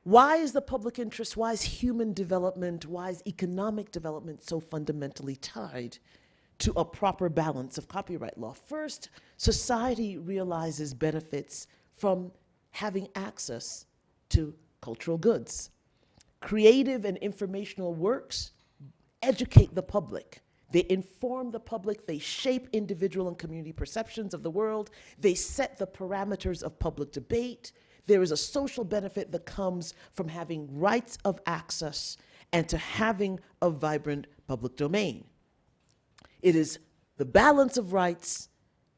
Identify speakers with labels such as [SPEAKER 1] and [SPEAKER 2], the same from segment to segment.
[SPEAKER 1] Why is the public interest, why is human development, why is economic development so fundamentally tied to a proper balance of copyright law? First, society realizes benefits from having access to cultural goods. Creative and informational works educate the public. They inform the public, they shape individual and community perceptions of the world, they set the parameters of public debate. There is a social benefit that comes from having rights of access and to having a vibrant public domain. It is the balance of rights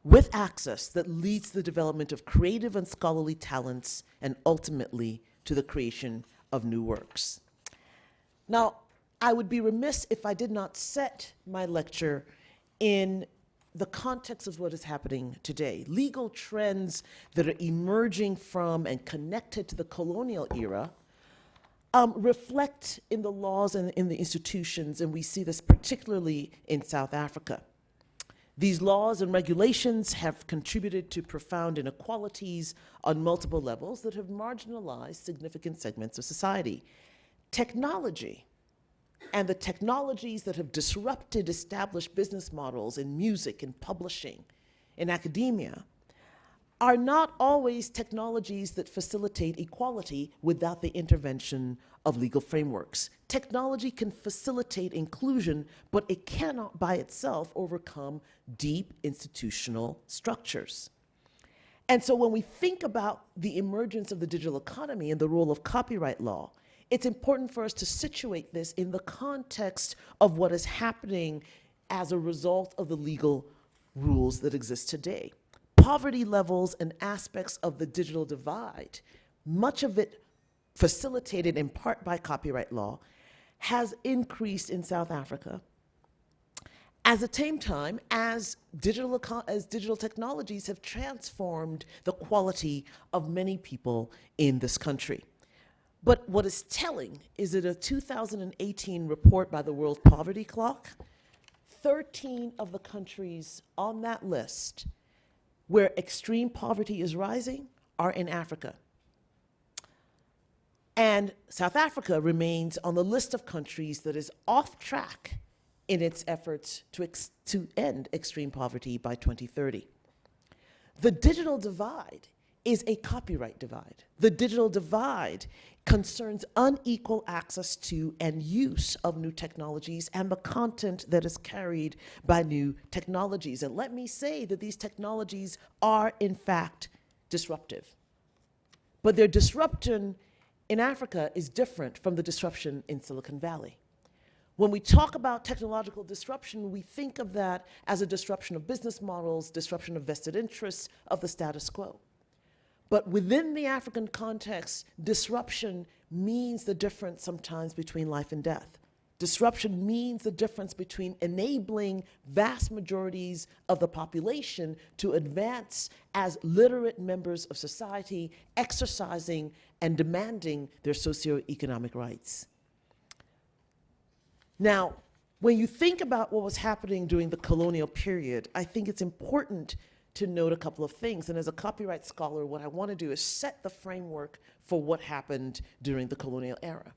[SPEAKER 1] with access that leads to the development of creative and scholarly talents and ultimately to the creation of new works. Now, I would be remiss if I did not set my lecture in the context of what is happening today. Legal trends that are emerging from and connected to the colonial era reflect in the laws and in the institutions, and we see this particularly in South Africa. These laws and regulations have contributed to profound inequalities on multiple levels that have marginalized significant segments of society. Technology and the technologies that have disrupted established business models in music and publishing, in academia, are not always technologies that facilitate equality without the intervention of legal frameworks. Technology can facilitate inclusion, but it cannot by itself overcome deep institutional structures. And so when we think about the emergence of the digital economy and the role of copyright law, it's important for us to situate this in the context of what is happening as a result of the legal rules that exist today. Poverty levels and aspects of the digital divide, much of it facilitated in part by copyright law, has increased in South Africa. At the same time, as digital technologies have transformed the quality of many people in this country. But what is telling is that a 2018 report by the World Poverty Clock, 13 of the countries on that list where extreme poverty is rising are in Africa. And South Africa remains on the list of countries that is off track in its efforts to end extreme poverty by 2030. The digital divide is a copyright divide. The digital divide concerns unequal access to and use of new technologies and the content that is carried by new technologies. And let me say that these technologies are, in fact, disruptive. But their disruption in Africa is different from the disruption in Silicon Valley. When we talk about technological disruption, we think of that as a disruption of business models, disruption of vested interests, of the status quo. But within the African context, disruption means the difference sometimes between life and death. Disruption means the difference between enabling vast majorities of the population to advance as literate members of society, exercising and demanding their socioeconomic rights. Now, when you think about what was happening during the colonial period, I think it's important to note a couple of things. And as a copyright scholar, what I want to do is set the framework for what happened during the colonial era.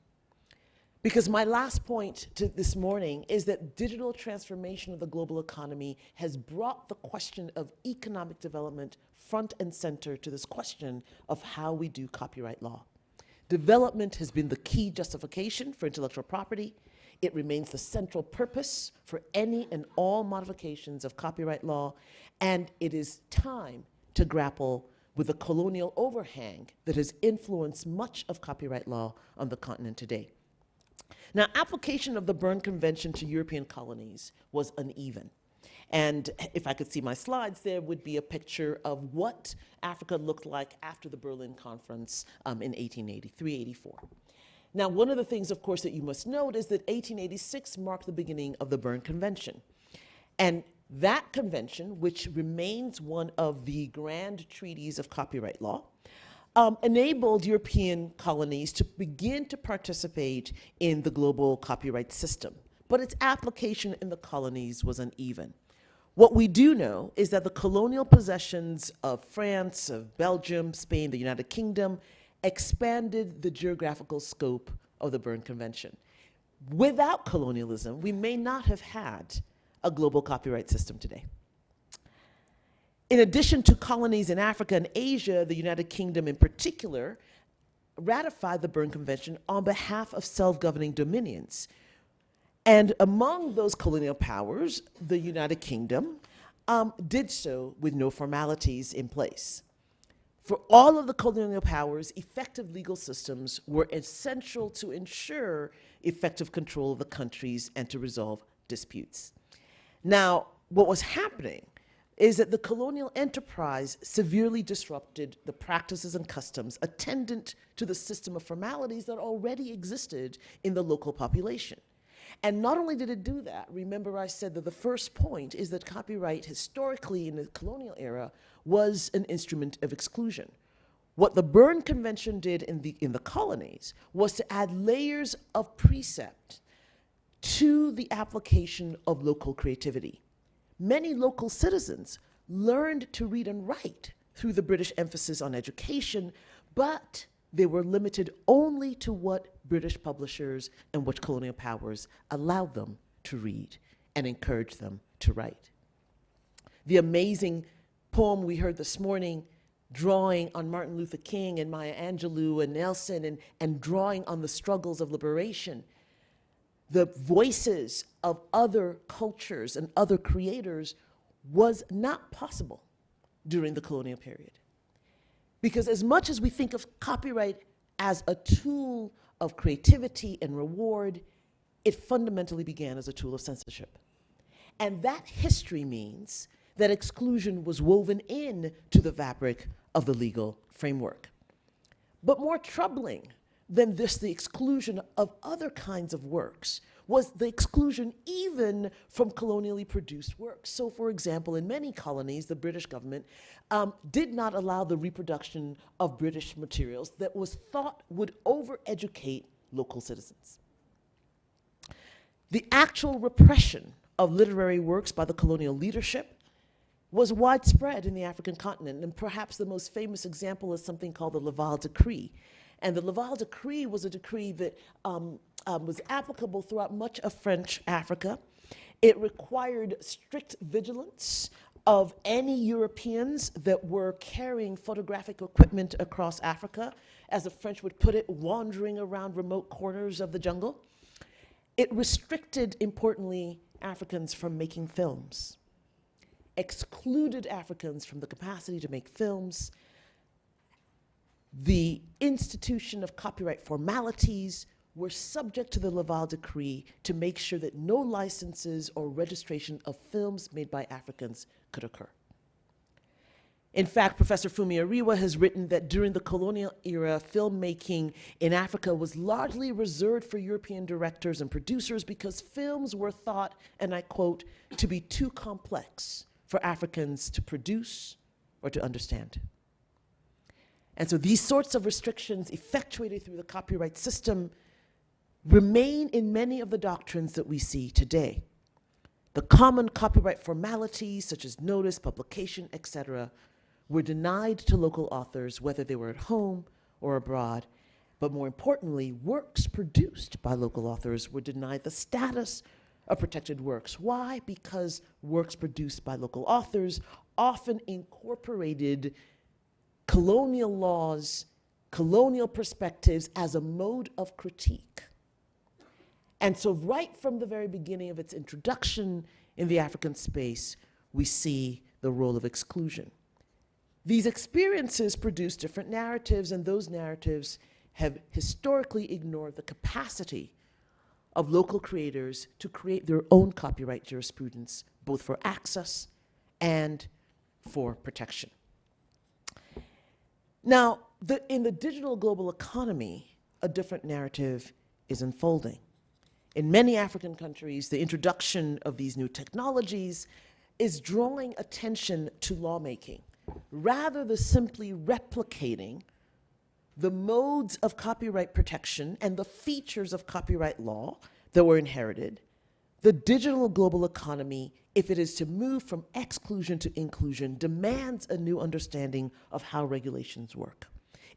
[SPEAKER 1] Because my last point to this morning is that digital transformation of the global economy has brought the question of economic development front and center to this question of how we do copyright law. Development has been the key justification for intellectual property. It remains the central purpose for any and all modifications of copyright law, and it is time to grapple with the colonial overhang that has influenced much of copyright law on the continent today. Now, application of the Berne Convention to European colonies was uneven. And if I could see my slides, there would be a picture of what Africa looked like after the Berlin Conference in 1883-84. Now, one of the things, of course, that you must note is that 1886 marked the beginning of the Berne Convention. And that convention, which remains one of the grand treaties of copyright law, enabled European colonies to begin to participate in the global copyright system. But its application in the colonies was uneven. What we do know is that the colonial possessions of France, of Belgium, Spain, the United Kingdom, expanded the geographical scope of the Berne Convention. Without colonialism, we may not have had a global copyright system today. In addition to colonies in Africa and Asia, the United Kingdom in particular ratified the Berne Convention on behalf of self-governing dominions. And among those colonial powers, the United Kingdom did so with no formalities in place. For all of the colonial powers, effective legal systems were essential to ensure effective control of the countries and to resolve disputes. Now, what was happening is that the colonial enterprise severely disrupted the practices and customs attendant to the system of formalities that already existed in the local population. And not only did it do that, remember I said that the first point is that copyright historically in the colonial era was an instrument of exclusion. What the Berne Convention did in the colonies was to add layers of precept to the application of local creativity. Many local citizens learned to read and write through the British emphasis on education, but they were limited only to what British publishers and what colonial powers allowed them to read and encouraged them to write. The amazing poem we heard this morning, drawing on Martin Luther King and Maya Angelou and Nelson and drawing on the struggles of liberation, the voices of other cultures and other creators was not possible during the colonial period. Because as much as we think of copyright as a tool of creativity and reward, it fundamentally began as a tool of censorship. And that history means that exclusion was woven in to the fabric of the legal framework. But more troubling than this, the exclusion of other kinds of works, was the exclusion even from colonially produced works. So for example, in many colonies, the British government did not allow the reproduction of British materials that was thought would over-educate local citizens. The actual repression of literary works by the colonial leadership was widespread in the African continent, and perhaps the most famous example is something called the Laval Decree. And the Laval Decree was a decree that was applicable throughout much of French Africa. It required strict vigilance of any Europeans that were carrying photographic equipment across Africa, as the French would put it, wandering around remote corners of the jungle. It restricted, importantly, Africans from making films, excluded Africans from the capacity to make films. The institution of copyright formalities were subject to the Laval Decree to make sure that no licenses or registration of films made by Africans could occur. In fact, Professor Fumi Ariwa has written that during the colonial era, filmmaking in Africa was largely reserved for European directors and producers because films were thought, and I quote, to be too complex for Africans to produce or to understand. And so these sorts of restrictions effectuated through the copyright system remain in many of the doctrines that we see today. The common copyright formalities, such as notice, publication, etc., were denied to local authors, whether they were at home or abroad. But more importantly, works produced by local authors were denied the status of protected works. Why? Because works produced by local authors often incorporated colonial laws, colonial perspectives as a mode of critique. And so right from the very beginning of its introduction in the African space, we see the role of exclusion. These experiences produce different narratives, and those narratives have historically ignored the capacity of local creators to create their own copyright jurisprudence, both for access and for protection. Now, in the digital global economy, a different narrative is unfolding. In many African countries, the introduction of these new technologies is drawing attention to lawmaking, rather than simply replicating the modes of copyright protection and the features of copyright law that were inherited. The digital global economy, if it is to move from exclusion to inclusion, demands a new understanding of how regulations work.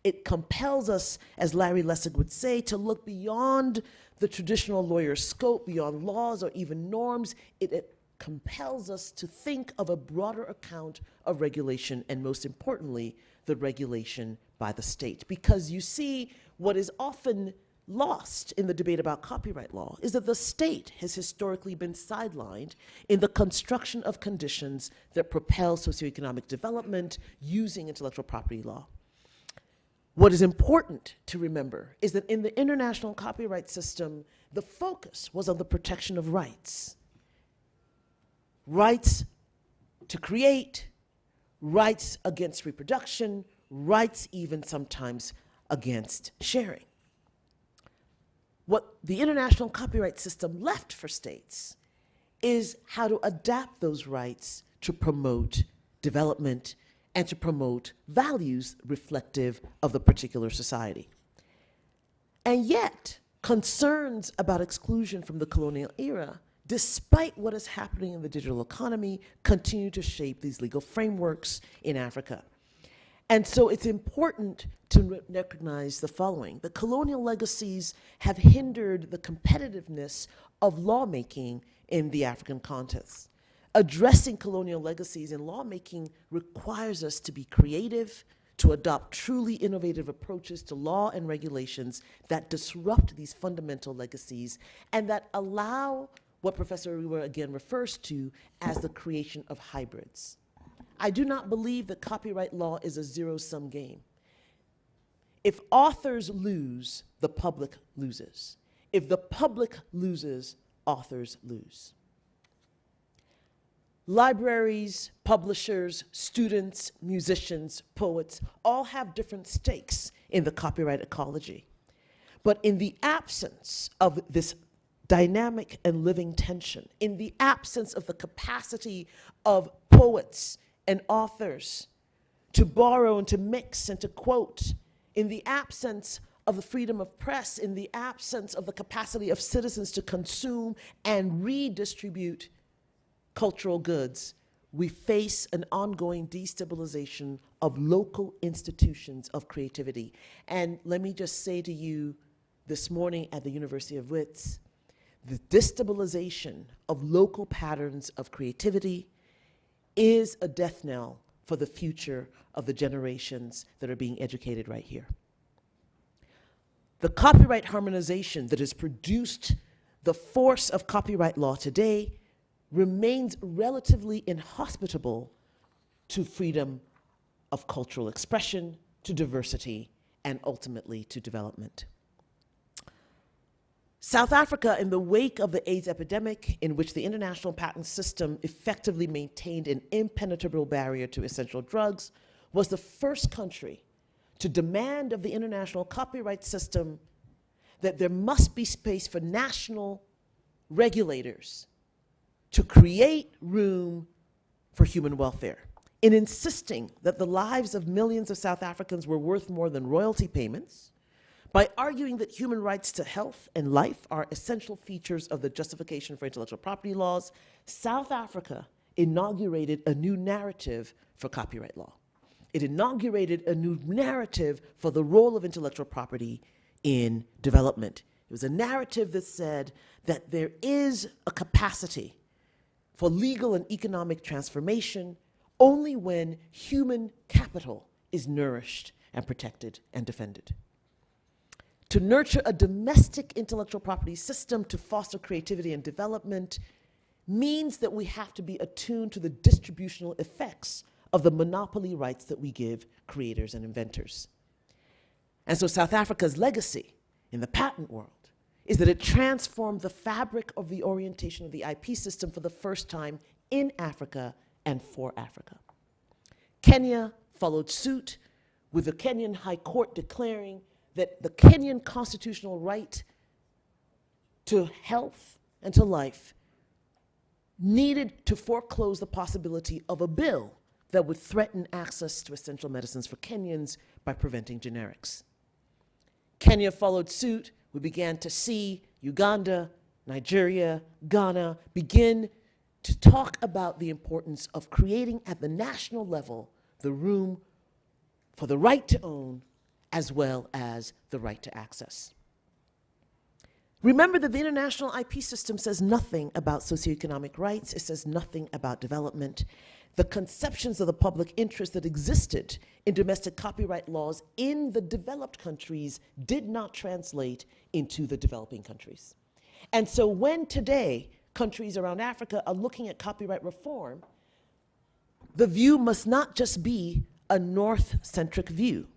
[SPEAKER 1] It compels us, as Larry Lessig would say, to look beyond the traditional lawyer's scope, beyond laws or even norms. It compels us to think of a broader account of regulation, and most importantly, the regulation by the state. Because you see, what is often lost in the debate about copyright law is that the state has historically been sidelined in the construction of conditions that propel socioeconomic development using intellectual property law. What is important to remember is that in the international copyright system, the focus was on the protection of rights. Rights to create, rights against reproduction, rights even sometimes against sharing. What the international copyright system left for states is how to adapt those rights to promote development and to promote values reflective of the particular society. And yet, concerns about exclusion from the colonial era, despite what is happening in the digital economy, continue to shape these legal frameworks in Africa. And so it's important to recognize the following. The colonial legacies have hindered the competitiveness of lawmaking in the African context. Addressing colonial legacies in lawmaking requires us to be creative, to adopt truly innovative approaches to law and regulations that disrupt these fundamental legacies and that allow what Professor Ariwa again refers to as the creation of hybrids. I do not believe that copyright law is a zero-sum game. If authors lose, the public loses. If the public loses, authors lose. Libraries, publishers, students, musicians, poets all have different stakes in the copyright ecology. But in the absence of this dynamic and living tension, in the absence of the capacity of poets and authors to borrow and to mix and to quote, in the absence of the freedom of press, in the absence of the capacity of citizens to consume and redistribute cultural goods, we face an ongoing destabilization of local institutions of creativity. And let me just say to you this morning at the University of Wits, the destabilization of local patterns of creativity is a death knell for the future of the generations that are being educated right here. The copyright harmonization that has produced the force of copyright law today remains relatively inhospitable to freedom of cultural expression, to diversity, and ultimately to development. South Africa, in the wake of the AIDS epidemic, in which the international patent system effectively maintained an impenetrable barrier to essential drugs, was the first country to demand of the international copyright system that there must be space for national regulators to create room for human welfare. In insisting that the lives of millions of South Africans were worth more than royalty payments, by arguing that human rights to health and life are essential features of the justification for intellectual property laws, South Africa inaugurated a new narrative for copyright law. It inaugurated a new narrative for the role of intellectual property in development. It was a narrative that said that there is a capacity for legal and economic transformation only when human capital is nourished and protected and defended. To nurture a domestic intellectual property system to foster creativity and development means that we have to be attuned to the distributional effects of the monopoly rights that we give creators and inventors. And so South Africa's legacy in the patent world is that it transformed the fabric of the orientation of the IP system for the first time in Africa and for Africa. Kenya followed suit, with the Kenyan High Court declaring that the Kenyan constitutional right to health and to life needed to foreclose the possibility of a bill that would threaten access to essential medicines for Kenyans by preventing generics. Kenya followed suit. We began to see Uganda, Nigeria, Ghana begin to talk about the importance of creating at the national level the room for the right to own as well as the right to access. Remember that the international IP system says nothing about socioeconomic rights. It says nothing about development. The conceptions of the public interest that existed in domestic copyright laws in the developed countries did not translate into the developing countries. And so when today countries around Africa are looking at copyright reform, the view must not just be a North-centric view.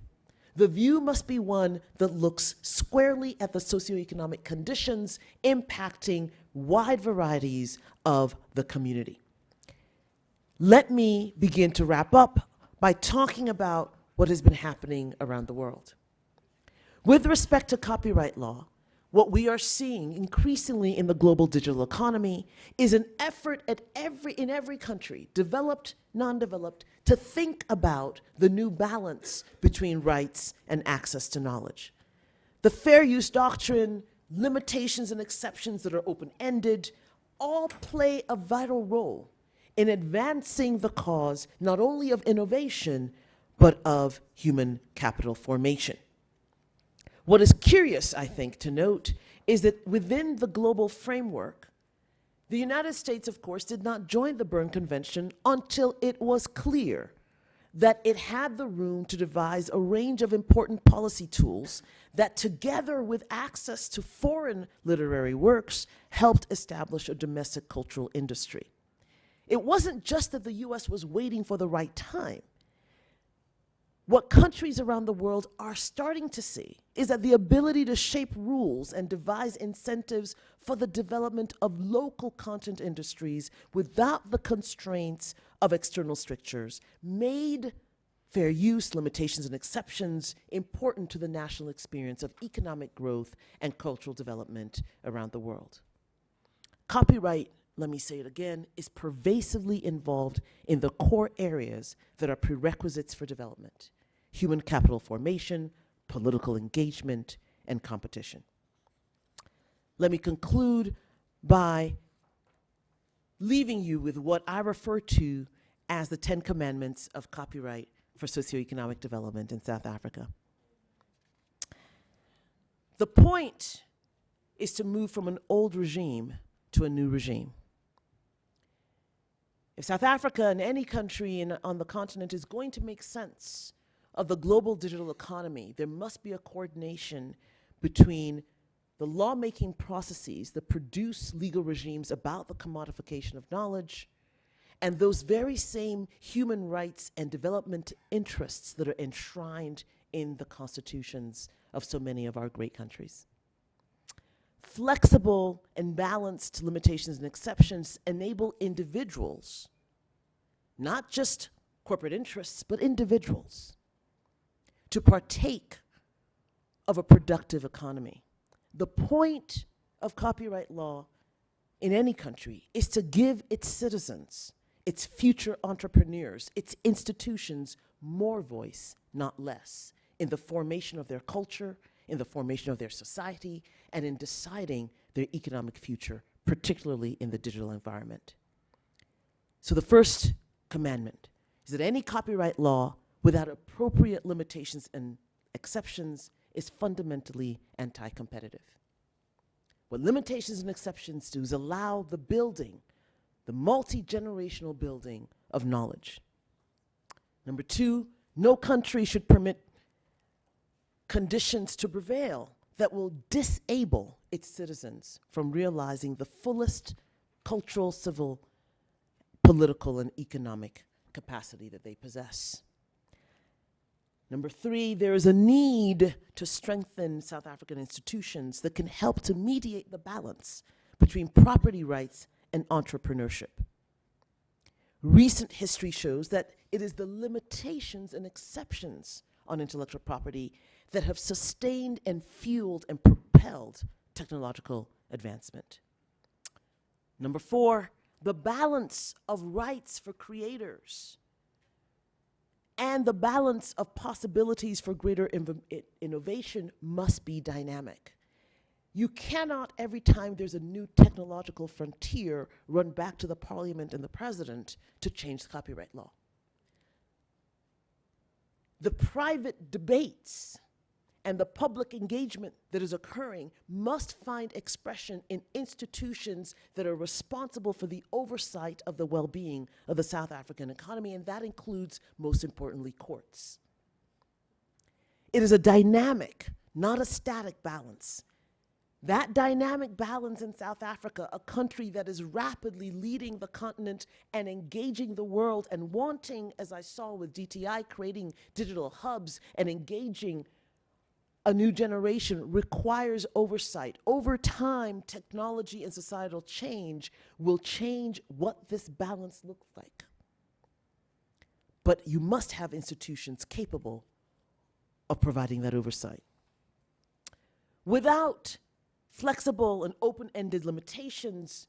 [SPEAKER 1] The view must be one that looks squarely at the socioeconomic conditions impacting wide varieties of the community. Let me begin to wrap up by talking about what has been happening around the world. With respect to copyright law, what we are seeing increasingly in the global digital economy is an effort in every country, developed, non-developed, to think about the new balance between rights and access to knowledge. The fair use doctrine, limitations and exceptions that are open-ended, all play a vital role in advancing the cause not only of innovation, but of human capital formation. What is curious, I think, to note is that within the global framework, the United States, of course, did not join the Berne Convention until it was clear that it had the room to devise a range of important policy tools that, together with access to foreign literary works, helped establish a domestic cultural industry. It wasn't just that the US was waiting for the right time. What countries around the world are starting to see is that the ability to shape rules and devise incentives for the development of local content industries without the constraints of external strictures made fair use, limitations, and exceptions important to the national experience of economic growth and cultural development around the world. Copyright, let me say it again, is pervasively involved in the core areas that are prerequisites for development: human capital formation, political engagement, and competition. Let me conclude by leaving you with what I refer to as the 10 commandments of copyright for socioeconomic development in South Africa. The point is to move from an old regime to a new regime. If South Africa and any country on the continent is going to make sense of the global digital economy, there must be a coordination between the lawmaking processes that produce legal regimes about the commodification of knowledge and those very same human rights and development interests that are enshrined in the constitutions of so many of our great countries. Flexible and balanced limitations and exceptions enable individuals, not just corporate interests, but individuals, to partake of a productive economy. The point of copyright law in any country is to give its citizens, its future entrepreneurs, its institutions more voice, not less, in the formation of their culture, in the formation of their society, and in deciding their economic future, particularly in the digital environment. So the first commandment is that any copyright law without appropriate limitations and exceptions is fundamentally anti-competitive. What limitations and exceptions do is allow the building, the multi-generational building of knowledge. Number two, no country should permit conditions to prevail that will disable its citizens from realizing the fullest cultural, civil, political, and economic capacity that they possess. Number three, there is a need to strengthen South African institutions that can help to mediate the balance between property rights and entrepreneurship. Recent history shows that it is the limitations and exceptions on intellectual property that have sustained and fueled and propelled technological advancement. Number four, the balance of rights for creators and the balance of possibilities for greater innovation must be dynamic. You cannot, every time there's a new technological frontier, run back to the parliament and the president to change the copyright law. The private debates And the public engagement that is occurring must find expression in institutions that are responsible for the oversight of the well-being of the South African economy, and that includes, most importantly, courts. It is a dynamic, not a static balance. That dynamic balance in South Africa, a country that is rapidly leading the continent and engaging the world and wanting, as I saw with DTI, creating digital hubs and engaging a new generation, requires oversight. Over time, technology and societal change will change what this balance looks like. But you must have institutions capable of providing that oversight. Without flexible and open-ended limitations,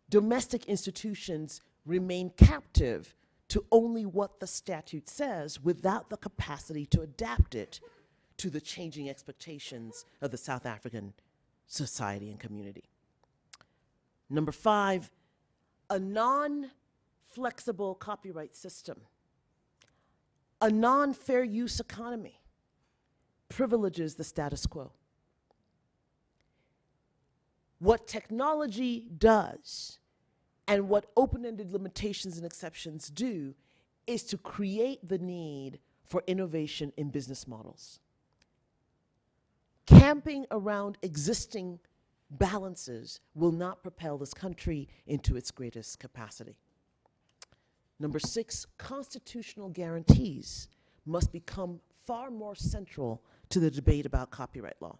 [SPEAKER 1] domestic institutions remain captive to only what the statute says without the capacity to adapt it to the changing expectations of the South African society and community. Number 5, a non-flexible copyright system, a non-fair use economy privileges the status quo. What technology does and what open-ended limitations and exceptions do is to create the need for innovation in business models. Camping around existing balances will not propel this country into its greatest capacity. Number 6, constitutional guarantees must become far more central to the debate about copyright law.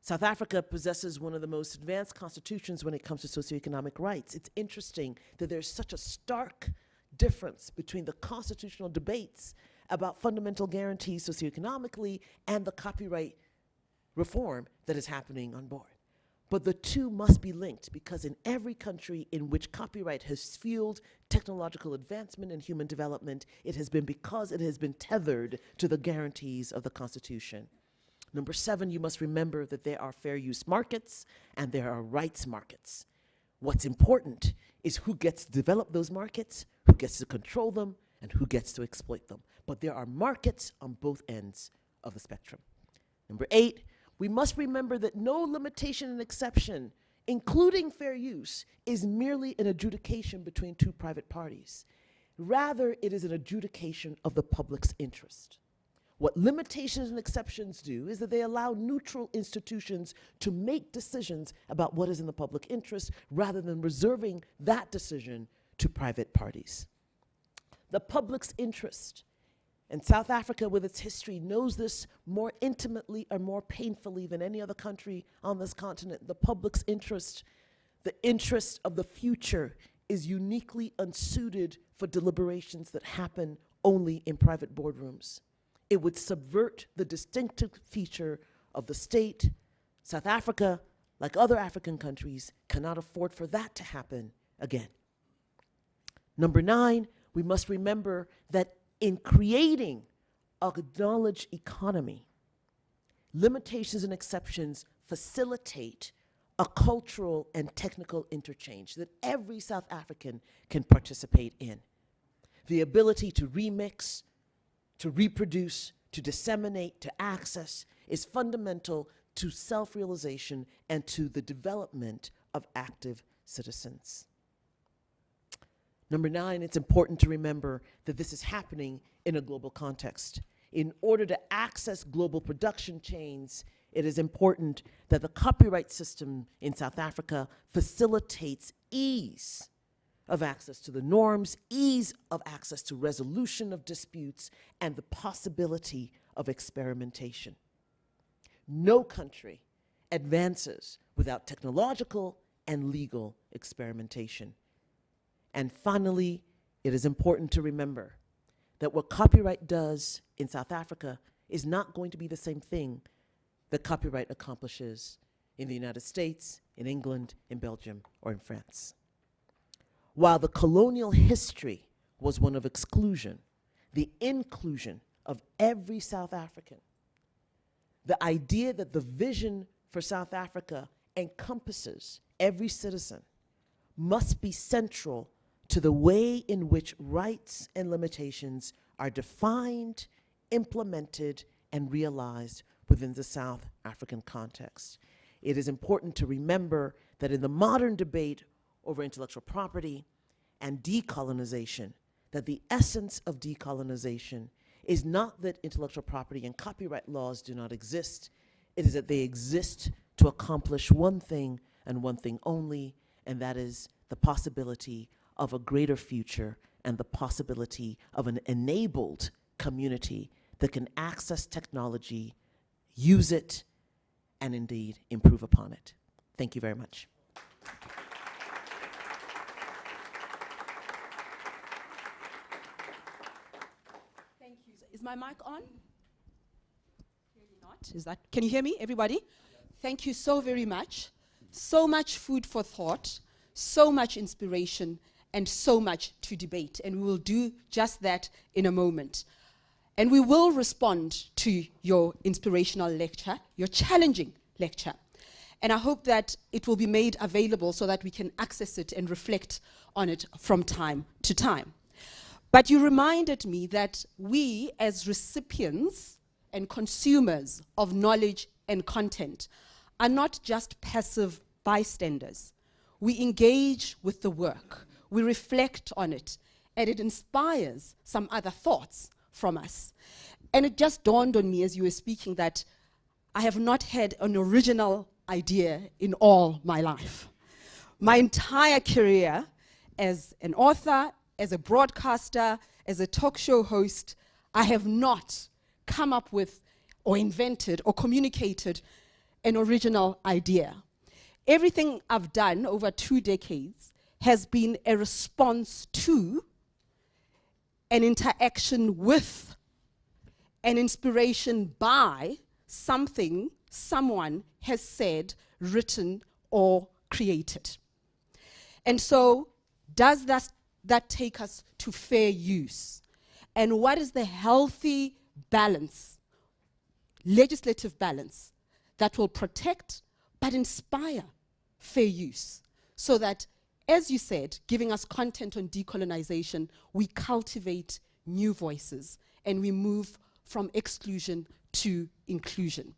[SPEAKER 1] South Africa possesses one of the most advanced constitutions when it comes to socioeconomic rights. It's interesting that there's such a stark difference between the constitutional debates about fundamental guarantees socioeconomically and the copyright reform that is happening on board. But the two must be linked because in every country in which copyright has fueled technological advancement and human development, it has been because it has been tethered to the guarantees of the Constitution. Number 7, you must remember that there are fair use markets and there are rights markets. What's important is who gets to develop those markets, who gets to control them, and who gets to exploit them. But there are markets on both ends of the spectrum. Number 8, we must remember that no limitation and exception, including fair use, is merely an adjudication between two private parties. Rather, it is an adjudication of the public's interest. What limitations and exceptions do is that they allow neutral institutions to make decisions about what is in the public interest rather than reserving that decision to private parties. The public's interest, and South Africa with its history knows this more intimately or more painfully than any other country on this continent. The public's interest, the interest of the future, is uniquely unsuited for deliberations that happen only in private boardrooms. It would subvert the distinctive feature of the state. South Africa, like other African countries, cannot afford for that to happen again. Number 9, we must remember that in creating a knowledge economy, limitations and exceptions facilitate a cultural and technical interchange that every South African can participate in. The ability to remix, to reproduce, to disseminate, to access is fundamental to self-realization and to the development of active citizens. Number 9, it's important to remember that this is happening in a global context. In order to access global production chains, it is important that the copyright system in South Africa facilitates ease of access to the norms, ease of access to resolution of disputes, and the possibility of experimentation. No country advances without technological and legal experimentation. And finally, it is important to remember that what copyright does in South Africa is not going to be the same thing that copyright accomplishes in the United States, in England, in Belgium, or in France. While the colonial history was one of exclusion, the inclusion of every South African, the idea that the vision for South Africa encompasses every citizen must be central to the way in which rights and limitations are defined, implemented, and realized within the South African context. It is important to remember that in the modern debate over intellectual property and decolonization, that the essence of decolonization is not that intellectual property and copyright laws do not exist. It is that they exist to accomplish one thing and one thing only, and that is the possibility of a greater future and the possibility of an enabled community that can access technology, use it, and indeed improve upon it. Thank you very much.
[SPEAKER 2] Thank you. Is my mic on? Clearly not. Is that? Can you hear me, everybody? Thank you so very much. So much food for thought, so much inspiration, and so much to debate. And we will do just that in a moment. And we will respond to your inspirational lecture, your challenging lecture. And I hope that it will be made available so that we can access it and reflect on it from time to time. But you reminded me that we, as recipients and consumers of knowledge and content, are not just passive bystanders. We engage with the work, we reflect on it, and it inspires some other thoughts from us. And it just dawned on me as you were speaking that I have not had an original idea in all my life. My entire career as an author, as a broadcaster, as a talk show host, I have not come up with or invented or communicated an original idea. Everything I've done over 2 decades has been a response to, an interaction with, an inspiration by something someone has said, written, or created. And so, does that take us to fair use? And what is the healthy balance, legislative balance, that will protect but inspire fair use? So that, as you said, giving us content on decolonization, we cultivate new voices and we move from exclusion to inclusion.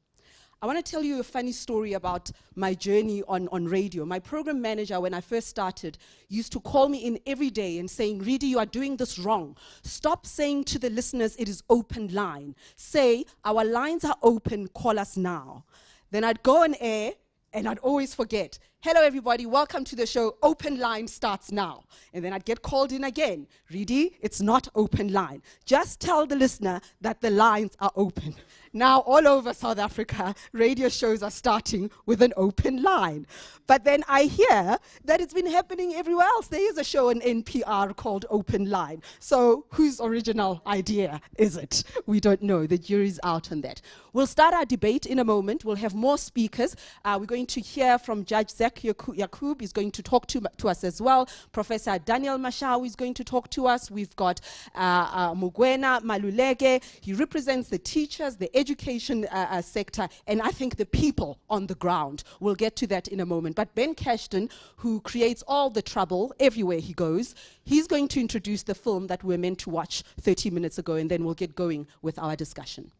[SPEAKER 2] I want to tell you a funny story about my journey on radio. My program manager, when I first started, used to call me in every day and saying, Reedy, you are doing this wrong. Stop saying to the listeners, it is open line. Say, our lines are open, call us now. Then I'd go on air, and I'd always forget. Hello, everybody. Welcome to the show. Open line starts now. And then I'd get called in again. Reedy, it's not open line. Just tell the listener that the lines are open. Now, all over South Africa, radio shows are starting with an open line. But then I hear that it's been happening everywhere else. There is a show on NPR called Open Line. So whose original idea is it? We don't know. The jury's out on that. We'll start our debate in a moment. We'll have more speakers. We're going to hear from Judge Zek Yakub. He's going to talk to us as well. Professor Daniel Mashawi is going to talk to us. We've got Mugwena Maluleke. He represents the teachers, the education sector, and I think the people on the ground. We'll get to that in a moment. But Ben Cashton, who creates all the trouble everywhere he goes, he's going to introduce the film that we're meant to watch 30 minutes ago, and then we'll get going with our discussion.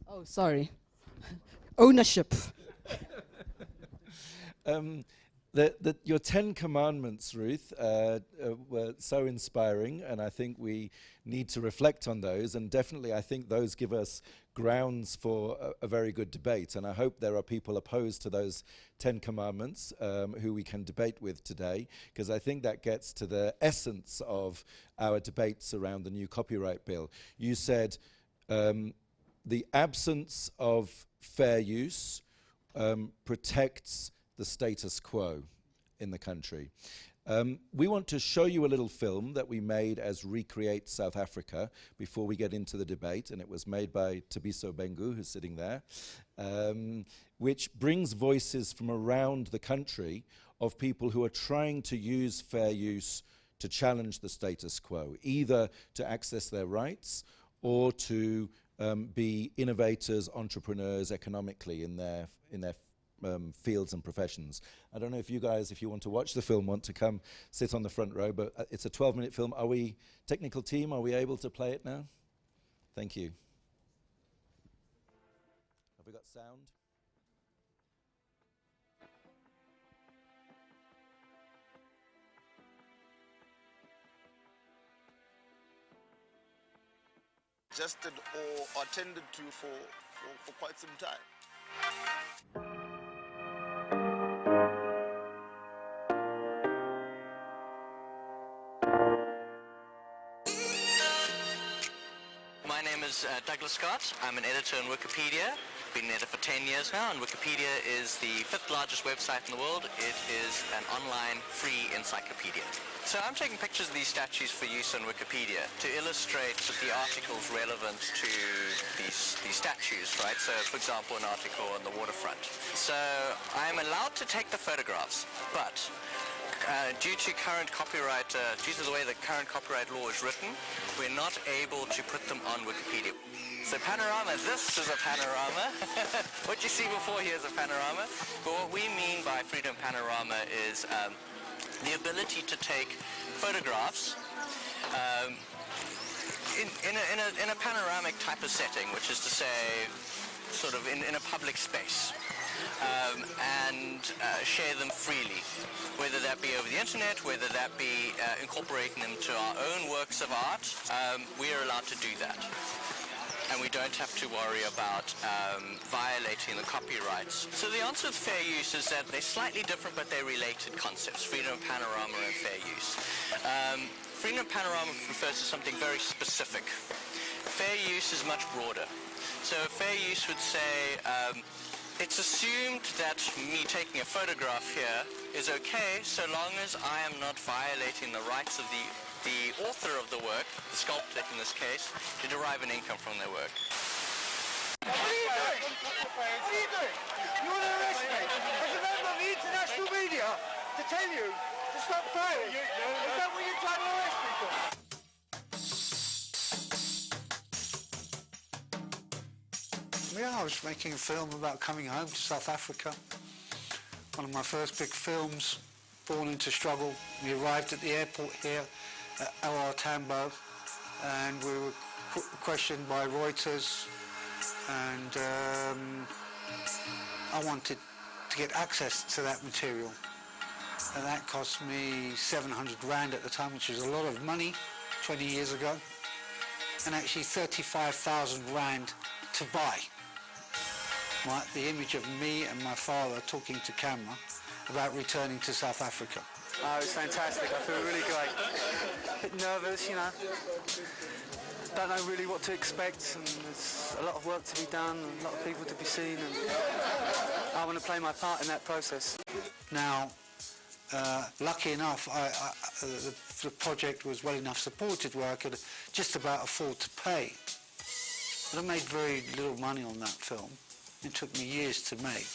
[SPEAKER 2] Oh, sorry. Ownership.
[SPEAKER 3] Your 10 commandments, Ruth, were so inspiring, and I think we need to reflect on those, and definitely I think those give us grounds for a very good debate, and I hope there are people opposed to those 10 commandments who we can debate with today, because I think that gets to the essence of our debates around the new copyright bill. You said the absence of fair use protects the status quo in the country. We want to show you a little film that we made as Recreate South Africa before we get into the debate, and it was made by Tabiso Bengu, who's sitting there, which brings voices from around the country of people who are trying to use fair use to challenge the status quo, either to access their rights or to be innovators, entrepreneurs economically in their fields and professions. I don't know if you guys, if you want to watch the film, want to come sit on the front row, but it's a 12-minute film. Are we, technical team, are we able to play it now? Thank you. Have we got sound?
[SPEAKER 4] Suggested or attended to for quite some time.
[SPEAKER 5] My name is Douglas Scott. I'm an editor in Wikipedia. Been an editor for 10 years now, and Wikipedia is the 5th largest website in the world. It is an online free encyclopedia. So I'm taking pictures of these statues for use on Wikipedia to illustrate the articles relevant to these statues, right? So, for example, an article on the waterfront. So I'm allowed to take the photographs, but due to the way the current copyright law is written, we're not able to put them on Wikipedia. So panorama, this is a panorama. What you see before here is a panorama. But what we mean by freedom panorama is the ability to take photographs in a panoramic type of setting, which is to say, sort of in a public space. And share them freely, whether that be over the internet, whether that be incorporating them to our own works of art. We are allowed to do that. And we don't have to worry about violating the copyrights. So the answer with fair use is that they're slightly different, but they're related concepts, freedom of panorama and fair use. Freedom of panorama refers to something very specific. Fair use is much broader. So fair use would say, it's assumed that me taking a photograph here is okay so long as I am not violating the rights of the author of the work, the sculptor in this case, to derive an income from their work.
[SPEAKER 6] What are you doing? What are you doing? You want to arrest me? As a member of the international media to tell you to stop firing? Is that what you're trying to arrest me for?
[SPEAKER 7] Yeah, I was making a film about coming home to South Africa. One of my first big films, born into struggle. We arrived at the airport here at OR Tambo, and we were questioned by Reuters, and I wanted to get access to that material. And that cost me 700 Rand at the time, which was a lot of money 20 years ago, and actually 35,000 Rand to buy. The image of me and my father talking to camera about returning to South Africa.
[SPEAKER 8] Oh, it was fantastic. I feel really great. A bit nervous, you know. Don't know really what to expect, and there's a lot of work to be done, and a lot of people to be seen, and I want to play my part in that process.
[SPEAKER 7] Now, lucky enough, the project was well enough supported where I could just about afford to pay. But I made very little money on that film. It took me years to make,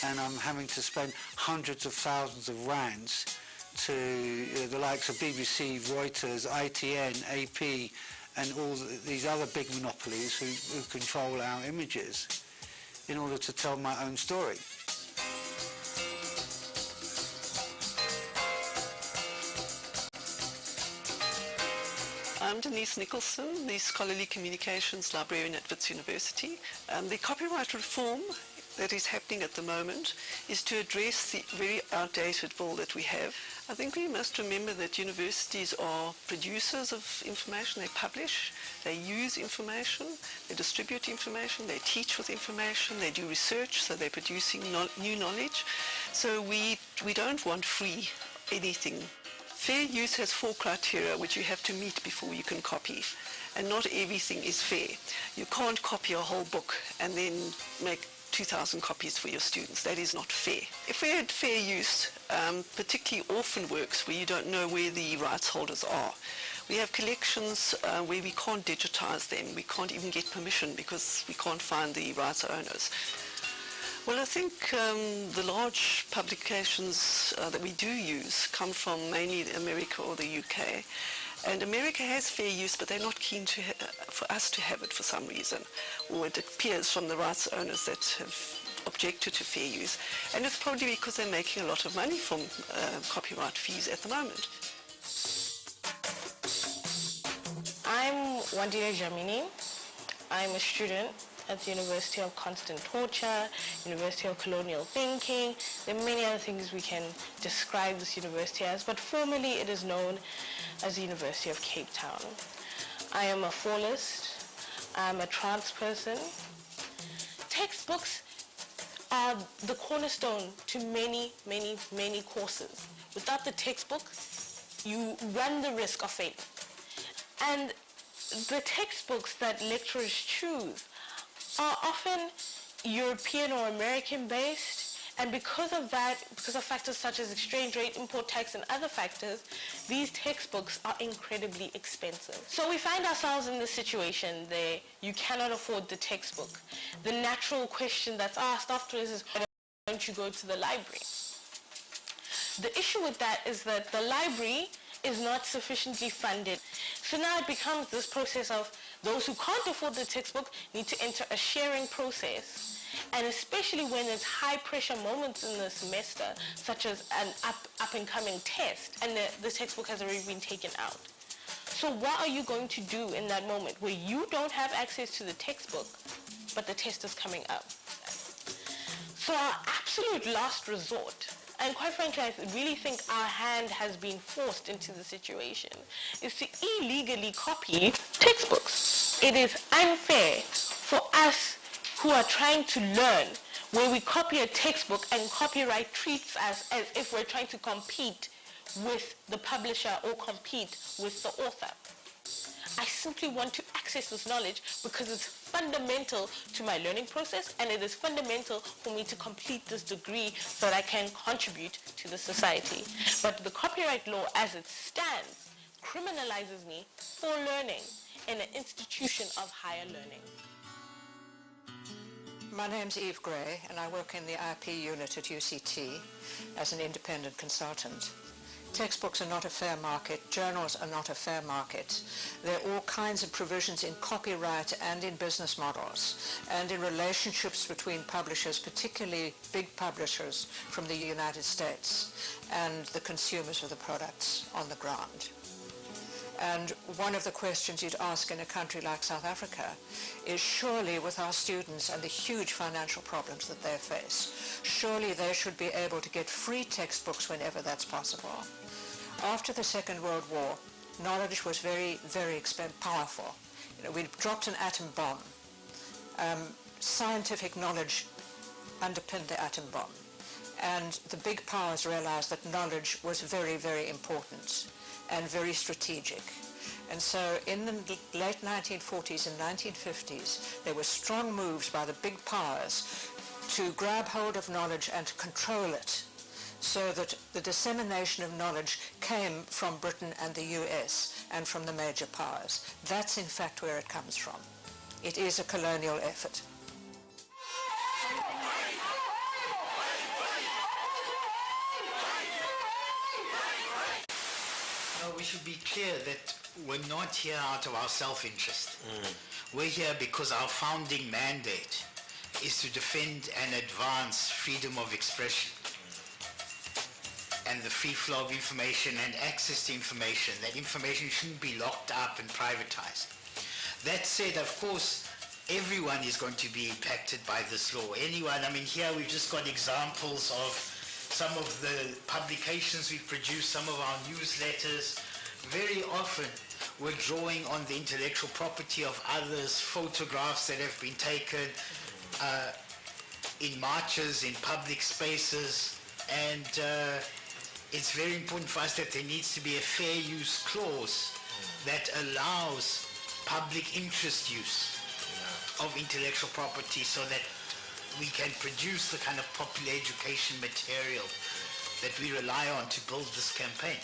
[SPEAKER 7] and I'm having to spend hundreds of thousands of rands to the likes of BBC, Reuters, ITN, AP, and all these other big monopolies who control our images in order to tell my own story.
[SPEAKER 9] I'm Denise Nicholson, the Scholarly Communications Librarian at Wits University. The copyright reform that is happening at the moment is to address the very outdated bill that we have. I think we must remember that universities are producers of information. They publish, they use information, they distribute information, they teach with information, they do research, so they're producing new knowledge. So we don't want free anything. Fair use has 4 criteria which you have to meet before you can copy, and not everything is fair. You can't copy a whole book and then make 2,000 copies for your students. That is not fair. If we had fair use, particularly orphan works where you don't know where the rights holders are, we have collections where we can't digitize them. We can't even get permission because we can't find the rights owners. Well, I think the large publications that we do use come from mainly America or the UK. And America has fair use, but they're not keen to for us to have it for some reason. Or it appears from the rights owners that have objected to fair use, and it's probably because they're making a lot of money from copyright fees at the moment.
[SPEAKER 10] I'm Wadira Jamini. I'm a student at the University of Constant Torture, University of Colonial Thinking. There are many other things we can describe this university as, but formally it is known as the University of Cape Town. I am a fallist. I'm a trans person. Textbooks are the cornerstone to many, many, many courses. Without the textbook, you run the risk of failing. And the textbooks that lecturers choose are often European or American based, and because of that, because of factors such as exchange rate, import tax, and other factors, these textbooks are incredibly expensive. So we find ourselves in this situation there. You cannot afford the textbook. The natural question that's asked afterwards is, why don't you go to the library? The issue with that is that the library is not sufficiently funded. So now it becomes this process of those who can't afford the textbook need to enter a sharing process. And especially when there's high pressure moments in the semester, such as an up and coming test, and the textbook has already been taken out. So what are you going to do in that moment where you don't have access to the textbook, but the test is coming up? So our absolute last resort, and quite frankly, I really think our hand has been forced into the situation, is to illegally copy textbooks. It is unfair for us who are trying to learn, where we copy a textbook and copyright treats us as if we're trying to compete with the publisher or compete with the author. I simply want to access this knowledge because it's fundamental to my learning process, and it is fundamental for me to complete this degree so that I can contribute to the society. But the copyright law as it stands criminalizes me for learning in an institution of higher learning.
[SPEAKER 11] My name's Eve Gray, and I work in the IP unit at UCT as an independent consultant. Textbooks are not a fair market, journals are not a fair market. There are all kinds of provisions in copyright and in business models and in relationships between publishers, particularly big publishers from the United States, and the consumers of the products on the ground. And one of the questions you'd ask in a country like South Africa is, surely with our students and the huge financial problems that they face, surely they should be able to get free textbooks whenever that's possible. After the Second World War, knowledge was very, very powerful. We dropped an atom bomb. Scientific knowledge underpinned the atom bomb. And the big powers realized that knowledge was very, very important and very strategic. And so in the late 1940s and 1950s, there were strong moves by the big powers to grab hold of knowledge and to control it, so that the dissemination of knowledge came from Britain and the US and from the major powers. That's in fact where it comes from. It is a colonial effort.
[SPEAKER 12] We should be clear that we're not here out of our self-interest. We're here because our founding mandate is to defend and advance freedom of expression and the free flow of information and access to information. That information shouldn't be locked up and privatized. That said, of course, everyone is going to be impacted by this law. Anyone, I mean, here we've just got examples of some of the publications we've produced, some of our newsletters. Very often we're drawing on the intellectual property of others, photographs that have been taken in marches, in public spaces, and it's very important for us that there needs to be a fair use clause that allows public interest use of intellectual property so that we can produce the kind of popular education material that we rely on to build this campaign.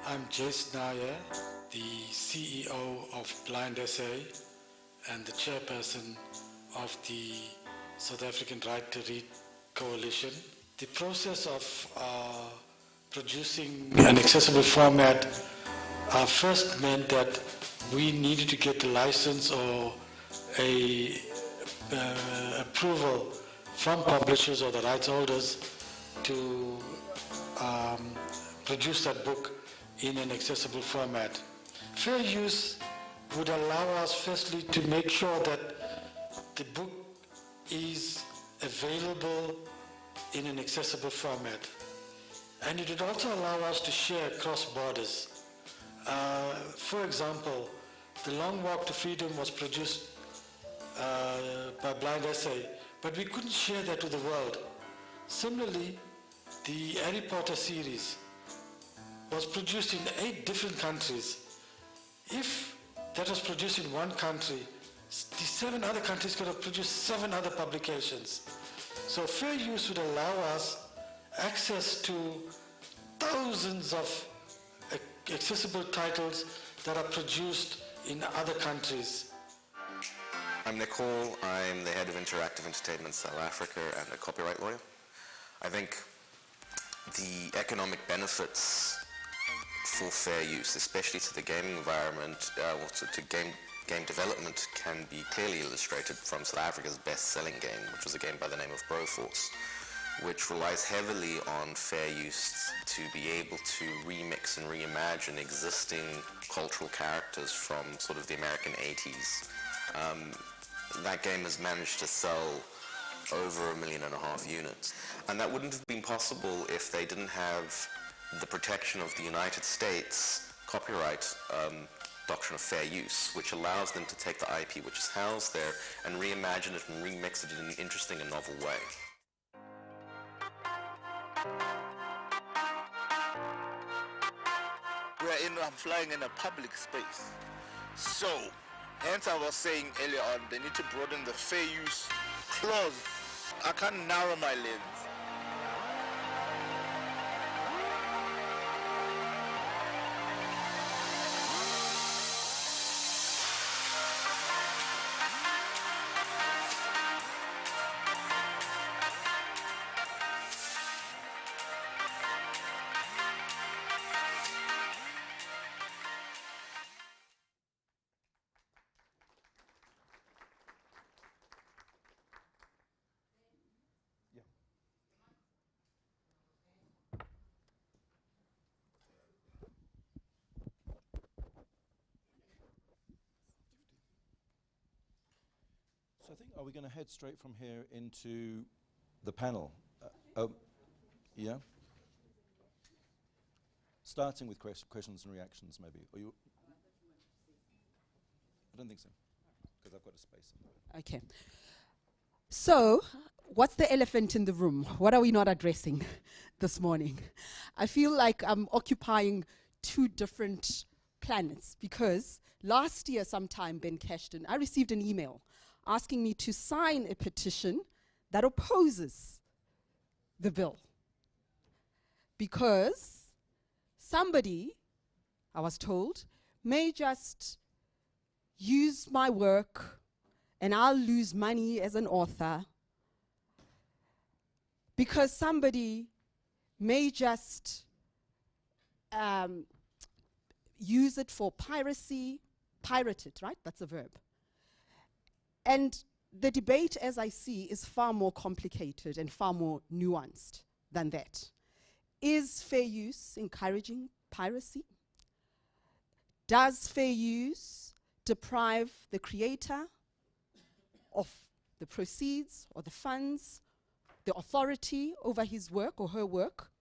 [SPEAKER 13] I'm Jace Nair, the CEO of Blind SA and the chairperson of the South African Right to Read Coalition. The process of producing an accessible format first meant that we needed to get the license or a approval from publishers or the rights holders to produce that book in an accessible format. Fair use would allow us firstly to make sure that the book is available in an accessible format. And it would also allow us to share across borders. For example, The Long Walk to Freedom was produced by Blind Essay, but we couldn't share that with the world. Similarly, the Harry Potter series was produced in 8 different countries. If that was produced in one country, the 7 other countries could have produced 7 other publications. So fair use would allow us access to thousands of accessible titles that are produced in other countries.
[SPEAKER 14] I'm Nick Hall. I'm the head of Interactive Entertainment South Africa and a copyright lawyer. I think the economic benefits for fair use, especially to the gaming environment, or to game development, can be clearly illustrated from South Africa's best-selling game, which was a game by the name of Broforce, which relies heavily on fair use to be able to remix and reimagine existing cultural characters from sort of the American 80s. That game has managed to sell over 1.5 million units. And that wouldn't have been possible if they didn't have the protection of the United States copyright doctrine of fair use, which allows them to take the IP which is housed there and reimagine it and remix it in an interesting and novel way.
[SPEAKER 4] I'm flying in a public space. So, hence I was saying earlier on, they need to broaden the fair use clause. I can't narrow my lens.
[SPEAKER 3] So I think, are we going to head straight from here into the panel? Yeah? Starting with questions and reactions, maybe. Or you? I don't think so, because I've got a space.
[SPEAKER 2] Okay. So, what's the elephant in the room? What are we not addressing this morning? I feel like I'm occupying 2 different planets, because last year sometime, Ben Cashton, I received an email asking me to sign a petition that opposes the bill. Because somebody, I was told, may just use my work and I'll lose money as an author, because somebody may just use it for piracy, pirate it, right? That's a verb. And the debate, as I see, is far more complicated and far more nuanced than that. Is fair use encouraging piracy? Does fair use deprive the creator of the proceeds or the funds, the authority over his work or her work?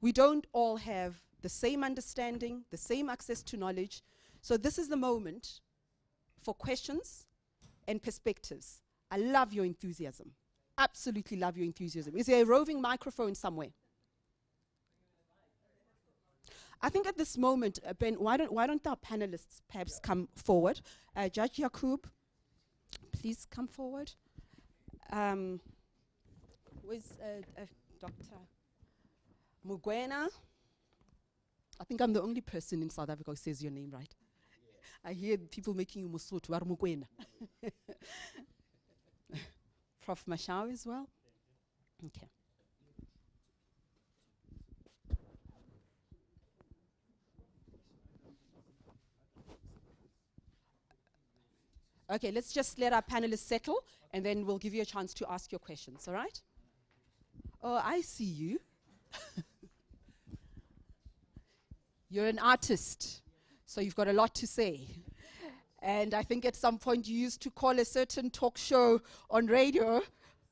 [SPEAKER 2] We don't all have the same understanding, the same access to knowledge. So this is the moment for questions and perspectives. I love your enthusiasm. Absolutely love your enthusiasm. Is there a roving microphone somewhere? I think at this moment, Ben, why don't our panelists perhaps come forward? Judge Yakub, please come forward. Where's Dr. Mugwena? I think I'm the only person in South Africa who says your name right. I hear people making you Musutu, Mugwena. Prof. Mashao as well? Okay. Okay, let's just let our panelists settle, and then we'll give you a chance to ask your questions, all right? Oh, I see you. You're an artist, so you've got a lot to say. And I think at some point you used to call a certain talk show on radio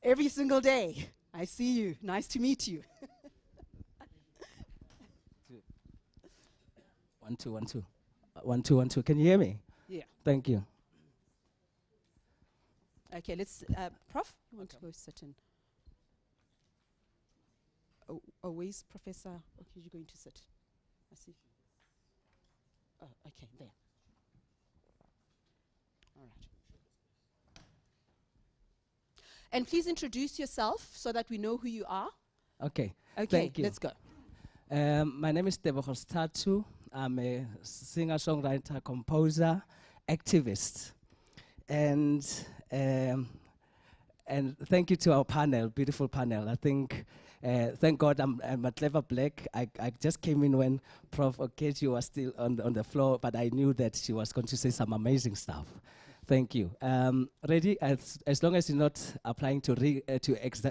[SPEAKER 2] every single day. I see you. Nice to meet you.
[SPEAKER 15] 1 2 1 2 1 2 1 2. Can you hear me?
[SPEAKER 2] Yeah.
[SPEAKER 15] Thank you.
[SPEAKER 2] Okay, let's, Prof, you want to go sit in? Oh, where's Professor? Okay, you're going to sit. I see. Oh, okay, there. All right. And please introduce yourself so that we know who you are.
[SPEAKER 15] Okay.
[SPEAKER 2] Okay,
[SPEAKER 15] Thank you.
[SPEAKER 2] let's go.
[SPEAKER 15] My name is Decolonising Tatu. I'm a singer, songwriter, composer, activist, and thank you to our panel, beautiful panel. I think, thank God I'm a clever black. I just came in when Prof. Okechi was still on the floor, but I knew that she was going to say some amazing stuff. Thank you. Ready? As long as you're not applying to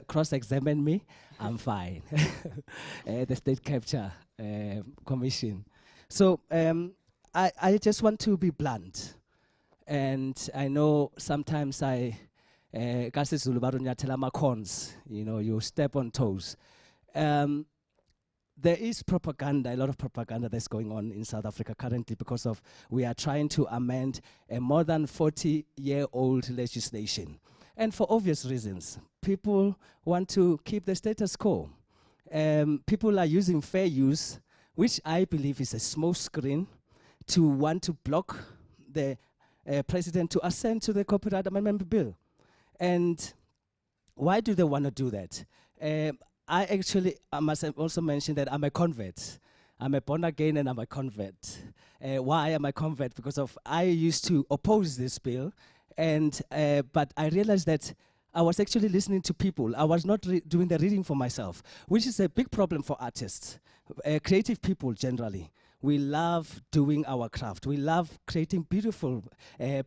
[SPEAKER 15] cross-examine me, I'm fine. The State Capture Commission. So I just want to be blunt. And I know sometimes you know, you step on toes. There is propaganda, a lot of propaganda that's going on in South Africa currently because of we are trying to amend a more than 40-year-old legislation. And for obvious reasons, people want to keep the status quo. People are using fair use, which I believe is a smoke screen, to want to block the president to assent to the Copyright Amendment Bill. And why do they want to do that? I must also mention that I'm a convert. I'm a born again and I'm a convert. Why am I a convert? Because I used to oppose this bill, and but I realized that I was actually listening to people. I was not doing the reading for myself, which is a big problem for artists, creative people generally. We love doing our craft. We love creating beautiful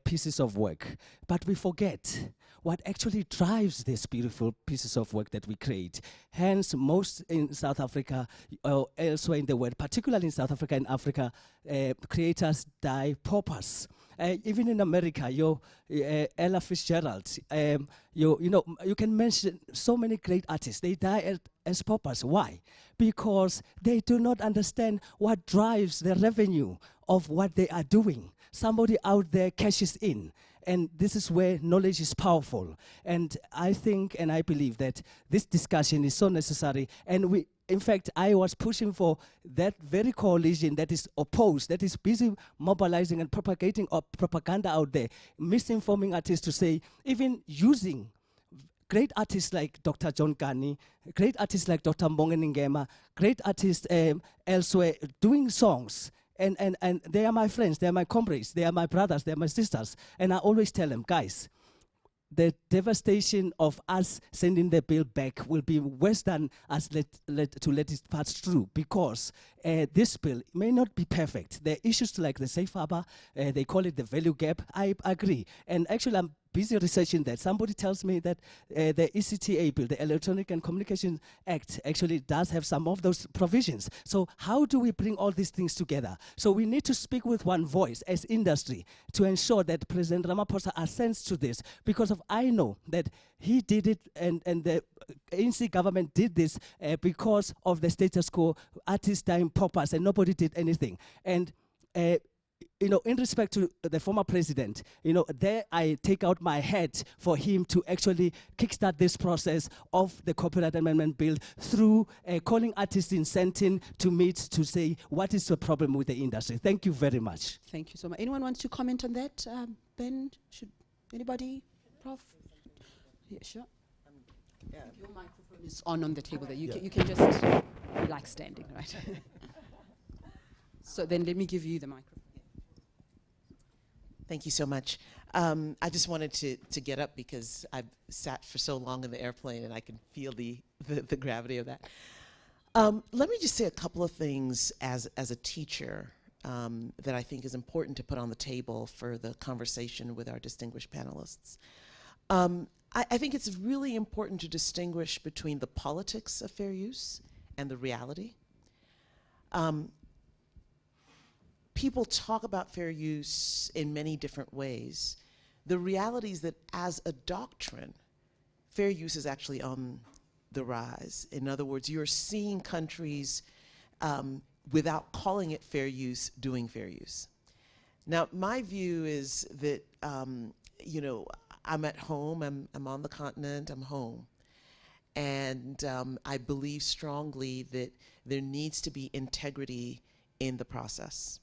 [SPEAKER 15] pieces of work, but we forget what actually drives these beautiful pieces of work that we create. Hence, most in South Africa or elsewhere in the world, particularly in South Africa and Africa, creators die paupers. Even in America, Ella Fitzgerald, you can mention so many great artists. They die as paupers. Why? Because they do not understand what drives the revenue of what they are doing. Somebody out there cashes in. And this is where knowledge is powerful. And I think and I believe that this discussion is so necessary. And in fact, I was pushing for that very coalition that is opposed, that is busy mobilizing and propagating propaganda out there, misinforming artists to say, even using great artists like Dr. John Kani, great artists like Dr. Mbonge Ngema, great artists elsewhere doing songs. And they are my friends, they are my comrades, they are my brothers, they are my sisters. And I always tell them, guys, the devastation of us sending the bill back will be worse than us to let it pass through, because this bill may not be perfect. There are issues like the safe harbor, they call it the value gap. I agree. And actually, I'm busy researching that. Somebody tells me that the ECTA bill, the Electronic and Communication Act, actually does have some of those provisions. So how do we bring all these things together? So we need to speak with one voice as industry to ensure that President Ramaphosa assents to this, because I know that he did it and the ANC government did this because of the status quo, artists dying paupers, and nobody did anything. And in respect to the former president, there I take out my hat for him to actually kickstart this process of the Copyright Amendment Bill through calling artists in Sentin to meet to say what is the problem with the industry. Thank you very much.
[SPEAKER 2] Thank you so much. Anyone wants to comment on that? Ben, anybody? Prof? Yeah, sure. Your microphone is on the table there. You can just be like standing, right? So then let me give you the microphone.
[SPEAKER 1] Thank you so much. I just wanted to get up because I've sat for so long in the airplane and I can feel the gravity of that. Let me just say a couple of things as a teacher that I think is important to put on the table for the conversation with our distinguished panelists. I think it's really important to distinguish between the politics of fair use and the reality. People talk about fair use in many different ways. The reality is that as a doctrine, fair use is actually on the rise. In other words, you're seeing countries without calling it fair use, doing fair use. Now, my view is that, you know, I'm at home, I'm on the continent, I'm home. And I believe strongly that there needs to be integrity in the process.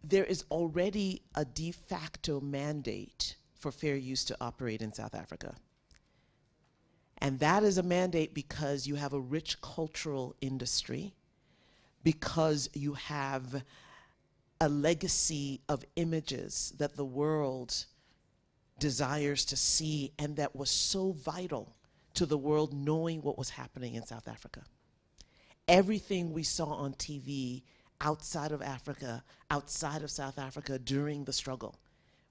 [SPEAKER 1] There is already a de facto mandate for fair use to operate in South Africa. And that is a mandate because you have a rich cultural industry, because you have a legacy of images that the world desires to see and that was so vital to the world knowing what was happening in South Africa. Everything we saw on TV outside of Africa, outside of South Africa during the struggle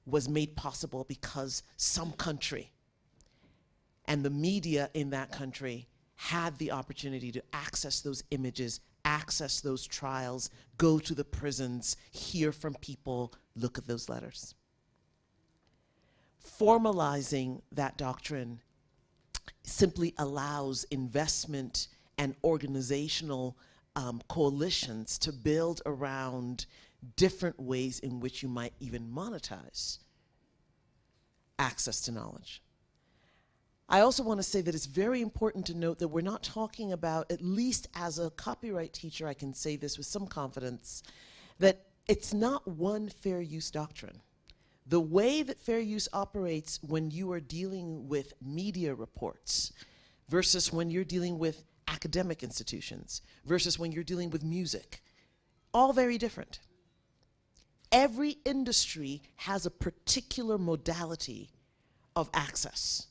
[SPEAKER 1] was made possible because some country and the media in that country had the opportunity to access those images, access those trials, go to the prisons, hear from people, look at those letters. Formalizing that doctrine simply allows investment and organizational coalitions to build around different ways in which you might even monetize access to knowledge. I also want to say that it's very important to note that we're not talking about, at least as a copyright teacher, I can say this with some confidence, that it's not one fair use doctrine. The way that fair use operates when you are dealing with media reports versus when you're dealing with academic institutions versus when you're dealing with music, all very different. Every industry has a particular modality of access.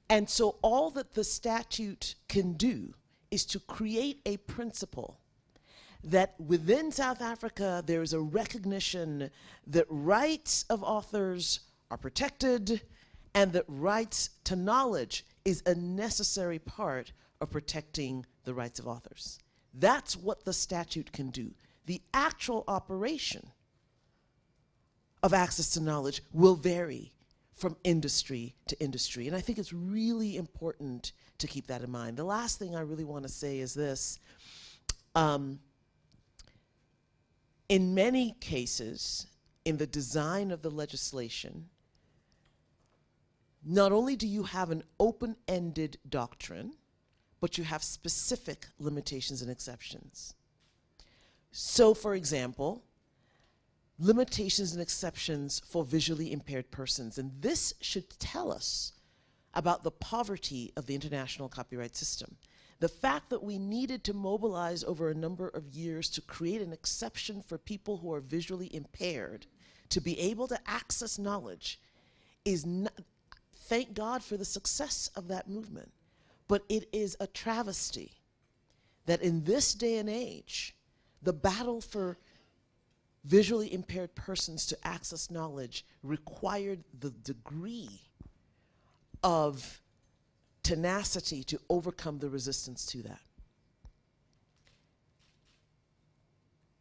[SPEAKER 1] And so all that the statute can do is to create a principle that within South Africa there is a recognition that rights of authors are protected and that rights to knowledge is a necessary part of protecting the rights of authors. That's what the statute can do. The actual operation of access to knowledge will vary from industry to industry. And I think it's really important to keep that in mind. The last thing I really want to say is this. In many cases, in the design of the legislation, not only do you have an open-ended doctrine, but you have specific limitations and exceptions. So, for example, limitations and exceptions for visually impaired persons. And this should tell us about the poverty of the international copyright system. The fact that we needed to mobilize over a number of years to create an exception for people who are visually impaired to be able to access knowledge is not, thank God for the success of that movement. But it is a travesty that in this day and age, the battle for visually impaired persons to access knowledge required the degree of tenacity to overcome the resistance to that.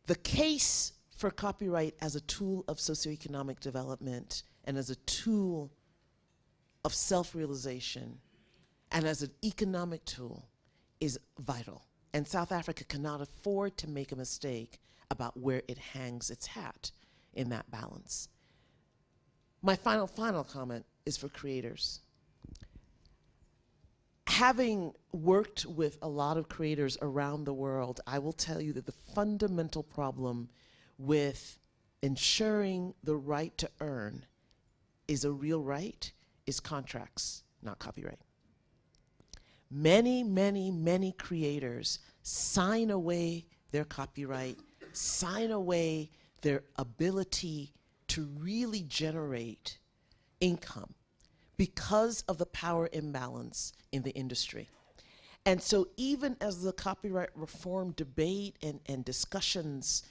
[SPEAKER 1] The case for copyright as a tool of socioeconomic development and as a tool of self-realization and as an economic tool is vital. And South Africa cannot afford to make a mistake about where it hangs its hat in that balance. My final comment is for creators. Having worked with a lot of creators around the world, I will tell you that the fundamental problem with ensuring the right to earn is a real right is contracts, not copyright. Many, many, many creators sign away their copyright, sign away their ability to really generate income because of the power imbalance in the industry. And so even as the copyright reform debate and discussions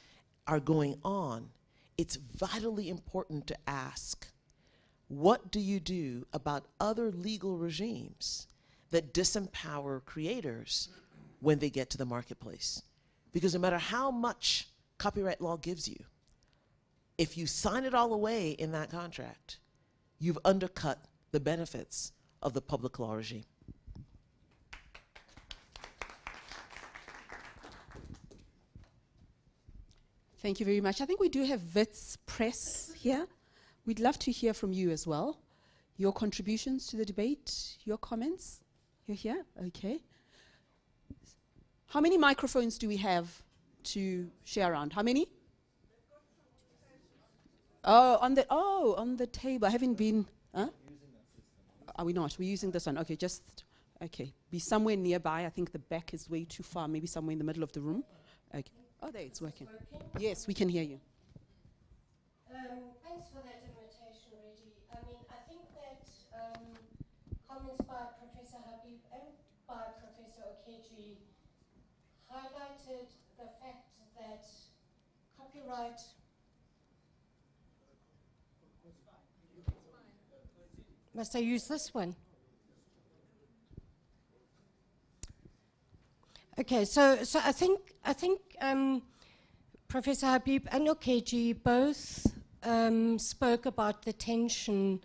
[SPEAKER 1] are going on, it's vitally important to ask, what do you do about other legal regimes that disempower creators when they get to the marketplace? Because no matter how much copyright law gives you, if you sign it all away in that contract, you've undercut the benefits of the public law regime.
[SPEAKER 2] Thank you very much. I think we do have Wits Press here. We'd love to hear from you as well. Your contributions to the debate, your comments. You're here? Okay. How many microphones do we have to share around? How many? Oh, on the table. I haven't been. Huh? Are we not? We're using this one. Okay, just okay. Be somewhere nearby. I think the back is way too far. Maybe somewhere in the middle of the room. Okay. Oh, there, it's working. Yes, we can hear you.
[SPEAKER 16] Thanks for that invitation, Reggie. I mean, I think that comments by Professor Habib and by Professor Okeji highlighted the fact that copyright must I use this one? Okay, so I think Professor Habib and Okeji both spoke about the tension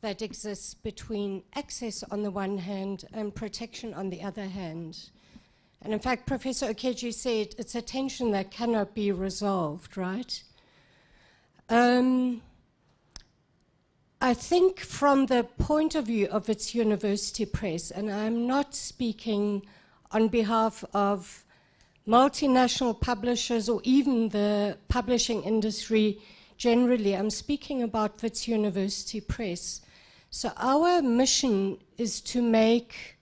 [SPEAKER 16] that exists between access on the one hand and protection on the other hand. And in fact, Professor Okeji said it's a tension that cannot be resolved, right? I think from the point of view of its university press, and I'm not speaking on behalf of multinational publishers or even the publishing industry generally, I'm speaking about Wits University Press. So our mission is to make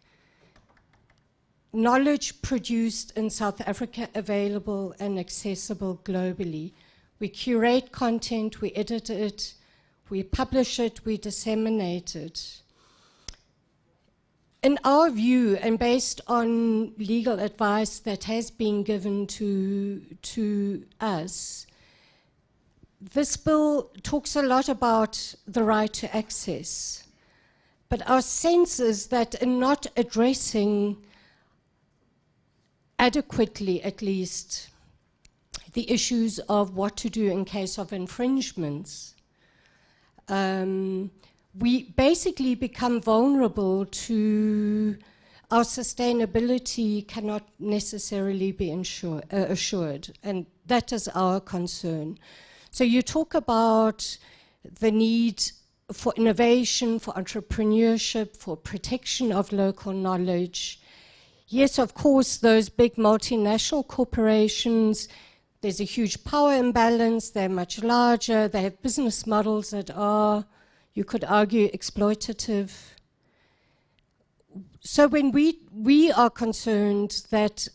[SPEAKER 16] knowledge produced in South Africa available and accessible globally. We curate content, we edit it, we publish it, we disseminate it. In our view, and based on legal advice that has been given to us, this bill talks a lot about the right to access. But our sense is that in not addressing adequately, at least, the issues of what to do in case of infringements, we basically become vulnerable to our sustainability cannot necessarily be assured, and that is our concern. So you talk about the need for innovation, for entrepreneurship, for protection of local knowledge. Yes, of course, those big multinational corporations, there's a huge power imbalance, they're much larger, they have business models that are, you could argue, exploitative. So when we are concerned that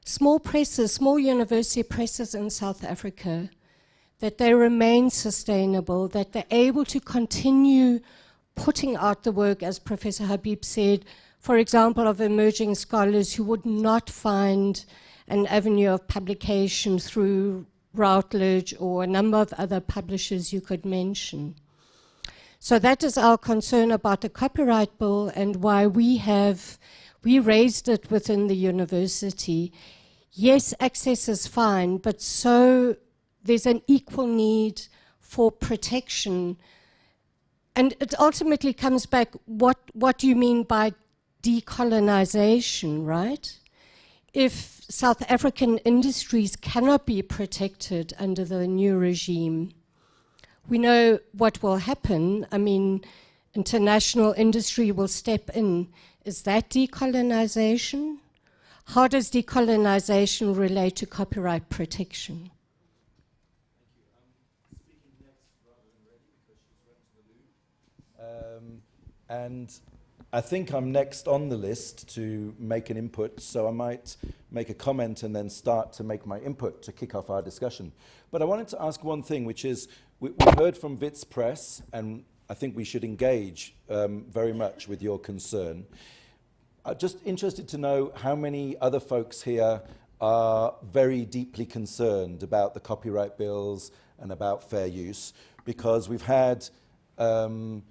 [SPEAKER 16] small presses, small university presses in South Africa, that they remain sustainable, that they're able to continue putting out the work, as Professor Habib said, for example, of emerging scholars who would not find an avenue of publication through Routledge or a number of other publishers you could mention. So that is our concern about the copyright bill and why we raised it within the university. Yes, access is fine, but so there's an equal need for protection. And it ultimately comes back, what do you mean by decolonization, right? If South African industries cannot be protected under the new regime, we know what will happen. I mean, international industry will step in. Is that decolonization? How does decolonization relate to copyright protection?
[SPEAKER 3] And I think I'm next on the list to make an input, so I might make a comment and then start to make my input to kick off our discussion. But I wanted to ask one thing, which is, we heard from Wits Press, and I think we should engage very much with your concern. Just interested to know how many other folks here are very deeply concerned about the copyright bills and about fair use, because we've had the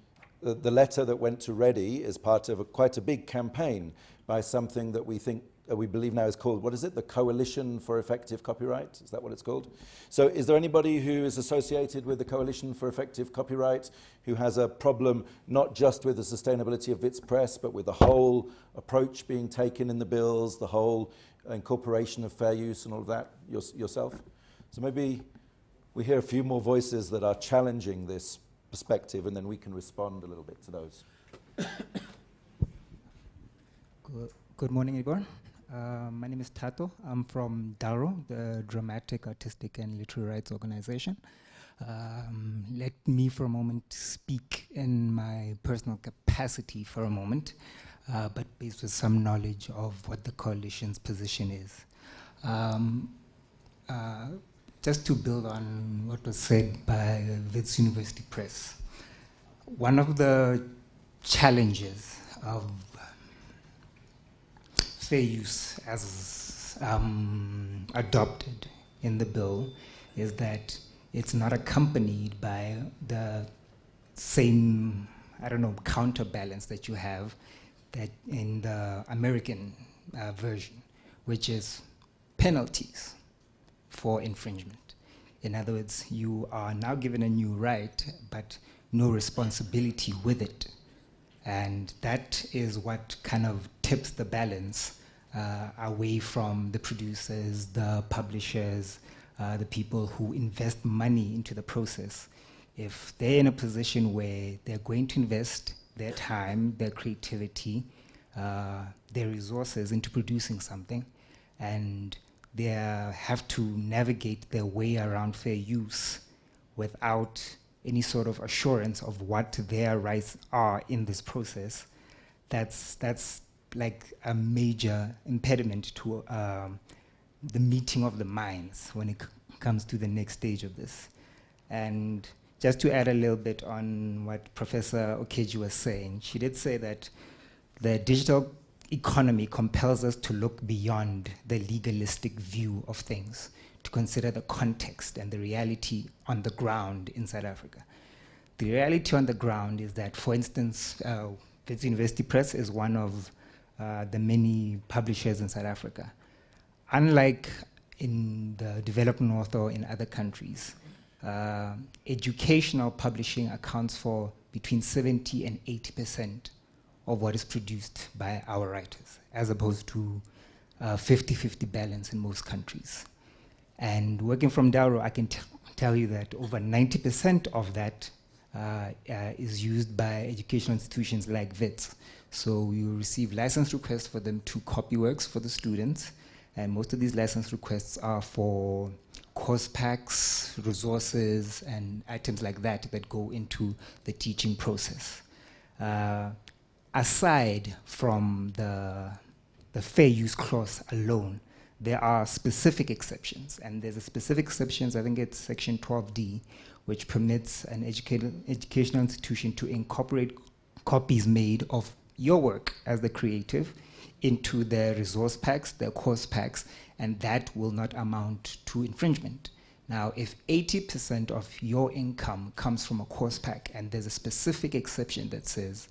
[SPEAKER 3] letter that went to Reddy is part of quite a big campaign by something that we believe now is called, what is it, the Coalition for Effective Copyright? Is that what it's called? So is there anybody who is associated with the Coalition for Effective Copyright who has a problem not just with the sustainability of Wits Press, but with the whole approach being taken in the bills, the whole incorporation of fair use and all of that yourself? So maybe we hear a few more voices that are challenging this perspective, and then we can respond a little bit to those.
[SPEAKER 17] Good morning, everyone. My name is Tato. I'm from DARO, the Dramatic, Artistic and Literary Rights Organization. Let me for a moment speak in my personal capacity for a moment, but based with some knowledge of what the coalition's position is. Just to build on what was said by Wits University Press, one of the challenges of fair use as adopted in the bill is that it's not accompanied by the same, counterbalance that you have that in the American version, which is penalties for infringement. In other words, you are now given a new right, but no responsibility with it. And that is what kind of tips the balance away from the producers, the publishers, the people who invest money into the process. If they're in a position where they're going to invest their time, their creativity, their resources into producing something, and they have to navigate their way around fair use without any sort of assurance of what their rights are in this process, that's like a major impediment to the meeting of the minds when it comes to the next stage of this. And just to add a little bit on what Professor Okeji was saying, she did say that the digital economy compels us to look beyond the legalistic view of things, to consider the context and the reality on the ground in South Africa. The reality on the ground is that, for instance, Wits University Press is one of the many publishers in South Africa. Unlike in the developed north or in other countries, educational publishing accounts for between 70 and 80% of what is produced by our writers, as opposed to 50-50 balance in most countries. And working from DARO, I can tell you that over 90% of that is used by educational institutions like WITS. So we will receive license requests for them to copy works for the students, and most of these license requests are for course packs, resources, and items like that that go into the teaching process. Aside from the fair use clause alone, there are specific exceptions, and there's a specific exceptions, I think it's section 12D, which permits an educational institution to incorporate copies made of your work as the creative into their resource packs, their course packs, and that will not amount to infringement. Now, if 80% of your income comes from a course pack, and there's a specific exception that says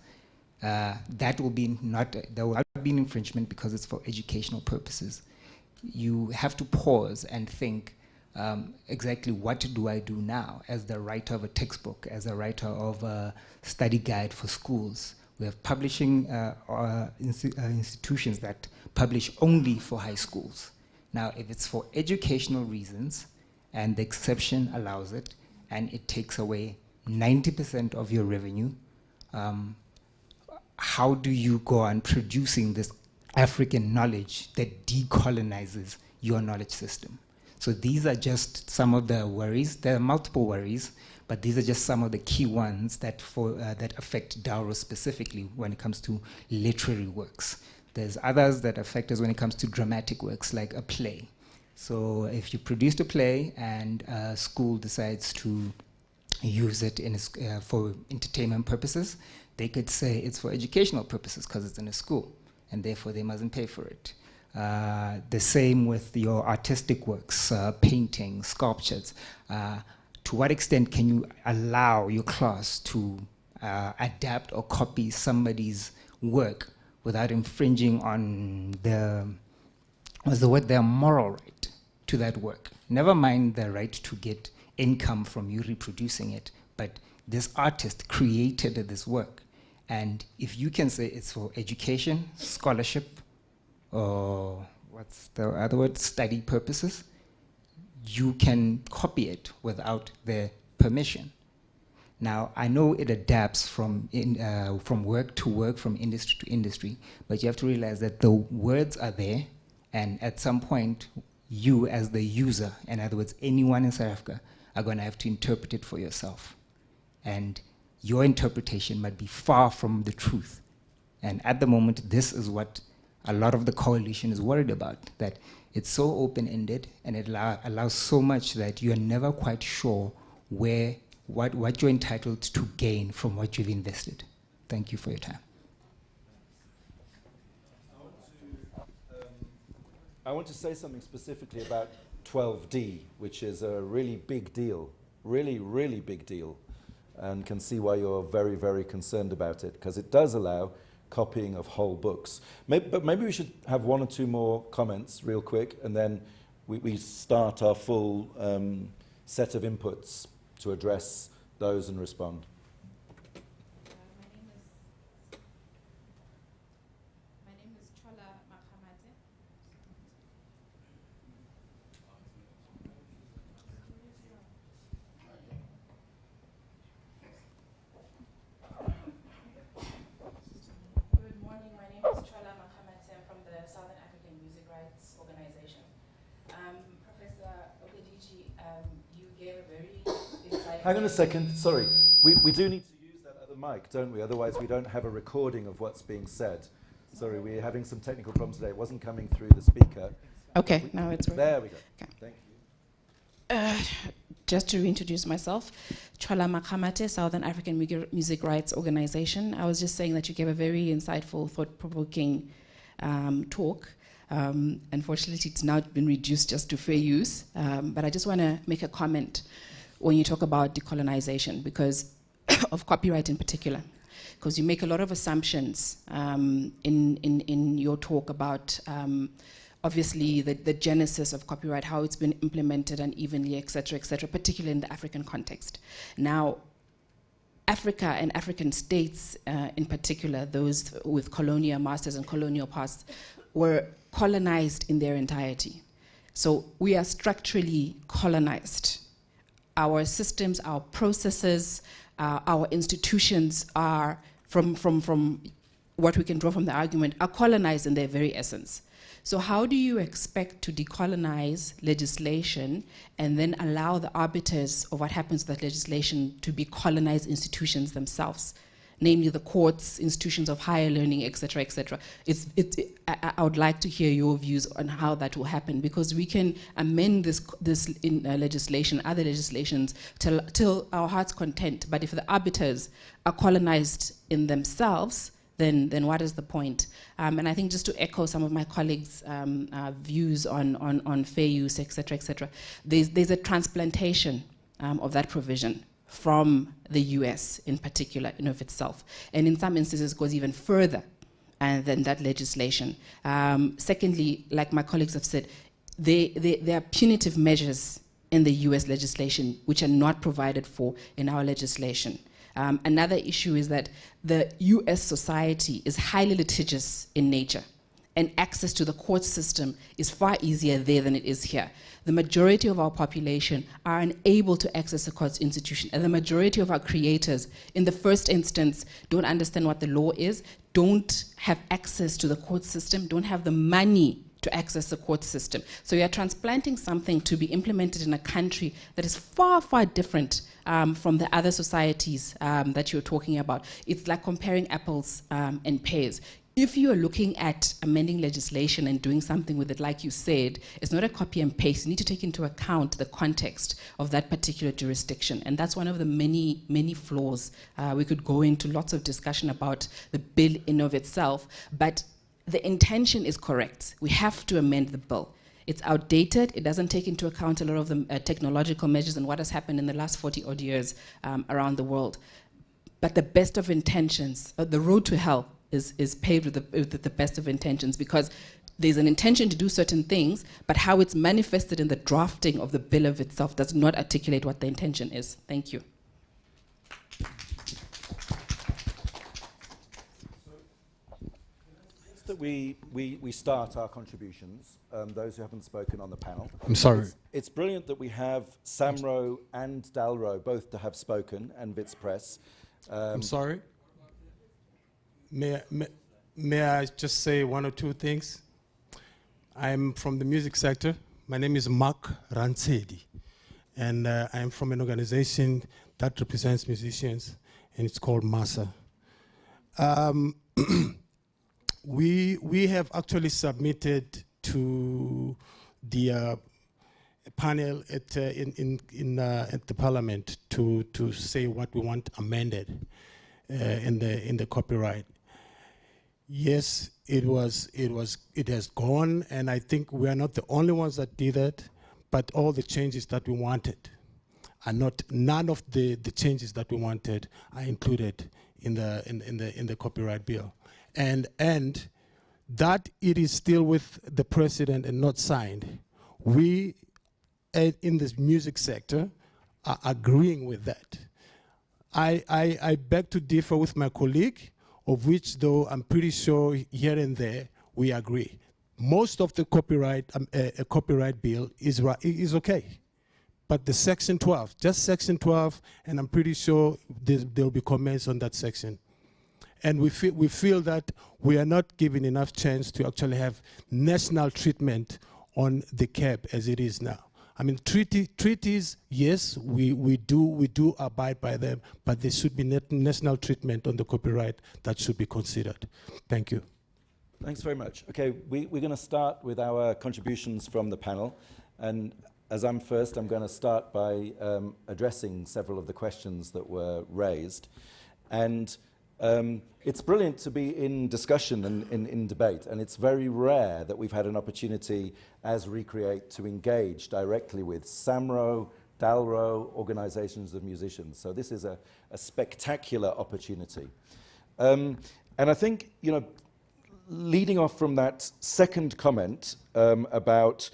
[SPEAKER 17] that will be there will not be an infringement because it's for educational purposes, you have to pause and think, exactly what do I do now as the writer of a textbook, as a writer of a study guide for schools? We have publishing institutions that publish only for high schools. Now, if it's for educational reasons, and the exception allows it, and it takes away 90% of your revenue, how do you go on producing this African knowledge that decolonizes your knowledge system? So these are just some of the worries. There are multiple worries, but these are just some of the key ones that affect DARO specifically when it comes to literary works. There's others that affect us when it comes to dramatic works, like a play. So if you produced a play and a school decides to use it for entertainment purposes, they could say it's for educational purposes because it's in a school. and therefore they mustn't pay for it. The same with your artistic works, painting, sculptures. To what extent can you allow your class to adapt or copy somebody's work without infringing on their moral right to that work? Never mind the right to get income from you reproducing it, but this artist created this work. And if you can say it's for education, scholarship, or what's the other word, study purposes, you can copy it without their permission. Now, I know it adapts from work to work, from industry to industry, but you have to realize that the words are there, and at some point, you as the user, in other words, anyone in South Africa, are going to have to interpret it for yourself. And your interpretation might be far from the truth. And at the moment, this is what a lot of the coalition is worried about, that it's so open-ended and it allows so much that you're never quite sure what you're entitled to gain from what you've invested. Thank you for your time.
[SPEAKER 3] I want to say something specifically about 12D, which is a really big deal, really, really big deal, and can see why you're very, very concerned about it, because it does allow copying of whole books. But maybe we should have one or two more comments real quick, and then we start our full set of inputs to address those and respond.
[SPEAKER 18] My name is Chola Makhamate. Good morning, my name is Chola Makhamate. I'm from the Southern African Music Rights Organization. Professor Okediji, you gave a very insightful...
[SPEAKER 3] Hang on a second, sorry. We do need to use that other mic, don't we? Otherwise we don't have a recording of what's being said. Sorry, we're having some technical problems today. It wasn't coming through the speaker.
[SPEAKER 18] Okay, now it's working.
[SPEAKER 3] There we go.
[SPEAKER 18] Okay.
[SPEAKER 3] Thank you.
[SPEAKER 18] Just to reintroduce myself, Chola Makhamate, Southern African Music Rights Organization. I was just saying that you gave a very insightful, thought-provoking talk. Unfortunately, it's now been reduced just to fair use, but I just want to make a comment when you talk about decolonization, because of copyright in particular, because you make a lot of assumptions in your talk about obviously the genesis of copyright, how it's been implemented unevenly, et cetera, particularly in the African context. Now, Africa and African states in particular, those with colonial masters and colonial pasts, were colonized in their entirety. So we are structurally colonized. Our systems, our processes, our institutions are, from what we can draw from the argument, are colonized in their very essence. So how do you expect to decolonize legislation and then allow the arbiters of what happens to that legislation to be colonized institutions themselves? Namely the courts, institutions of higher learning, et cetera, et cetera. I would like to hear your views on how that will happen, because we can amend this in legislation, other legislations, till our heart's content. But if the arbiters are colonized in themselves, then what is the point? And I think just to echo some of my colleagues' views on fair use, et cetera, there's a transplantation of that provision from the US in particular in of itself. And in some instances goes even further than that legislation. Secondly, like my colleagues have said, there are punitive measures in the US legislation which are not provided for in our legislation. Another issue is that the US society is highly litigious in nature, and access to the court system is far easier there than it is here. The majority of our population are unable to access the court institution, and the majority of our creators, in the first instance, don't understand what the law is, don't have access to the court system, don't have the money to access the court system. So you are transplanting something to be implemented in a country that is far, far different from the other societies that you're talking about. It's like comparing apples and pears. If you are looking at amending legislation and doing something with it, like you said, it's not a copy and paste. You need to take into account the context of that particular jurisdiction. And that's one of the many, many flaws. We could go into lots of discussion about the bill in of itself, but the intention is correct. We have to amend the bill. It's outdated. It doesn't take into account a lot of the technological measures and what has happened in the last 40 odd years around the world. But the best of intentions, the road to hell is paved with the best of intentions, because there's an intention to do certain things, but how it's manifested in the drafting of the bill of itself does not articulate what the intention is. Thank you.
[SPEAKER 3] That we start our contributions, those who haven't spoken on the panel.
[SPEAKER 13] I'm sorry.
[SPEAKER 3] It's brilliant that we have Samro and Dalro both to have spoken, and Wits Press.
[SPEAKER 13] I'm sorry. May I just say one or two things? I'm from the music sector. My name is Mark Ransedi, and I'm from an organization that represents musicians, and it's called MASA. We have actually submitted to the panel at the Parliament to say what we want amended in the copyright. Yes, it has gone, and I think we are not the only ones that did that, but all the changes that we wanted are not. None of the changes that we wanted are included in the copyright bill. And that it is still with the president and not signed. We, in this music sector, are agreeing with that. I beg to differ with my colleague, of which, though, I'm pretty sure here and there we agree. Most of the copyright bill is okay. But the section 12, just section 12, and I'm pretty sure there'll be comments on that section. And we feel that we are not given enough chance to actually have national treatment on the CAB as it is now. I mean, treaties, yes, we do abide by them, but there should be national treatment on the copyright that should be considered. Thank you.
[SPEAKER 3] Thanks very much. Okay, we're going to start with our contributions from the panel, and as I'm first, I'm going to start by addressing several of the questions that were raised. And it's brilliant to be in discussion and in debate, and it's very rare that we've had an opportunity as Recreate to engage directly with SAMRO, DALRO, organizations of musicians. So this is a spectacular opportunity. And I think, you know, leading off from that second comment about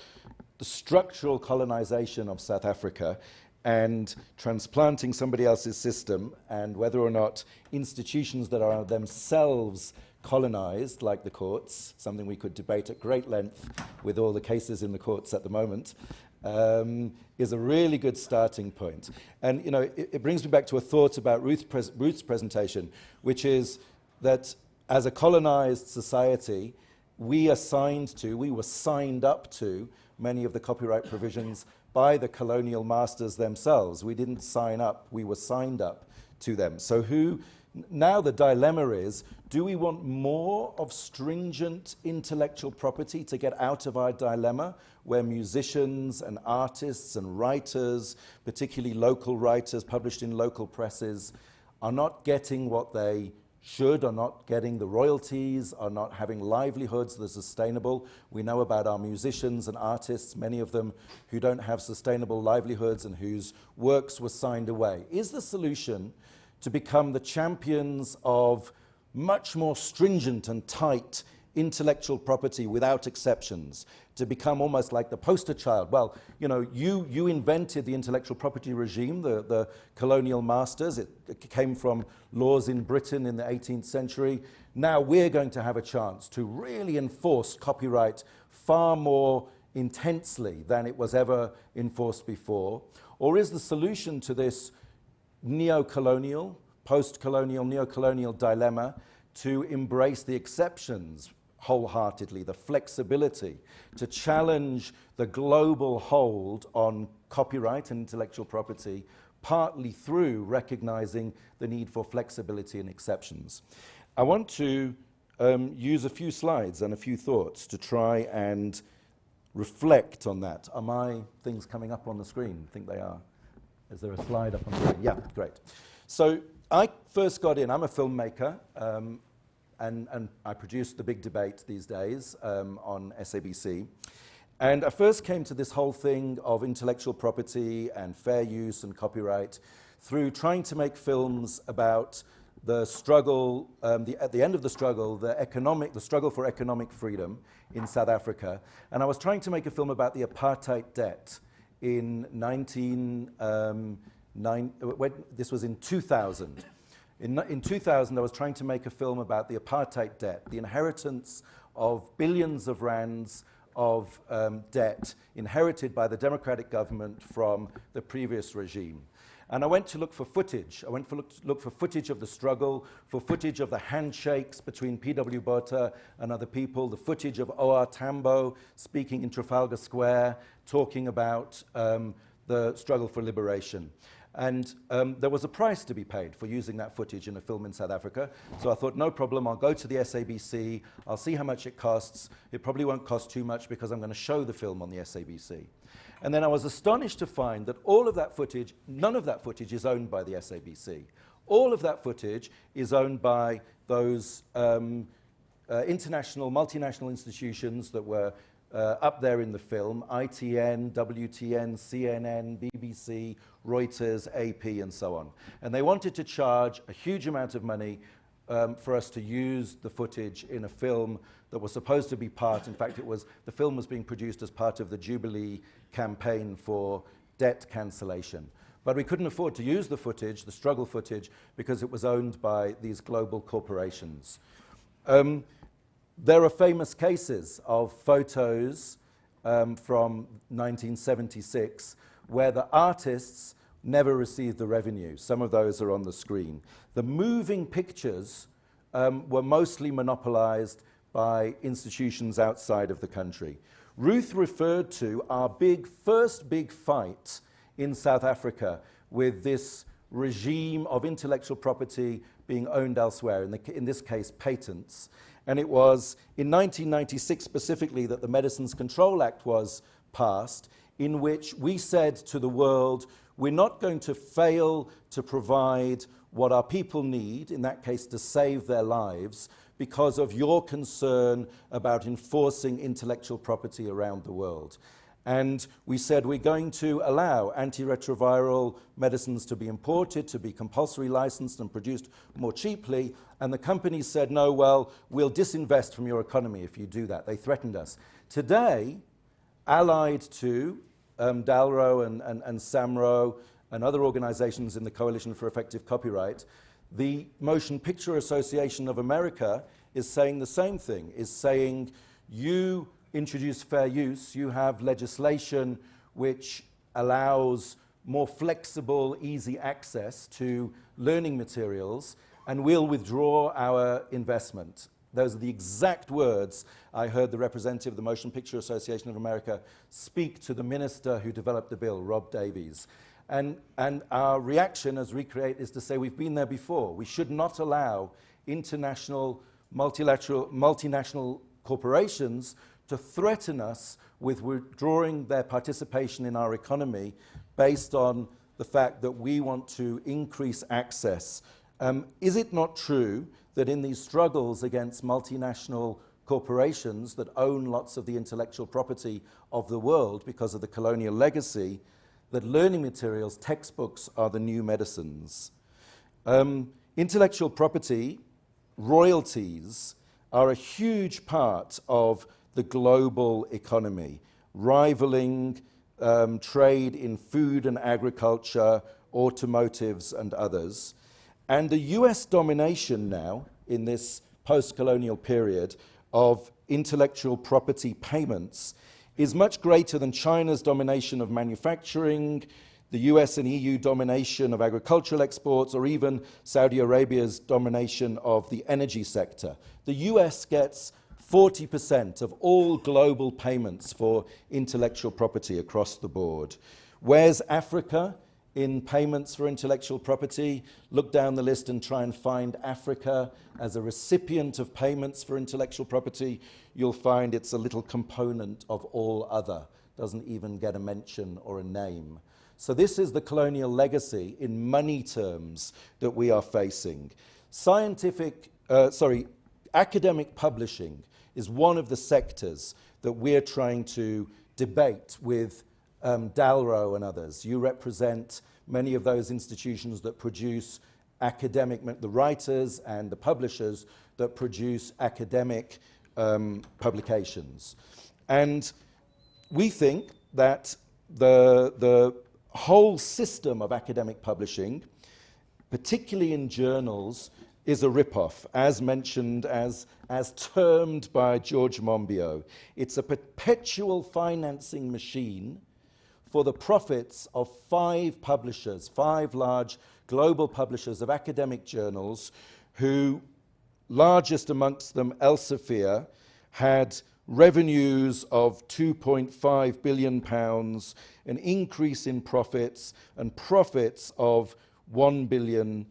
[SPEAKER 3] the structural colonization of South Africa and transplanting somebody else's system, and whether or not institutions that are themselves colonized, like the courts, something we could debate at great length with all the cases in the courts at the moment, is a really good starting point. And you know, it brings me back to a thought about Ruth's presentation, which is that as a colonized society, we were signed up to many of the copyright provisions by the colonial masters themselves. We didn't sign up, we were signed up to them. So now the dilemma is, do we want more of stringent intellectual property to get out of our dilemma, where musicians and artists and writers, particularly local writers published in local presses, are not getting what they should, are not getting the royalties, are not having livelihoods that are sustainable? We know about our musicians and artists, many of them who don't have sustainable livelihoods and whose works were signed away. Is the solution to become the champions of much more stringent and tight intellectual property without exceptions, to become almost like the poster child? Well, you know, you invented the intellectual property regime, the colonial masters. It came from laws in Britain in the 18th century. Now we're going to have a chance to really enforce copyright far more intensely than it was ever enforced before. Or is the solution to this neo-colonial, post-colonial, neo-colonial dilemma to embrace the exceptions wholeheartedly, the flexibility, to challenge the global hold on copyright and intellectual property, partly through recognizing the need for flexibility and exceptions? I want to use a few slides and a few thoughts to try and reflect on that. Are my things coming up on the screen? I think they are. Is there a slide up on the screen? Yeah, great. So I first got in, I'm a filmmaker. and I produced The Big Debate these days on SABC. And I first came to this whole thing of intellectual property and fair use and copyright through trying to make films about the struggle, at the end of the struggle, the struggle for economic freedom in South Africa. And I was trying to make a film about the apartheid debt in this was in 2000. In 2000, I was trying to make a film about the apartheid debt, the inheritance of billions of rands of debt inherited by the democratic government from the previous regime. And I went to look for footage. I went to look for footage of the struggle, for footage of the handshakes between P.W. Botha and other people, the footage of O.R. Tambo speaking in Trafalgar Square, talking about the struggle for liberation. And there was a price to be paid for using that footage in a film in South Africa. So I thought, no problem, I'll go to the SABC, I'll see how much it costs. It probably won't cost too much because I'm going to show the film on the SABC. And then I was astonished to find that all of that footage, none of that footage is owned by the SABC. All of that footage is owned by those international, multinational institutions that were up there in the film: ITN, WTN, CNN, BBC, Reuters, AP, and so on. And they wanted to charge a huge amount of money for us to use the footage in a film that was supposed to be part, in fact, the film was being produced as part of the Jubilee campaign for debt cancellation. But we couldn't afford to use the footage, the struggle footage, because it was owned by these global corporations. There are famous cases of photos from 1976 where the artists never received the revenue. Some of those are on the screen. The moving pictures were mostly monopolized by institutions outside of the country. Ruth referred to our first big fight in South Africa with this regime of intellectual property being owned elsewhere, in this case patents. And it was in 1996 specifically that the Medicines Control Act was passed, in which we said to the world, we're not going to fail to provide what our people need, in that case to save their lives, because of your concern about enforcing intellectual property around the world. And we said we're going to allow antiretroviral medicines to be imported, to be compulsory licensed and produced more cheaply. And the companies said, no, well, we'll disinvest from your economy if you do that. They threatened us. Today, allied to DALRO and SAMRO and other organizations in the Coalition for Effective Copyright, the Motion Picture Association of America is saying the same thing, is saying you introduce fair use, you have legislation which allows more flexible, easy access to learning materials, and we'll withdraw our investment. Those are the exact words I heard the representative of the Motion Picture Association of America speak to the minister who developed the bill, Rob Davies. And our reaction as Recreate is to say we've been there before. We should not allow international, multinational corporations to threaten us with withdrawing their participation in our economy based on the fact that we want to increase access. Is it not true that in these struggles against multinational corporations that own lots of the intellectual property of the world because of the colonial legacy, that learning materials, textbooks, are the new medicines? Intellectual property, royalties, are a huge part of the global economy, rivaling trade in food and agriculture, automotives, and others. And the US domination now, in this post-colonial period, of intellectual property payments is much greater than China's domination of manufacturing, the US and EU domination of agricultural exports, or even Saudi Arabia's domination of the energy sector. The US gets 40% of all global payments for intellectual property across the board. Where's Africa in payments for intellectual property? Look down the list and try and find Africa as a recipient of payments for intellectual property. You'll find it's a little component of all other, doesn't even get a mention or a name. So this is the colonial legacy in money terms that we are facing. academic publishing is one of the sectors that we're trying to debate with Dalro and others. You represent many of those institutions that produce the writers and the publishers that produce academic publications. And we think that the whole system of academic publishing, particularly in journals, is a rip-off, as mentioned, as termed by George Monbiot. It's a perpetual financing machine for the profits of 5 publishers, 5 large global publishers of academic journals, who, largest amongst them, Elsevier, had revenues of £2.5 billion, an increase in profits, and profits of £1 billion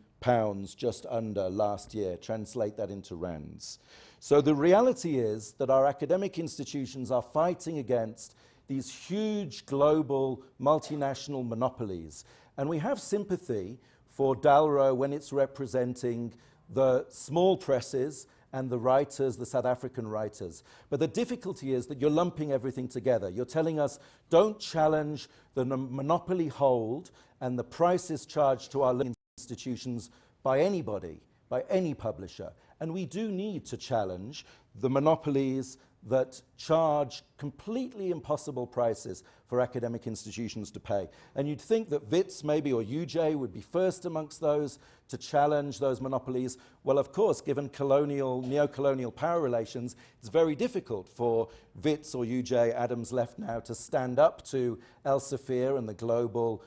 [SPEAKER 3] just under last year. Translate that into rands. So the reality is that our academic institutions are fighting against these huge global multinational monopolies. And we have sympathy for Dalro when it's representing the small presses and the writers, the South African writers. But the difficulty is that you're lumping everything together. You're telling us, don't challenge the monopoly hold and the prices charged to our institutions by anybody, by any publisher. And we do need to challenge the monopolies that charge completely impossible prices for academic institutions to pay. And you'd think that WITS maybe or UJ would be first amongst those to challenge those monopolies. Well, of course, given neo-colonial power relations, it's very difficult for WITS or UJ, Adams left now, to stand up to Elsevier and the global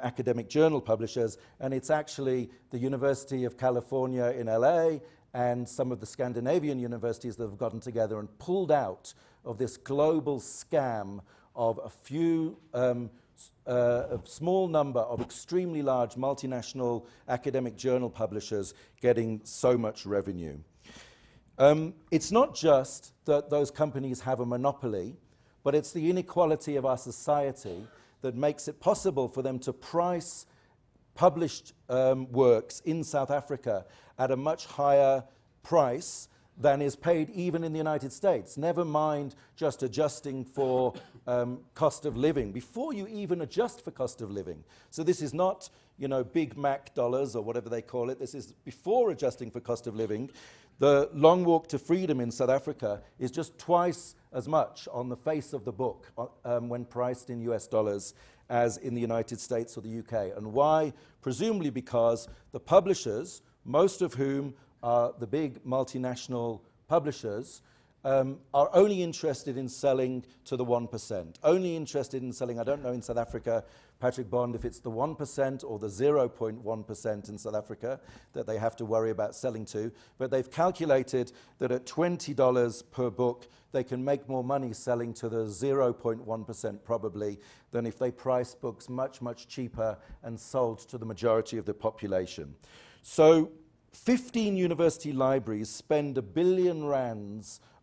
[SPEAKER 3] academic journal publishers. And it's actually the University of California in LA and some of the Scandinavian universities that have gotten together and pulled out of this global scam of a few, a small number of extremely large multinational academic journal publishers getting so much revenue. It's not just that those companies have a monopoly, but it's the inequality of our society that makes it possible for them to price published works in South Africa at a much higher price than is paid even in the United States. Never mind just adjusting for cost of living, before you even adjust for cost of living. So this is not, you know, Big Mac dollars or whatever they call it. This is before adjusting for cost of living. The Long Walk to Freedom in South Africa is just twice as much on the face of the book when priced in US dollars as in the United States or the UK. And why? Presumably because the publishers, most of whom are the big multinational publishers, are only interested in selling to the 1%. Only interested in selling, I don't know in South Africa, Patrick Bond, if it's the 1% or the 0.1% in South Africa that they have to worry about selling to, but they've calculated that at $20 per book, they can make more money selling to the 0.1% probably than if they price books much, much cheaper and sold to the majority of the population. So 15 university libraries spend R1 billion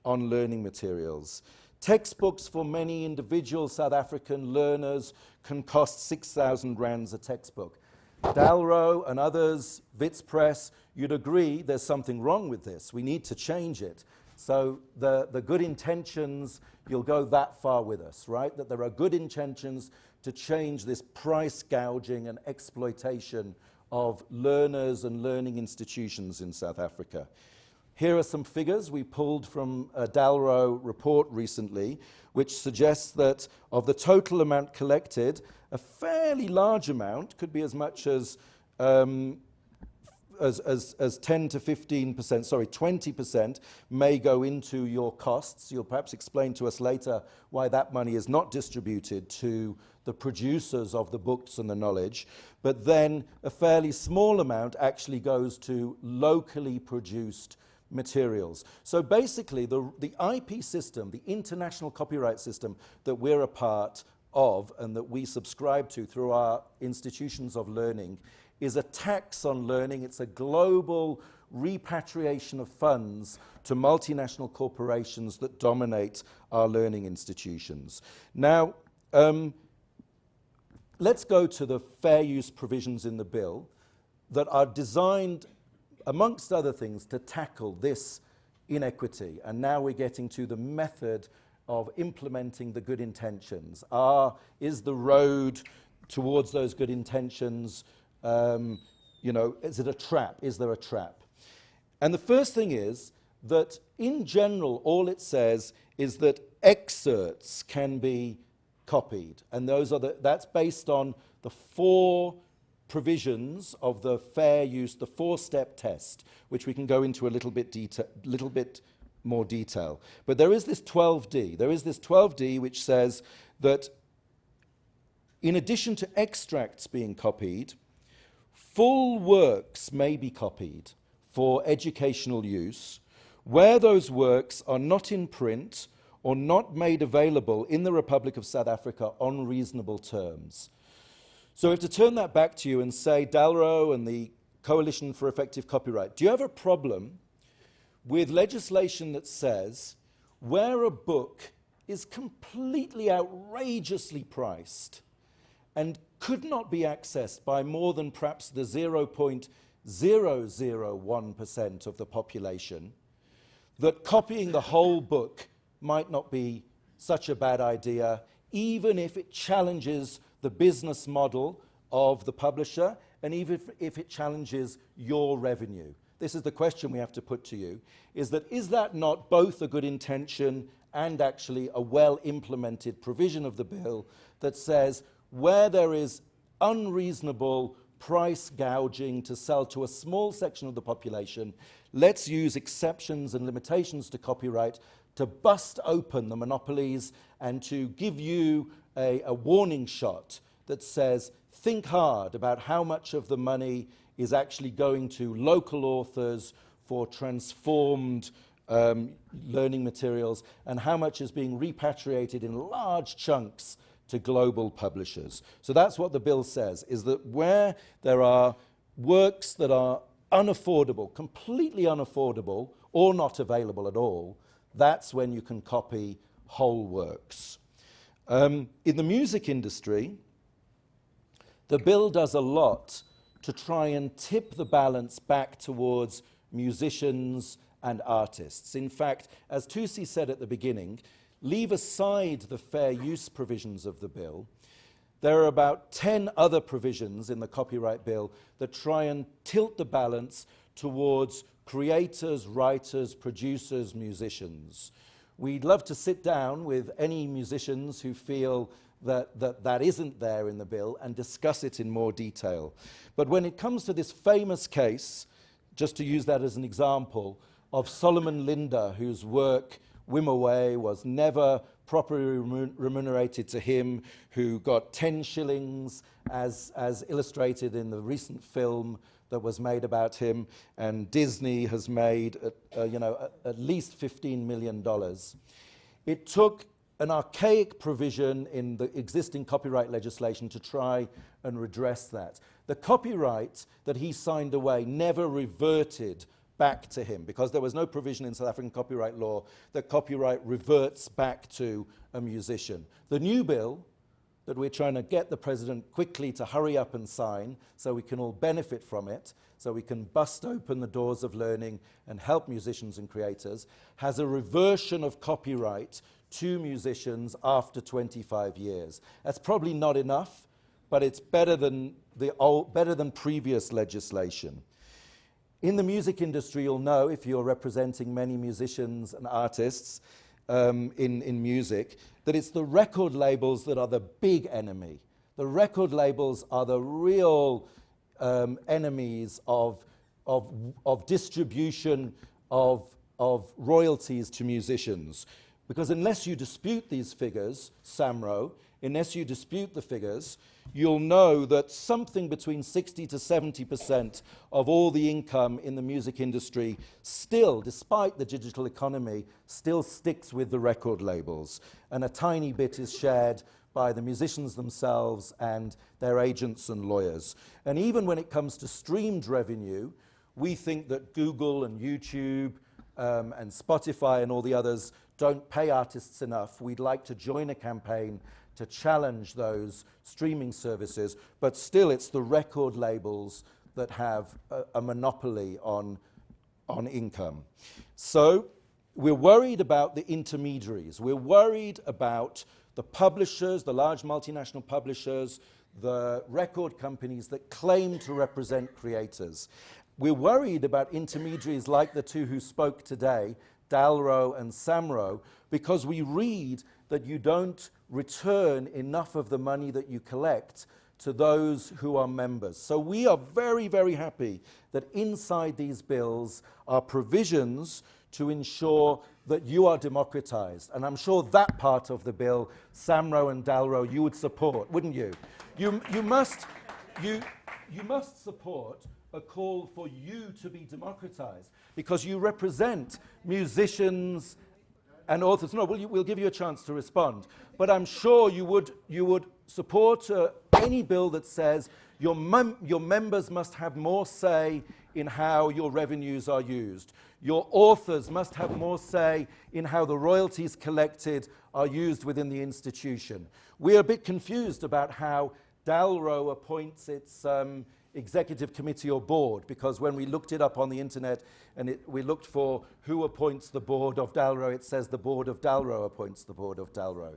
[SPEAKER 3] on learning materials. Textbooks for many individual South African learners can cost 6,000 rands a textbook. Dalro and others, Wits Press, you'd agree there's something wrong with this. We need to change it. So the good intentions, you'll go that far with us, right? That there are good intentions to change this price gouging and exploitation of learners and learning institutions in South Africa. Here are some figures we pulled from a Dalro report recently, which suggests that of the total amount collected, a fairly large amount, could be as much as 10 to 15%, sorry, 20% may go into your costs. You'll perhaps explain to us later why that money is not distributed to the producers of the books and the knowledge. But then a fairly small amount actually goes to locally produced materials. So basically, the IP system, the international copyright system that we're a part of and that we subscribe to through our institutions of learning, is a tax on learning. It's a global repatriation of funds to multinational corporations that dominate our learning institutions. Now, let's go to the fair use provisions in the bill that are designed, amongst other things, to tackle this inequity. And now we're getting to the method of implementing the good intentions. Is the road towards those good intentions, you know, is it a trap? Is there a trap? And the first thing is that in general, all it says is that excerpts can be copied. And that's based on the 4 provisions of the fair use, the 4-step test, which we can go into a little bit more detail. But there is this 12D. There is this 12D which says that in addition to extracts being copied, full works may be copied for educational use where those works are not in print or not made available in the Republic of South Africa on reasonable terms. So we have to turn that back to you and say, Dalro and the Coalition for Effective Copyright, do you have a problem with legislation that says where a book is completely outrageously priced and could not be accessed by more than perhaps the 0.001% of the population, that copying the whole book might not be such a bad idea, even if it challenges the business model of the publisher and even if it challenges your revenue? This is the question we have to put to you, is that not both a good intention and actually a well-implemented provision of the bill that says where there is unreasonable price gouging to sell to a small section of the population, let's use exceptions and limitations to copyright to bust open the monopolies and to give you a warning shot that says, think hard about how much of the money is actually going to local authors for transformed learning materials and how much is being repatriated in large chunks to global publishers. So that's what the bill says, is that where there are works that are unaffordable, completely unaffordable, or not available at all, that's when you can copy whole works. In the music industry, the bill does a lot to try and tip the balance back towards musicians and artists. In fact, as Tusi said at the beginning, leave aside the fair use provisions of the bill, there are about 10 other provisions in the copyright bill that try and tilt the balance towards creators, writers, producers, musicians. We'd love to sit down with any musicians who feel that isn't there in the bill and discuss it in more detail. But when it comes to this famous case, just to use that as an example, of Solomon Linda, whose work Wimaway was never properly remunerated to him, who got 10 shillings as illustrated in the recent film that was made about him, and Disney has made at least $15 million. It took an archaic provision in the existing copyright legislation to try and redress that. The copyright that he signed away never reverted back to him, because there was no provision in South African copyright law that copyright reverts back to a musician. The new bill that we're trying to get the president quickly to hurry up and sign so we can all benefit from it, so we can bust open the doors of learning and help musicians and creators, has a reversion of copyright to musicians after 25 years. That's probably not enough, but it's better than previous legislation. In the music industry, you'll know, if you're representing many musicians and artists in music, that it's the record labels that are the big enemy. The record labels are the real enemies of distribution of royalties to musicians. Because unless you dispute these figures, Samro, unless you dispute the figures, you'll know that something between 60 to 70% of all the income in the music industry still, despite the digital economy, still sticks with the record labels. And a tiny bit is shared by the musicians themselves and their agents and lawyers. And even when it comes to streamed revenue, we think that Google and YouTube and Spotify and all the others don't pay artists enough. We'd like to join a campaign to challenge those streaming services, but still it's the record labels that have a monopoly on income. So we're worried about the intermediaries. We're worried about the publishers, the large multinational publishers, the record companies that claim to represent creators. We're worried about intermediaries like the two who spoke today, Dalro and Samro, because we read that you don't return enough of the money that you collect to those who are members. So we are very, very happy that inside these bills are provisions to ensure that you are democratized. And I'm sure that part of the bill, Samro and Dalro, you would support, wouldn't you? You must support a call for you to be democratized because you represent musicians and authors. No, we'll give you a chance to respond. But I'm sure you would support any bill that says your members must have more say in how your revenues are used. Your authors must have more say in how the royalties collected are used within the institution. We're a bit confused about how Dalro appoints its executive committee or board, because when we looked it up on the internet and we looked for who appoints the board of Dalro, it says the board of Dalro appoints the board of Dalro.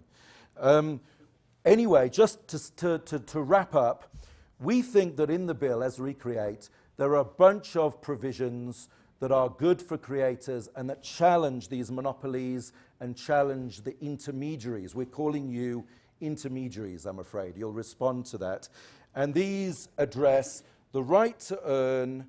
[SPEAKER 3] Anyway, just to wrap up, we think that in the bill, as Recreate, there are a bunch of provisions that are good for creators and that challenge these monopolies and challenge the intermediaries. We're calling you intermediaries, I'm afraid. You'll respond to that. And these address the right to earn,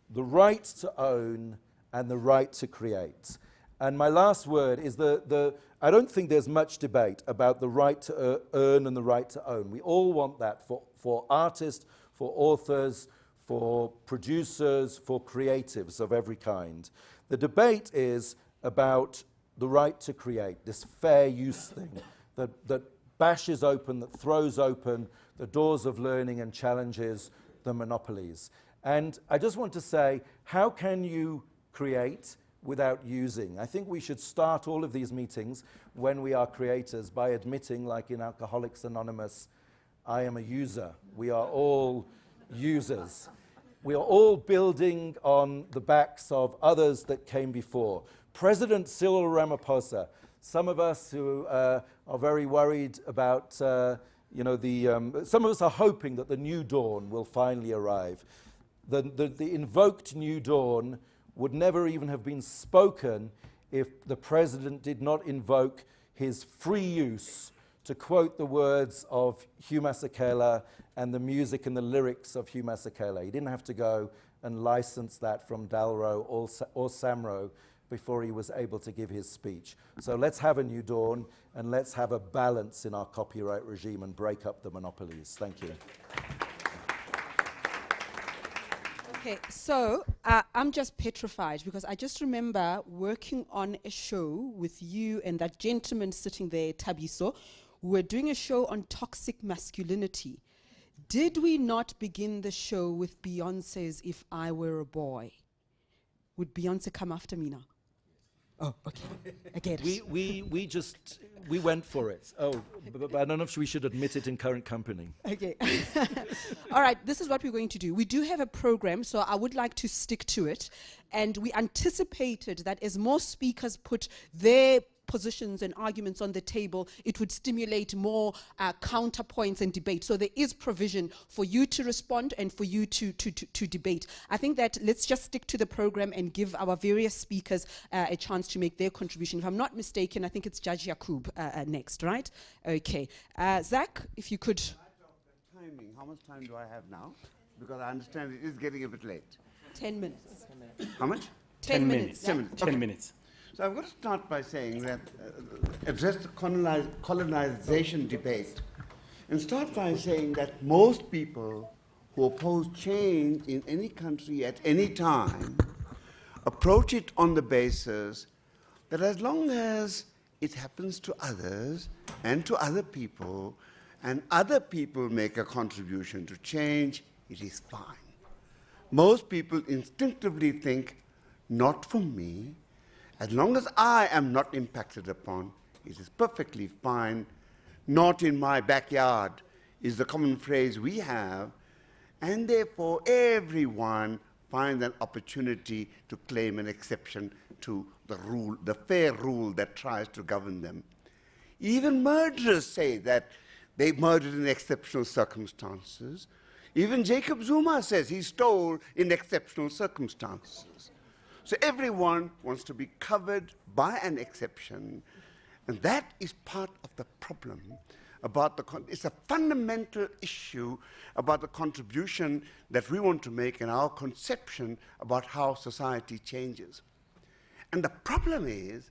[SPEAKER 3] the right to own, and the right to create. And my last word is I don't think there's much debate about the right to earn and the right to own. We all want that for artists, for authors, for producers, for creatives of every kind. The debate is about the right to create, this fair use thing that bashes open, that throws open the doors of learning and challenges the monopolies. And I just want to say, how can you create without using? I think we should start all of these meetings when we are creators by admitting, like in Alcoholics Anonymous, I am a user. We are all users. We are all building on the backs of others that came before. President Cyril Ramaphosa, some of us who are very worried about, some of us are hoping that the new dawn will finally arrive. The invoked new dawn would never even have been spoken if the president did not invoke his free use to quote the words of Hugh Masekela and the music and the lyrics of Hugh Masekela. He didn't have to go and license that from Dalro or Samro before he was able to give his speech. So let's have a new dawn and let's have a balance in our copyright regime and break up the monopolies. Thank you.
[SPEAKER 2] Okay, so I'm just petrified because I just remember working on a show with you and that gentleman sitting there, Tabiso. We were doing a show on toxic masculinity. Did we not begin the show with Beyonce's If I Were a Boy? Would Beyonce come after me now? Oh, okay. I get it.
[SPEAKER 3] We went for it. Oh, but I don't know if we should admit it in current company.
[SPEAKER 2] Okay. All right, this is what we're going to do. We do have a program, so I would like to stick to it. And we anticipated that as more speakers put their positions and arguments on the table, it would stimulate more counterpoints and debate. So there is provision for you to respond and for you to debate. I think that let's just stick to the program and give our various speakers a chance to make their contribution. If I'm not mistaken, I think it's Judge Yakub next, right? Okay. Zach, if you could.
[SPEAKER 19] Timing. How much time do I have now? Because I understand it is getting a bit late.
[SPEAKER 2] 10 minutes.
[SPEAKER 19] How much?
[SPEAKER 2] 10 minutes.
[SPEAKER 19] 10 minutes.
[SPEAKER 20] 10 minutes.
[SPEAKER 19] So I've got to start by saying that, address the colonization debate, and start by saying that most people who oppose change in any country at any time approach it on the basis that as long as it happens to others and to other people, and other people make a contribution to change, it is fine. Most people instinctively think, not for me. As long as I am not impacted upon, it is perfectly fine. Not in my backyard is the common phrase we have, and therefore everyone finds an opportunity to claim an exception to the rule, the fair rule that tries to govern them. Even murderers say that they murdered in exceptional circumstances. Even Jacob Zuma says he stole in exceptional circumstances. So everyone wants to be covered by an exception, and that is part of the problem about it's a fundamental issue about the contribution that we want to make in our conception about how society changes. And the problem is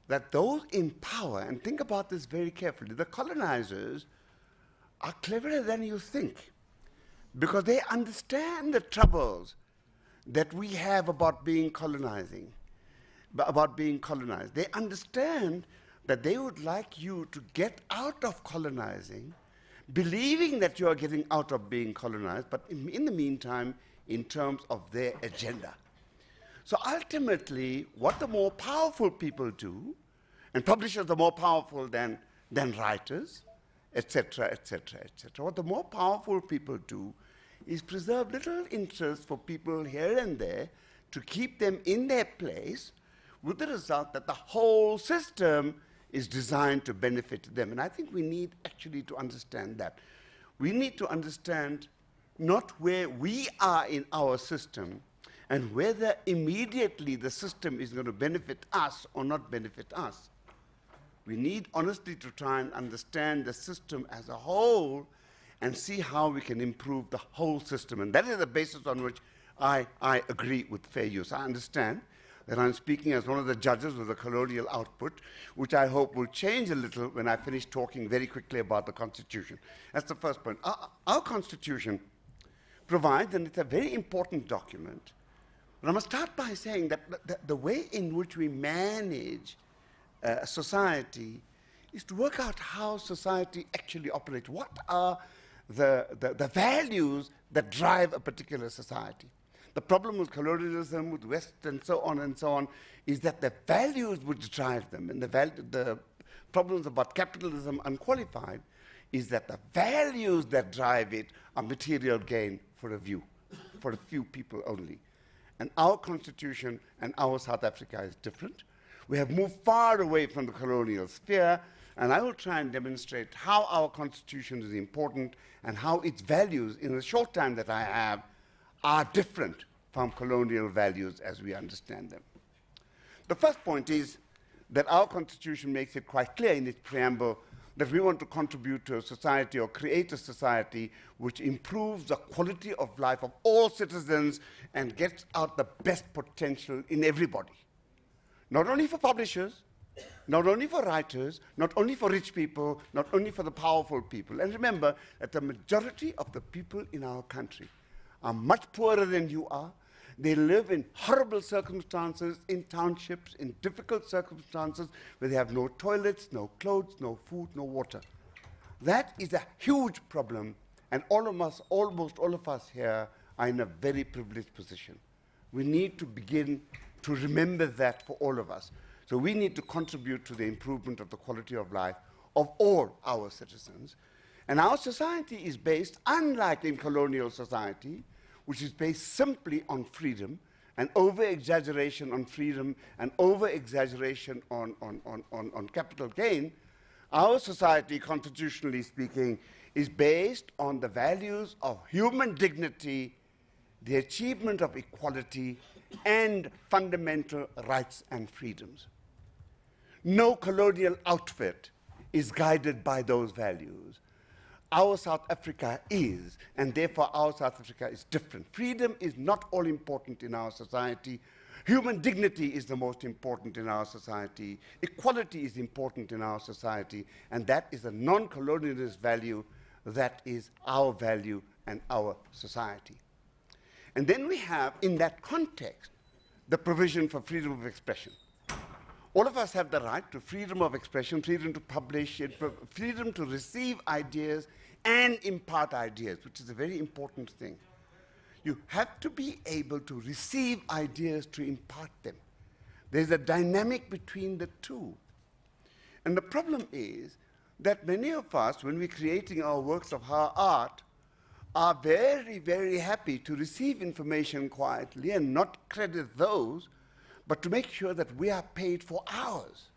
[SPEAKER 19] that those in power, and think about this very carefully, the colonizers are cleverer than you think, because they understand the troubles that we have about being colonized. They understand that they would like you to get out of colonizing, believing that you are getting out of being colonized, but in the meantime, in terms of their agenda. So ultimately, what the more powerful people do, and publishers are more powerful than writers, etc., etc., etc. What the more powerful people do is preserve little interest for people here and there to keep them in their place, with the result that the whole system is designed to benefit them. And I think we need actually to understand that. We need to understand not where we are in our system and whether immediately the system is going to benefit us or not benefit us. We need honestly to try and understand the system as a whole and see how we can improve the whole system. And that is the basis on which I agree with fair use. I understand that I'm speaking as one of the judges of the colonial output, which I hope will change a little when I finish talking very quickly about the Constitution. That's the first point. Our Constitution provides, and it's a very important document, but I must start by saying that the way in which we manage society is to work out how society actually operates. What are the values that drive a particular society? The problem with colonialism, with West, and so on, is that the values which drive them, and the problems about capitalism unqualified, is that the values that drive it are material gain for a few people only. And our Constitution and our South Africa is different. We have moved far away from the colonial sphere, and I will try and demonstrate how our Constitution is important and how its values, in the short time that I have, are different from colonial values as we understand them. The first point is that our Constitution makes it quite clear in its preamble that we want to contribute to a society or create a society which improves the quality of life of all citizens and gets out the best potential in everybody. Not only for publishers, not only for writers, not only for rich people, not only for the powerful people. And remember that the majority of the people in our country are much poorer than you are. They live in horrible circumstances, in townships, in difficult circumstances, where they have no toilets, no clothes, no food, no water. That is a huge problem, and almost all of us here are in a very privileged position. We need to begin to remember that for all of us. So we need to contribute to the improvement of the quality of life of all our citizens. And our society is based, unlike in colonial society, which is based simply on freedom, and over-exaggeration on freedom, and over-exaggeration on capital gain. Our society, constitutionally speaking, is based on the values of human dignity, the achievement of equality, and fundamental rights and freedoms. No colonial outfit is guided by those values. Our South Africa is, and therefore our South Africa is different. Freedom is not all important in our society. Human dignity is the most important in our society. Equality is important in our society, and that is a non-colonialist value that is our value and our society. And then we have, in that context, the provision for freedom of expression. All of us have the right to freedom of expression, freedom to publish, freedom to receive ideas and impart ideas, which is a very important thing. You have to be able to receive ideas to impart them. There's a dynamic between the two. And the problem is that many of us, when we're creating our works of our art, are very, very happy to receive information quietly and not credit those, but to make sure that we are paid for ours.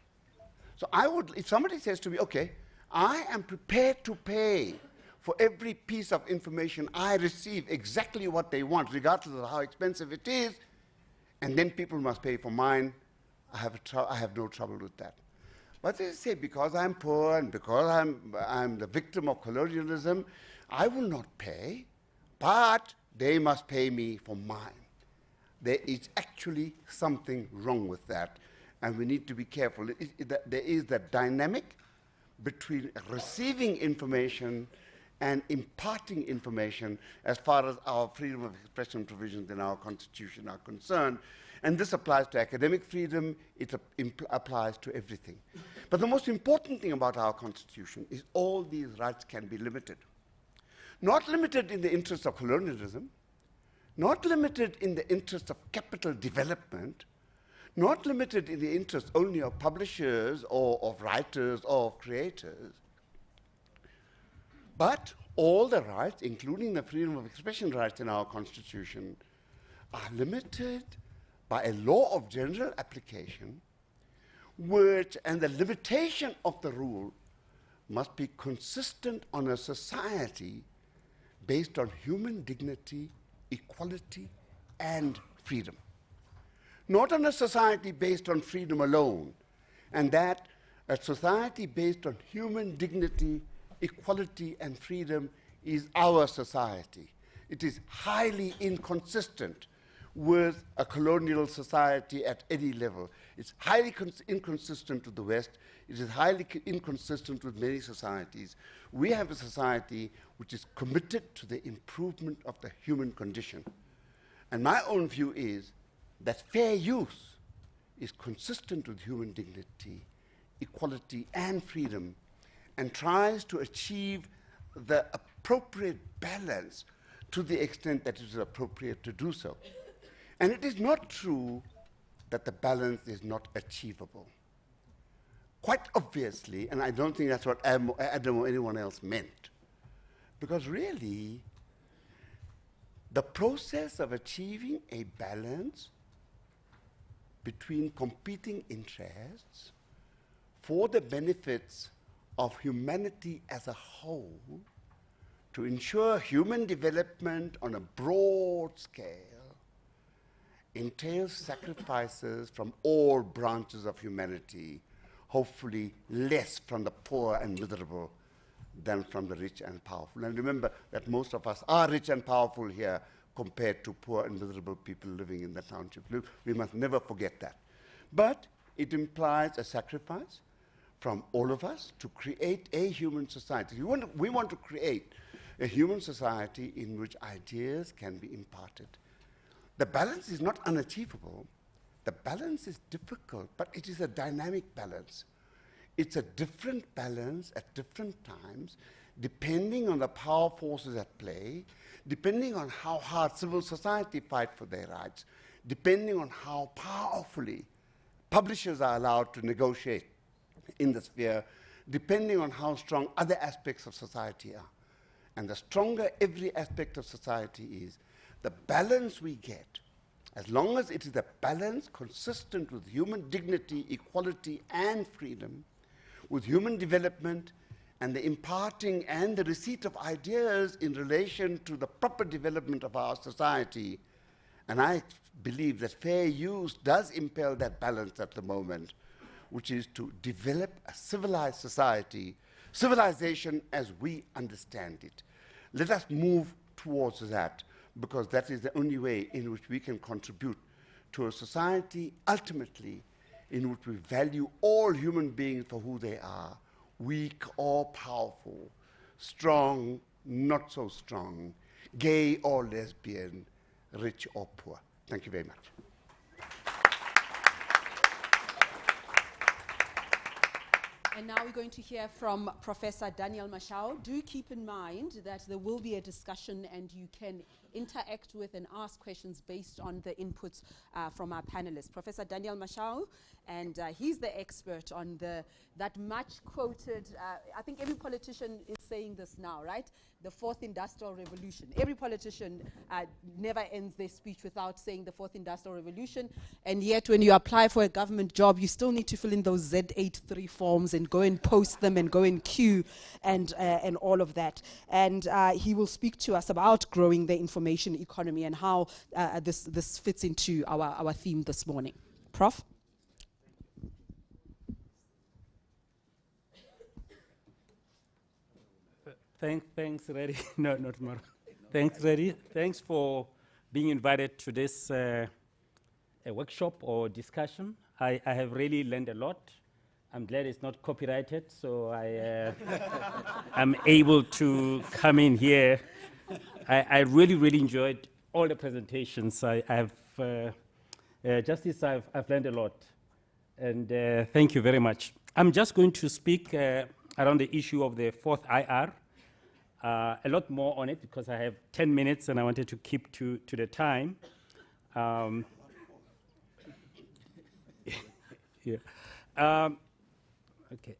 [SPEAKER 19] So I would, if somebody says to me, okay, I am prepared to pay for every piece of information I receive exactly what they want, regardless of how expensive it is, and then people must pay for mine, I have no trouble with that. But they say, because I'm poor and because I'm the victim of colonialism, I will not pay, but they must pay me for mine. There is actually something wrong with that, and we need to be careful. There is that dynamic between receiving information and imparting information as far as our freedom of expression provisions in our Constitution are concerned. And this applies to academic freedom, it applies to everything. But the most important thing about our Constitution is all these rights can be limited. Not limited in the interest of colonialism, not limited in the interest of capital development, not limited in the interest only of publishers or of writers or of creators, but all the rights, including the freedom of expression rights in our Constitution, are limited by a law of general application, and the limitation of the rule must be consistent on a society based on human dignity, equality, and freedom. Not on a society based on freedom alone, and that a society based on human dignity, equality, and freedom is our society. It is highly inconsistent with a colonial society at any level. It's highly inconsistent with the West. It is highly inconsistent with many societies. We have a society which is committed to the improvement of the human condition. And my own view is that fair use is consistent with human dignity, equality, and freedom, and tries to achieve the appropriate balance to the extent that it is appropriate to do so. And it is not true that the balance is not achievable. Quite obviously, and I don't think that's what Adam or anyone else meant, because really, the process of achieving a balance between competing interests for the benefits of humanity as a whole, to ensure human development on a broad scale, entails sacrifices from all branches of humanity, hopefully less from the poor and miserable than from the rich and powerful. And remember that most of us are rich and powerful here compared to poor and miserable people living in the township. We must never forget that. But it implies a sacrifice from all of us to create a human society. We want to create a human society in which ideas can be imparted. The balance is not unachievable. The balance is difficult, but it is a dynamic balance. It's a different balance at different times, depending on the power forces at play, depending on how hard civil society fight for their rights, depending on how powerfully publishers are allowed to negotiate in the sphere, depending on how strong other aspects of society are. And the stronger every aspect of society is, the balance we get, as long as it is a balance consistent with human dignity, equality, and freedom, with human development and the imparting and the receipt of ideas in relation to the proper development of our society. And I believe that fair use does impel that balance at the moment, which is to develop a civilized society, civilization as we understand it. Let us move towards that, because that is the only way in which we can contribute to a society ultimately in which we value all human beings for who they are, weak or powerful, strong, not so strong, gay or lesbian, rich or poor. Thank you very much.
[SPEAKER 2] And now we're going to hear from Professor Daniel Mashao. Do keep in mind that there will be a discussion and you can interact with and ask questions based on the inputs from our panelists. Professor Daniel Mashao, and he's the expert on that much quoted, I think every politician is saying this now, right? The fourth industrial revolution. Every politician never ends their speech without saying the fourth industrial revolution. And yet when you apply for a government job, you still need to fill in those Z83 forms and go and post them and go in queue and all of that. And he will speak to us about growing the information economy and how this fits into our theme this morning. Prof?
[SPEAKER 20] Thanks, Reddy. No, not tomorrow. Thanks, Reddy. Thanks for being invited to this a workshop or discussion. I have really learned a lot. I'm glad it's not copyrighted, so I'm able to come in here. I really enjoyed all the presentations. I've Justice, I've learned a lot, and thank you very much. I'm just going to speak around the issue of the fourth IR. A lot more on it because I have 10 minutes and I wanted to keep to the time. Yeah. Okay.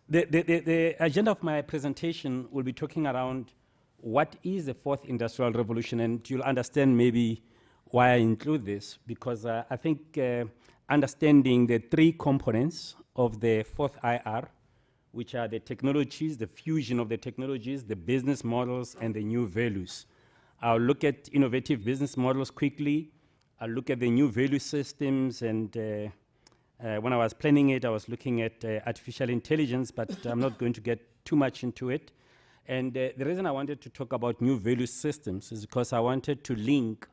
[SPEAKER 20] The agenda of my presentation will be talking around what is the fourth industrial revolution, and you'll understand maybe why I include this, because I think understanding the three components of the fourth IR, which are the technologies, the fusion of the technologies, the business models, and the new values. I'll look at innovative business models quickly. I'll look at the new value systems, and when I was planning it, I was looking at artificial intelligence, but I'm not going to get too much into it. And the reason I wanted to talk about new value systems is because I wanted to link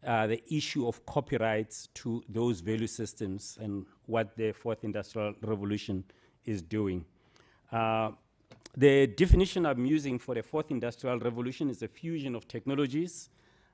[SPEAKER 20] the issue of copyrights to those value systems and what the fourth industrial revolution is doing. The definition I'm using for the fourth industrial revolution is a fusion of technologies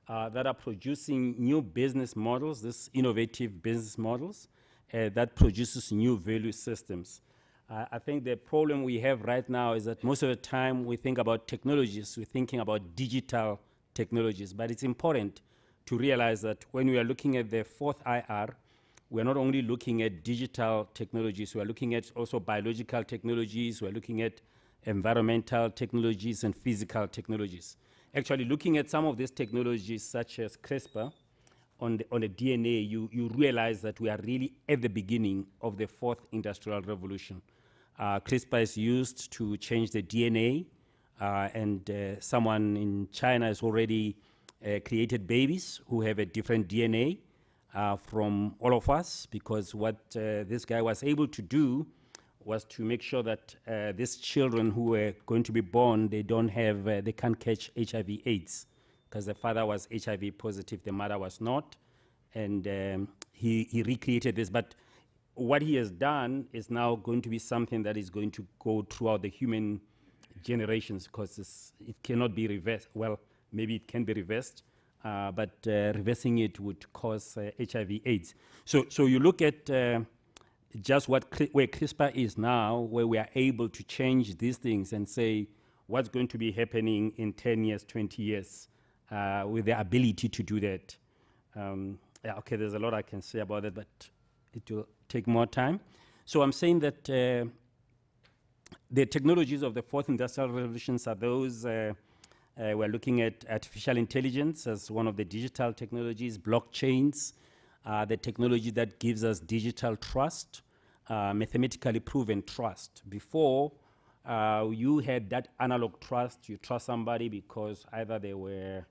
[SPEAKER 20] that are producing new business models, these innovative business models, that produces new value systems. I think the problem we have right now is that most of the time we think about technologies, we're thinking about digital technologies, but it's important to realize that when we are looking at the fourth IR, we're not only looking at digital technologies, we're looking at also biological technologies, we're looking at environmental technologies and physical technologies. Actually, looking at some of these technologies, such as CRISPR, on the DNA, you realize that we are really at the beginning of the fourth industrial revolution. CRISPR is used to change the DNA, and someone in China has already created babies who have a different DNA from all of us, because what this guy was able to do was to make sure that these children who were going to be born, they can't catch HIV/AIDS, because the father was HIV positive, the mother was not, and he recreated this. But what he has done is now going to be something that is going to go throughout the human generations, because it cannot be reversed. Well, maybe it can be reversed, but reversing it would cause HIV/AIDS. So you look at just where CRISPR is now, where we are able to change these things and say what's going to be happening in 10 years, 20 years, with the ability to do that. Yeah, okay, there's a lot I can say about it, but it will take more time. So I'm saying that the technologies of the fourth industrial revolutions are those. We're looking at artificial intelligence as one of the digital technologies, blockchains, the technology that gives us digital trust, mathematically proven trust. Before, you had that analog trust. You trust somebody because either they were,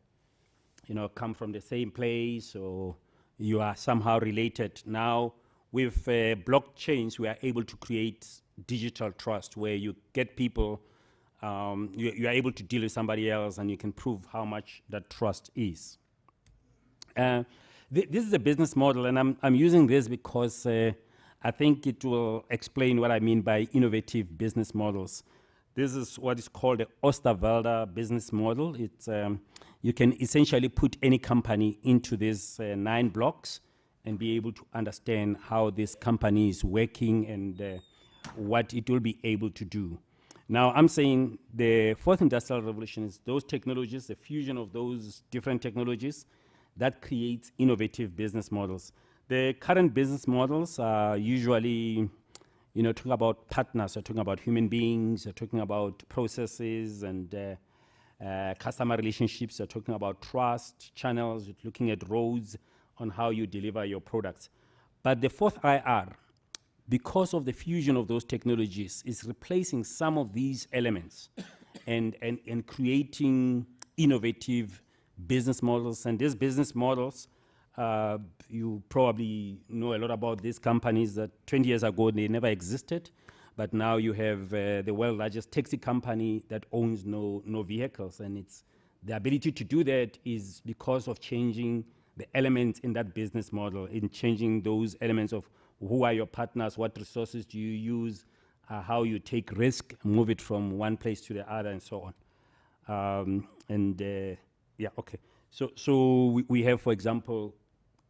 [SPEAKER 20] come from the same place, or you are somehow related. Now, with blockchains, we are able to create digital trust, where you get people, you are able to deal with somebody else, and you can prove how much that trust is. This is a business model, and I'm using this because I think it will explain what I mean by innovative business models. This is what is called the Osterwalder business model. It's, you can essentially put any company into these 9 blocks and be able to understand how this company is working and what it will be able to do. Now, I'm saying the fourth industrial revolution is those technologies, the fusion of those different technologies that creates innovative business models. The current business models are usually, talking about partners, you're talking about human beings, you're talking about processes and customer relationships, you're talking about trust, channels, you're looking at roads on how you deliver your products. But the fourth IR, because of the fusion of those technologies, is replacing some of these elements and creating innovative business models. And these business models, you probably know a lot about these companies that 20 years ago they never existed, but now you have the world's largest taxi company that owns no vehicles, and it's the ability to do that is because of changing the elements in that business model, in changing those elements of who are your partners, what resources do you use, how you take risk, move it from one place to the other, and so on. Yeah, okay. So we have, for example,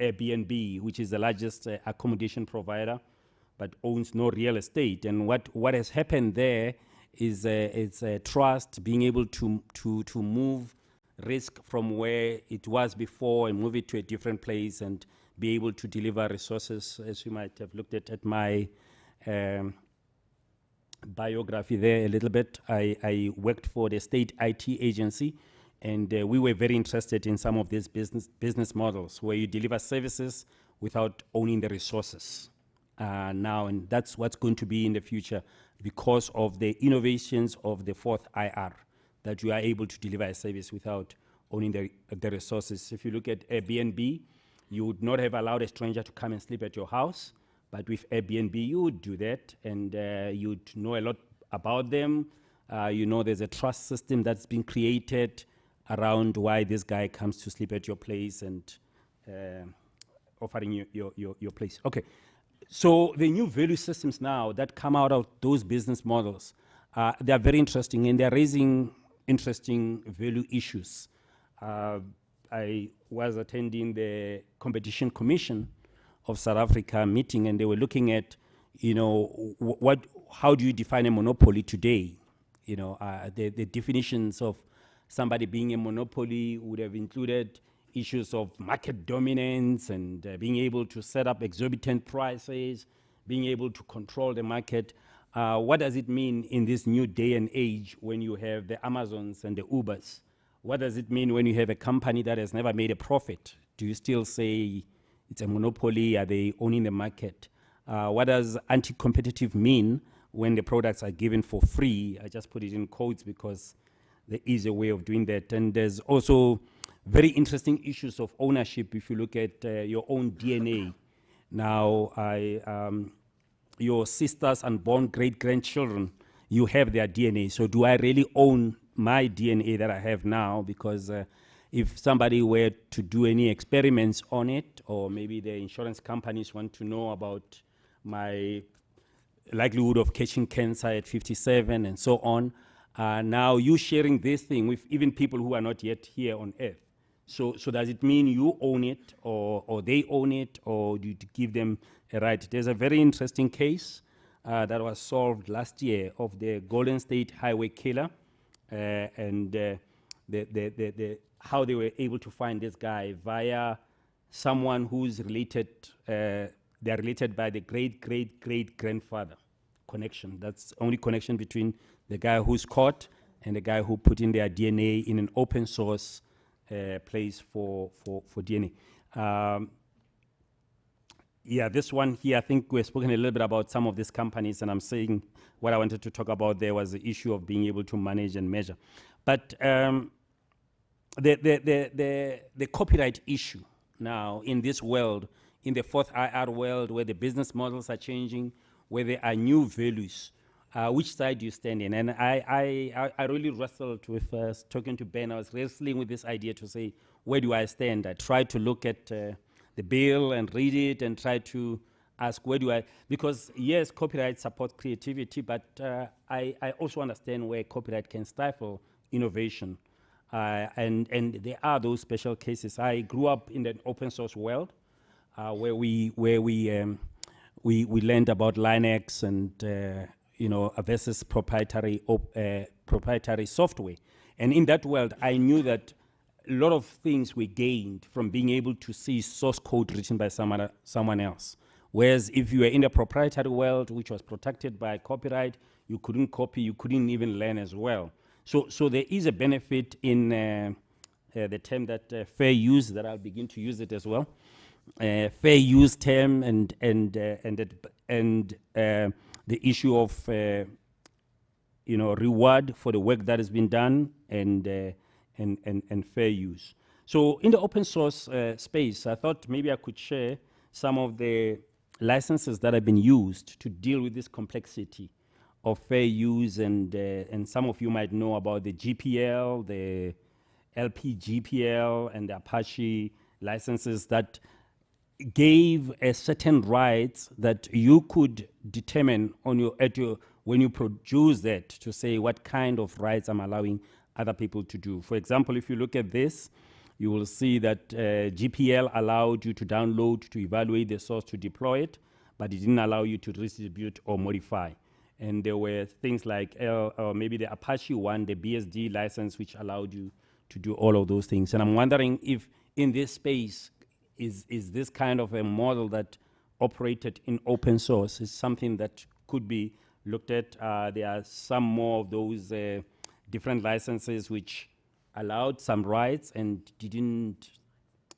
[SPEAKER 20] Airbnb, which is the largest accommodation provider, but owns no real estate. And what has happened there is it's trust, being able to move risk from where it was before and move it to a different place and be able to deliver resources. As you might have looked at my biography there a little bit, I worked for the state IT agency, and we were very interested in some of these business models where you deliver services without owning the resources now, and that's what's going to be in the future because of the innovations of the fourth IR, that you are able to deliver a service without owning the resources. If you look at Airbnb, you would not have allowed a stranger to come and sleep at your house, but with Airbnb, you would do that, and you'd know a lot about them. You know there's a trust system that's been created around why this guy comes to sleep at your place and offering you your place. Okay, so the new value systems now that come out of those business models, they are very interesting, and they're raising interesting value issues. I was attending the Competition Commission of South Africa meeting, and they were looking at, how do you define a monopoly today? The definitions of somebody being a monopoly would have included issues of market dominance and being able to set up exorbitant prices, being able to control the market. What does it mean in this new day and age when you have the Amazons and the Ubers? What does it mean when you have a company that has never made a profit? Do you still say it's a monopoly? Are they owning the market? What does anti-competitive mean when the products are given for free? I just put it in quotes because there is a way of doing that. And there's also very interesting issues of ownership if you look at your own DNA. Now, your sisters' unborn great-grandchildren, you have their DNA. So do I really own my DNA that I have now? Because if somebody were to do any experiments on it, or maybe the insurance companies want to know about my likelihood of catching cancer at 57 and so on, now you sharing this thing with even people who are not yet here on earth. So does it mean you own it, or they own it, or do you give them a right? There's a very interesting case that was solved last year of the Golden State Highway killer, and how they were able to find this guy via someone who's related, they're related by the great-great-great-grandfather connection. That's the only connection between the guy who's caught and the guy who put in their DNA in an open source place for DNA. Yeah, this one here, I think we've spoken a little bit about some of these companies, and I'm saying what I wanted to talk about there was the issue of being able to manage and measure. But the copyright issue now in this world, in the fourth IR world, where the business models are changing, where there are new values, which side do you stand in? And I really wrestled with talking to Ben. I was wrestling with this idea to say, where do I stand? I tried to look at the bill and read it and try to ask, where do I, because yes, copyright supports creativity, but I also understand where copyright can stifle innovation. And there are those special cases. I grew up in the open source world where we learned about Linux and versus proprietary software. And in that world, I knew that a lot of things we gained from being able to see source code written by someone else. Whereas if you were in the proprietary world, which was protected by copyright, you couldn't copy, you couldn't even learn as well. So there is a benefit in the term that fair use, that I'll begin to use it as well. Fair use term and the issue of reward for the work that has been done and fair use. So in the open source space, I thought maybe I could share some of the licenses that have been used to deal with this complexity of fair use, and some of you might know about the GPL, the LPGPL, and the Apache licenses that gave a certain rights that you could determine on when you produce that, to say what kind of rights I'm allowing other people to do. For example, if you look at this, you will see that GPL allowed you to download, to evaluate the source, to deploy it, but it didn't allow you to redistribute or modify. And there were things like maybe the Apache one, the BSD license, which allowed you to do all of those things. And I'm wondering if in this space, is this kind of a model that operated in open source is something that could be looked at. There are some more of those different licenses which allowed some rights and didn't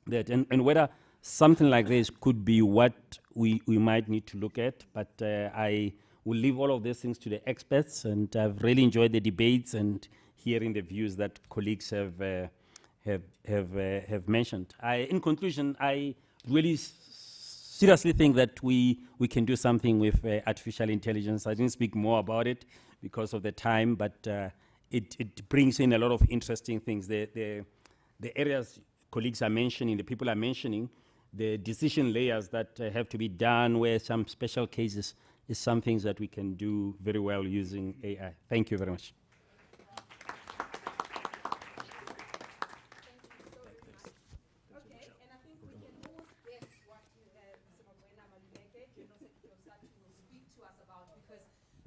[SPEAKER 20] that, and whether something like this could be what we might need to look at. But I will leave all of these things to the experts, and I've really enjoyed the debates and hearing the views that colleagues have mentioned. In conclusion, I really seriously think that we can do something with artificial intelligence. I didn't speak more about it because of the time, but it brings in a lot of interesting things. The areas colleagues are mentioning, the people are mentioning, the decision layers that have to be done, where some special cases is some things that we can do very well using AI. Thank you very much.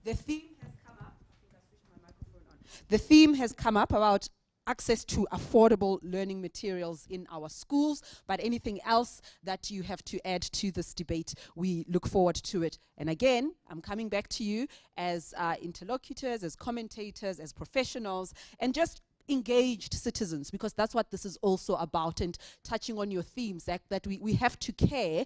[SPEAKER 2] The theme has come up. I think I switched my microphone on. The theme has come up about access to affordable learning materials in our schools, but anything else that you have to add to this debate, we look forward to it. And again, I'm coming back to you as interlocutors, as commentators, as professionals, and just engaged citizens, because that's what this is also about. And touching on your themes, that we have to care,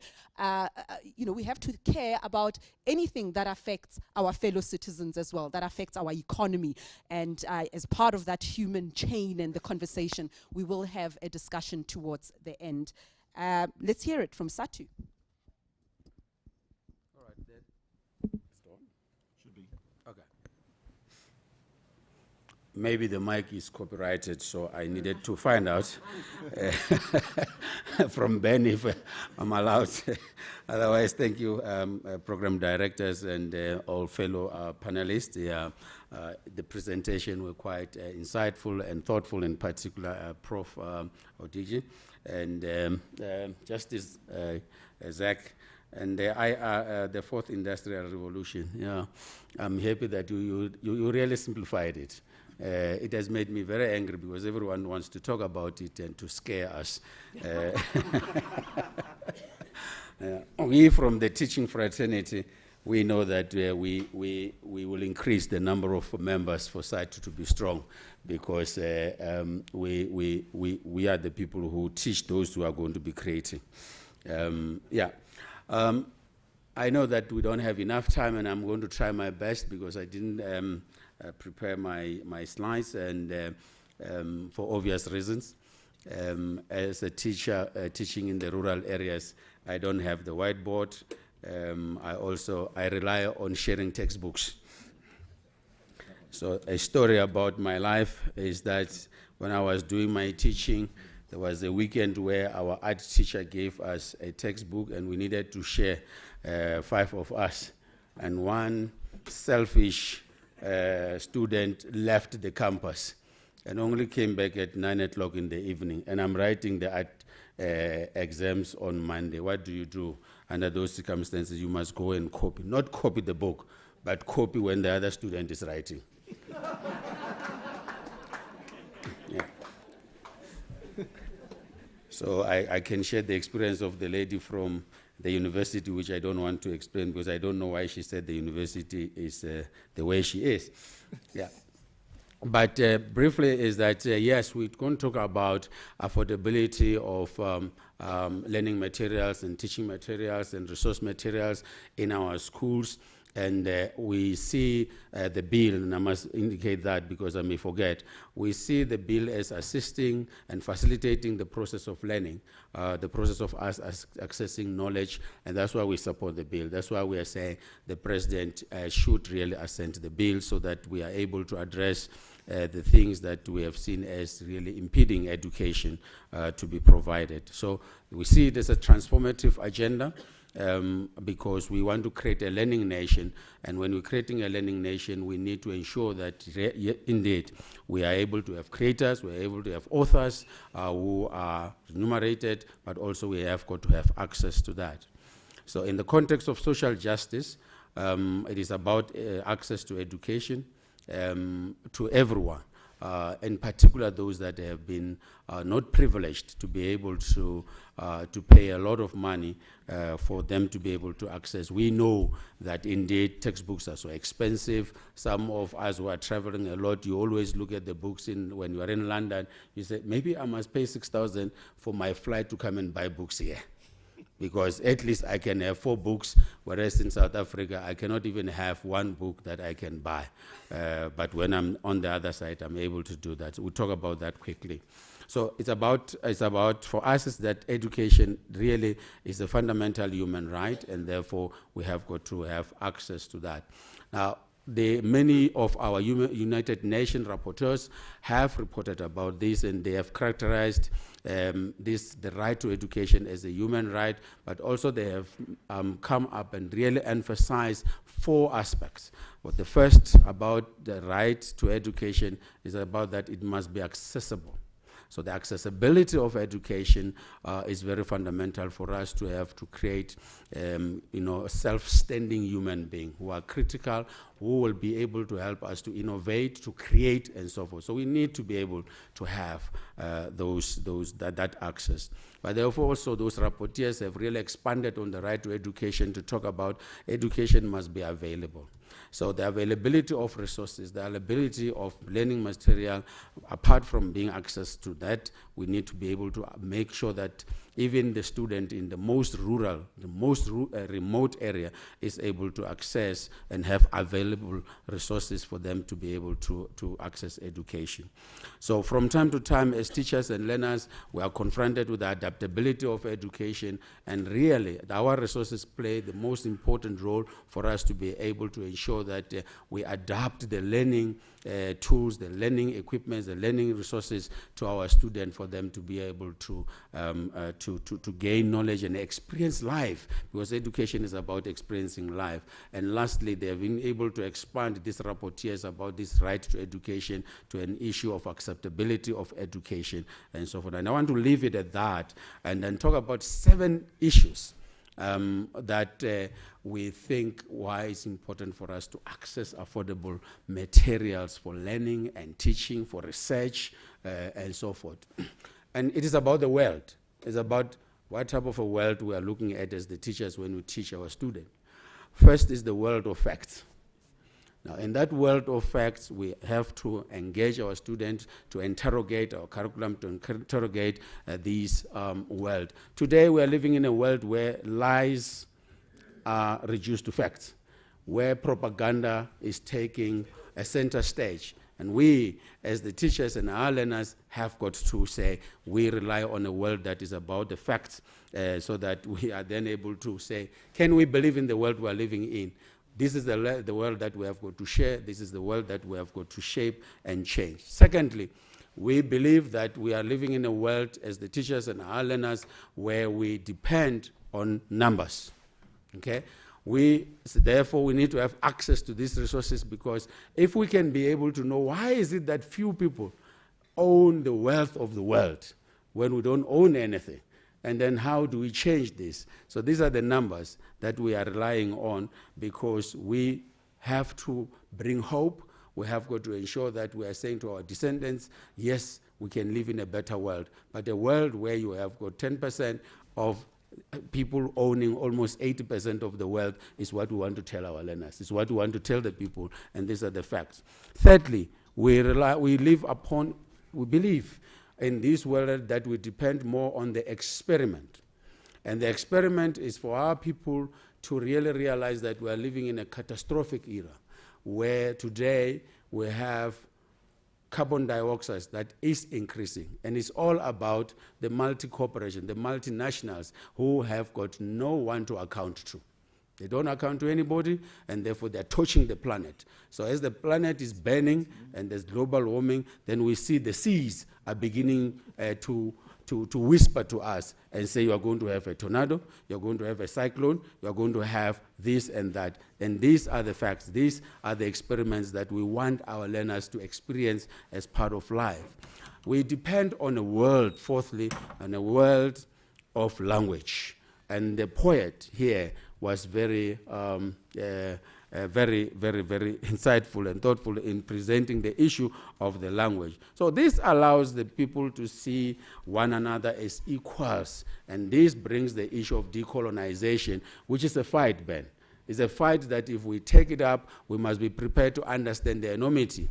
[SPEAKER 2] we have to care about anything that affects our fellow citizens as well, that affects our economy. And as part of that human chain and the conversation, we will have a discussion towards the end. Let's hear it from Satu.
[SPEAKER 21] All right, should be okay. Maybe the mic is copyrighted, so I needed to find out from Ben if I'm allowed. Otherwise, thank you, program directors and all fellow panelists. The presentation were quite insightful and thoughtful, in particular Prof. Odigi and Justice Zach. And the fourth industrial revolution. Yeah, I'm happy that you really simplified it. It has made me very angry because everyone wants to talk about it and to scare us. We from the teaching fraternity, we know that we will increase the number of members for SAITU to be strong, because we are the people who teach those who are going to be creating. I know that we don't have enough time, and I'm going to try my best because I didn't prepare my slides, and for obvious reasons. As a teacher teaching in the rural areas, I don't have the whiteboard. I rely on sharing textbooks. So a story about my life is that when I was doing my teaching, there was a weekend where our art teacher gave us a textbook, and we needed to share 5 of us. And one selfish student left the campus and only came back at 9 o'clock in the evening. And I'm writing the art exams on Monday. What do you do? Under those circumstances, you must go and copy. Not copy the book, but copy when the other student is writing. Yeah. So I can share the experience of the lady from the university, which I don't want to explain because I don't know why she said the university is the way she is. Yeah. But briefly is that, yes, we're going to talk about affordability of learning materials and teaching materials and resource materials in our schools. And we see the bill, and I must indicate that because I may forget, we see the bill as assisting and facilitating the process of learning, the process of us accessing knowledge, and that's why we support the bill. That's why we are saying the president should really assent the bill so that we are able to address the things that we have seen as really impeding education to be provided. So we see it as a transformative agenda. Because we want to create a learning nation, and when we're creating a learning nation, we need to ensure that indeed we are able to have creators, we are able to have authors who are remunerated, but also we have got to have access to that. So in the context of social justice, it is about access to education to everyone. In particular those that have been not privileged to be able to pay a lot of money for them to be able to access. We know that indeed textbooks are so expensive. Some of us who are traveling a lot, you always look at the books when you are in London, you say, maybe I must pay 6,000 for my flight to come and buy books here. Because at least I can have 4 books, whereas in South Africa, I cannot even have 1 book that I can buy. But when I'm on the other side, I'm able to do that. So we'll talk about that quickly. So it's about for us, is that education really is a fundamental human right, and therefore we have got to have access to that. Now, many of our United Nations rapporteurs have reported about this, and they have characterized the right to education as a human right, but also they have come up and really emphasized 4 aspects. Well, the first about the right to education is about that it must be accessible. So the accessibility of education is very fundamental for us to have to create, a self-standing human being who are critical, who will be able to help us to innovate, to create, and so forth. So we need to be able to have that access. But therefore also those rapporteurs have really expanded on the right to education to talk about education must be available. So the availability of resources, the availability of learning material, apart from being access to that, we need to be able to make sure that even the student in the most rural, remote area is able to access and have available resources for them to be able to access education. So from time to time, as teachers and learners, we are confronted with the adaptability of education, and really our resources play the most important role for us to be able to ensure that we adapt the learning tools, the learning equipment, the learning resources to our students for them to be able to gain knowledge and experience life, because education is about experiencing life. And lastly, they have been able to expand these rapporteurs about this right to education to an issue of acceptability of education and so forth. And I want to leave it at that and then talk about 7 issues that we think why it's important for us to access affordable materials for learning and teaching, for research, and so forth. And it is about the world. It's about what type of a world we are looking at as the teachers when we teach our students. First is the world of facts. Now, in that world of facts, we have to engage our students to interrogate our curriculum, to interrogate this world. Today, we are living in a world where lies are reduced to facts, where propaganda is taking a center stage. And we, as the teachers and our learners, have got to say we rely on a world that is about the facts so that we are then able to say, can we believe in the world we are living in? This is the world that we have got to share. This is the world that we have got to shape and change. Secondly, we believe that we are living in a world, as the teachers and our learners, where we depend on numbers. Okay? Therefore, we need to have access to these resources, because if we can be able to know why is it that few people own the wealth of the world when we don't own anything, and then how do we change this? So these are the numbers that we are relying on, because we have to bring hope. We have got to ensure that we are saying to our descendants, yes, we can live in a better world, but a world where you have got 10% of people owning almost 80% of the wealth is what we want to tell our learners. It's what we want to tell the people, and these are the facts. Thirdly, we believe in this world that we depend more on the experiment. And the experiment is for our people to really realize that we are living in a catastrophic era, where today we have carbon dioxide that is increasing. And it's all about the multi-corporation, the multinationals who have got no one to account to. They don't account to anybody, and therefore they're torching the planet. So as the planet is burning and there's global warming, then we see the seas are beginning to whisper to us and say, you are going to have a tornado, you're going to have a cyclone, you're going to have this and that. And these are the facts. These are the experiments that we want our learners to experience as part of life. We depend on a world, fourthly, on a world of language. And the poet here was very insightful and thoughtful in presenting the issue of the language. So this allows the people to see one another as equals, and this brings the issue of decolonization, which is a fight, Ben. It's a fight that if we take it up, we must be prepared to understand the enormity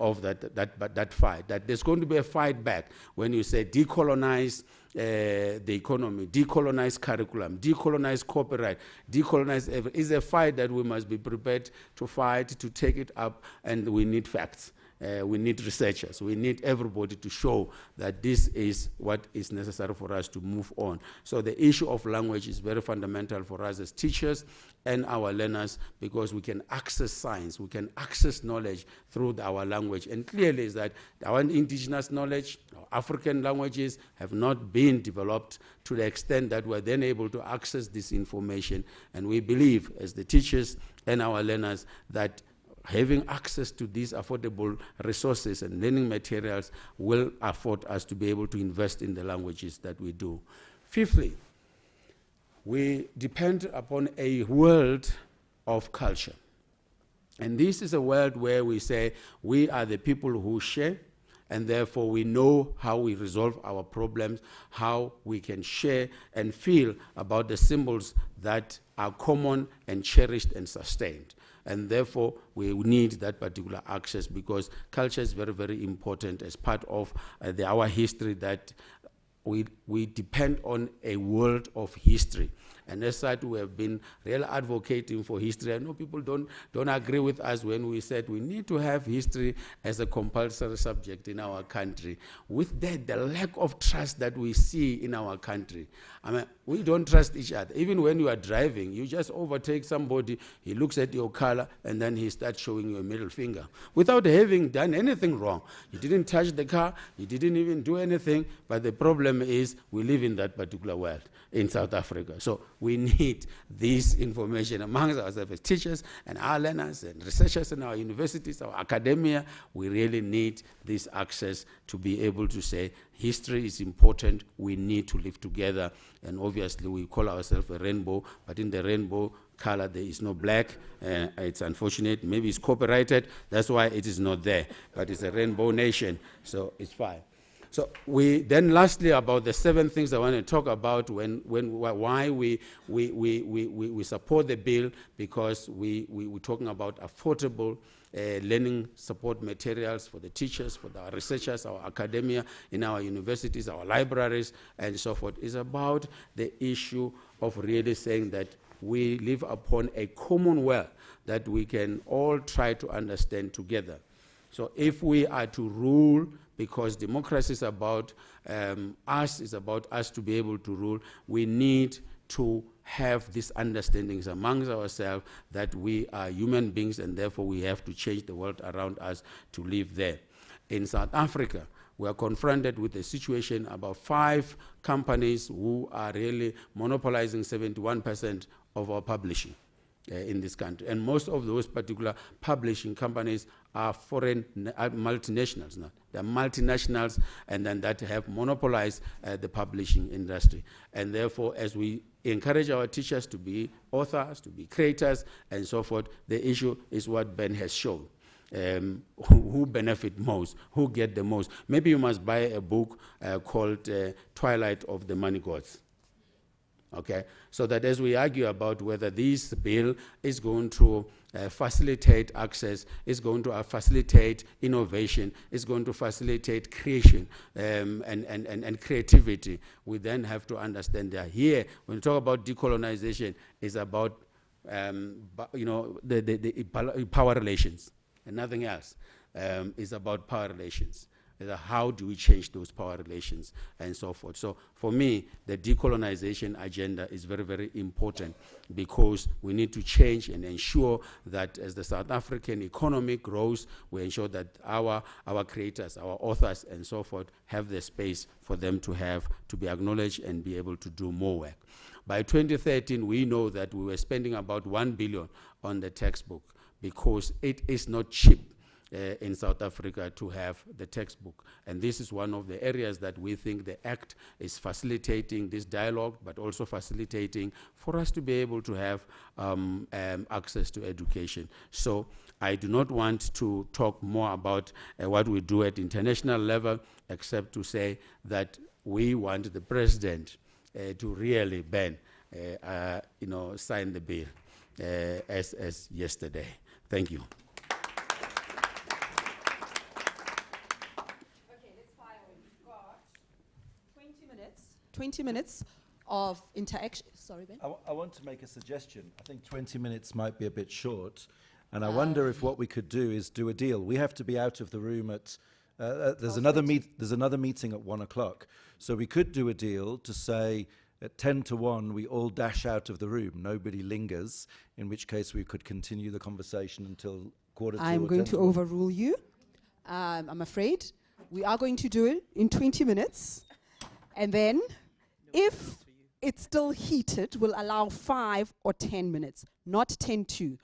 [SPEAKER 21] of that fight, that there's going to be a fight back when you say decolonize the economy, decolonize curriculum, decolonize copyright, decolonize everything. It's a fight that we must be prepared to fight, to take it up, and we need facts. We need researchers. We need everybody to show that this is what is necessary for us to move on. So the issue of language is very fundamental for us as teachers and our learners, because we can access science, we can access knowledge through our language. And clearly is that our indigenous knowledge, our African languages have not been developed to the extent that we're then able to access this information. And we believe as the teachers and our learners that having access to these affordable resources and learning materials will afford us to be able to invest in the languages that we do. Fifthly, we depend upon a world of culture. And this is a world where we say we are the people who share, and therefore we know how we resolve our problems, how we can share and feel about the symbols that are common and cherished and sustained. And therefore, we need that particular access, because culture is very, very important as part of our history, that we depend on a world of history. And as such, we have been really advocating for history. I know people don't agree with us when we said we need to have history as a compulsory subject in our country. With that, the lack of trust that we see in our country. I mean, we don't trust each other. Even when you are driving, you just overtake somebody, he looks at your color, and then he starts showing you a middle finger without having done anything wrong. You didn't touch the car, you didn't even do anything, but the problem is we live in that particular world in South Africa. So we need this information amongst ourselves as teachers and our learners and researchers in our universities, our academia. We really need this access to be able to say history is important, we need to live together. And obviously we call ourselves a rainbow, but in the rainbow color there is no black. It's unfortunate, maybe it's copyrighted, that's why it is not there, but it's a rainbow nation, so it's fine. So we then lastly about the 7 things I want to talk about why we support the bill, because we're talking about affordable learning support materials for the teachers, for our researchers, our academia, in our universities, our libraries, and so forth. It's about the issue of really saying that we live upon a commonwealth that we can all try to understand together. So if we are to rule, because democracy is about us, it's about us to be able to rule, we need to have these understandings amongst ourselves that we are human beings, and therefore we have to change the world around us to live there. In South Africa, we are confronted with a situation about 5 companies who are really monopolizing 71% of our publishing in this country. And most of those particular publishing companies are foreign multinationals now. They're multinationals, and then that have monopolized the publishing industry. And therefore, as we encourage our teachers to be authors, to be creators, and so forth, the issue is what Ben has shown. Who benefit most, who get the most. Maybe you must buy a book called Twilight of the Money Gods. Okay, so that as we argue about whether this bill is going to facilitate access, is going to facilitate innovation, is going to facilitate creation and creativity, we then have to understand that here, when we talk about decolonization, is about the power relations and nothing else. Is about power relations. How do we change those power relations and so forth. So for me, the decolonization agenda is very, very important because we need to change and ensure that as the South African economy grows, we ensure that our creators, our authors and so forth have the space for them to be acknowledged and be able to do more work. By 2013, we know that we were spending about 1 billion on the textbook because it is not cheap in South Africa to have the textbook. And this is one of the areas that we think the Act is facilitating this dialogue, but also facilitating for us to be able to have access to education. So I do not want to talk more about what we do at international level, except to say that we want the president to really sign the bill as yesterday. Thank you.
[SPEAKER 2] 20 minutes of interaction. Sorry, Ben.
[SPEAKER 3] I want to make a suggestion. I think 20 minutes might be a bit short, and I wonder if what we could do is do a deal. We have to be out of the room at. There's another meeting at 1 o'clock, so we could do a deal to say at 10 to 1 we all dash out of the room. Nobody lingers. In which case we could continue the conversation until quarter to.
[SPEAKER 2] I'm going to overrule you. I'm afraid we are going to do it in 20 minutes, and then. If it's still heated, we'll allow 5 or 10 minutes, not 10-2.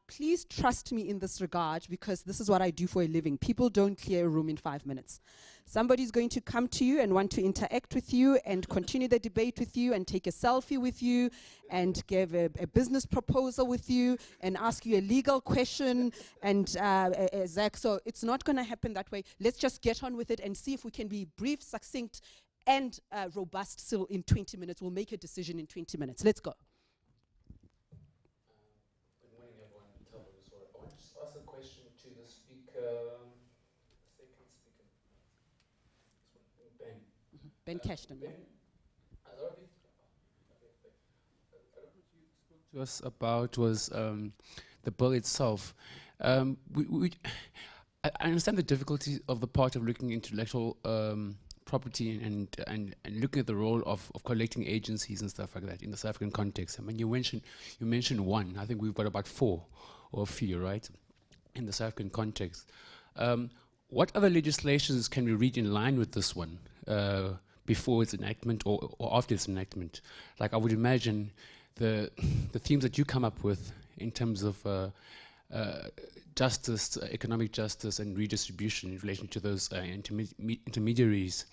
[SPEAKER 2] Please trust me in this regard because this is what I do for a living. People don't clear a room in 5 minutes. Somebody's going to come to you and want to interact with you and continue the debate with you and take a selfie with you and give a business proposal with you and ask you a legal question and Zach. So it's not going to happen that way. Let's just get on with it and see if we can be brief, succinct, and robust still in 20 minutes. We'll make a decision in 20 minutes. Let's go.
[SPEAKER 5] Good morning, everyone. I want to just ask a question to the speaker. Second speaker. Ben.
[SPEAKER 2] Ben Cashton.
[SPEAKER 5] Ben, a lot of it, what you spoke to us about was the bill itself. I understand the difficulty of the part of looking into intellectual property and looking at the role of collecting agencies and stuff like that in the South African context. I mean, you mentioned one. I think we've got about 4 or a few, right, in the South African context. What other legislations can we read in line with this one before its enactment or after its enactment? Like I would imagine the themes that you come up with in terms of justice, economic justice and redistribution in relation to those intermediaries.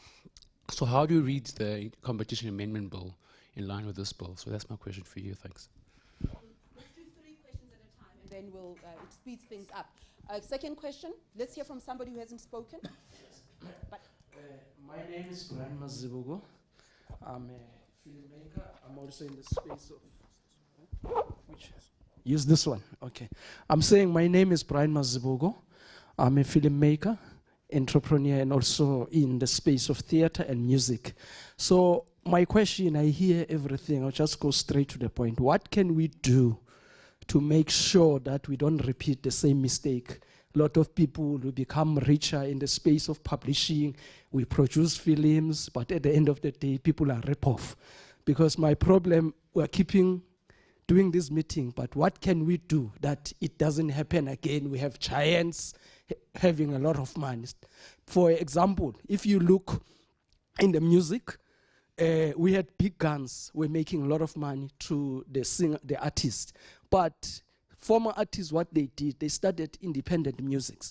[SPEAKER 5] So how do you read the Competition Amendment Bill in line with this bill? So that's my question for you. Thanks.
[SPEAKER 2] Let's do 3 questions at a time and then we'll it speeds things up. Second question, let's hear from somebody who hasn't spoken.
[SPEAKER 22] My name is Brian Mazibugo. I'm a filmmaker. I'm also in the space of... Use this one. Okay. I'm saying my name is Brian Mazibugo. I'm a filmmaker, entrepreneur, and also in the space of theater and music. So my question, I hear everything. I'll just go straight to the point. What can we do to make sure that we don't repeat the same mistake? A lot of people will become richer in the space of publishing. We produce films, but at the end of the day, people are rip-off. Because my problem, we're doing this meeting, but what can we do that it doesn't happen again? We have giants having a lot of money. For example, if you look in the music, we had big guns. We're making a lot of money through the artists. But former artists, what they did, they started independent music,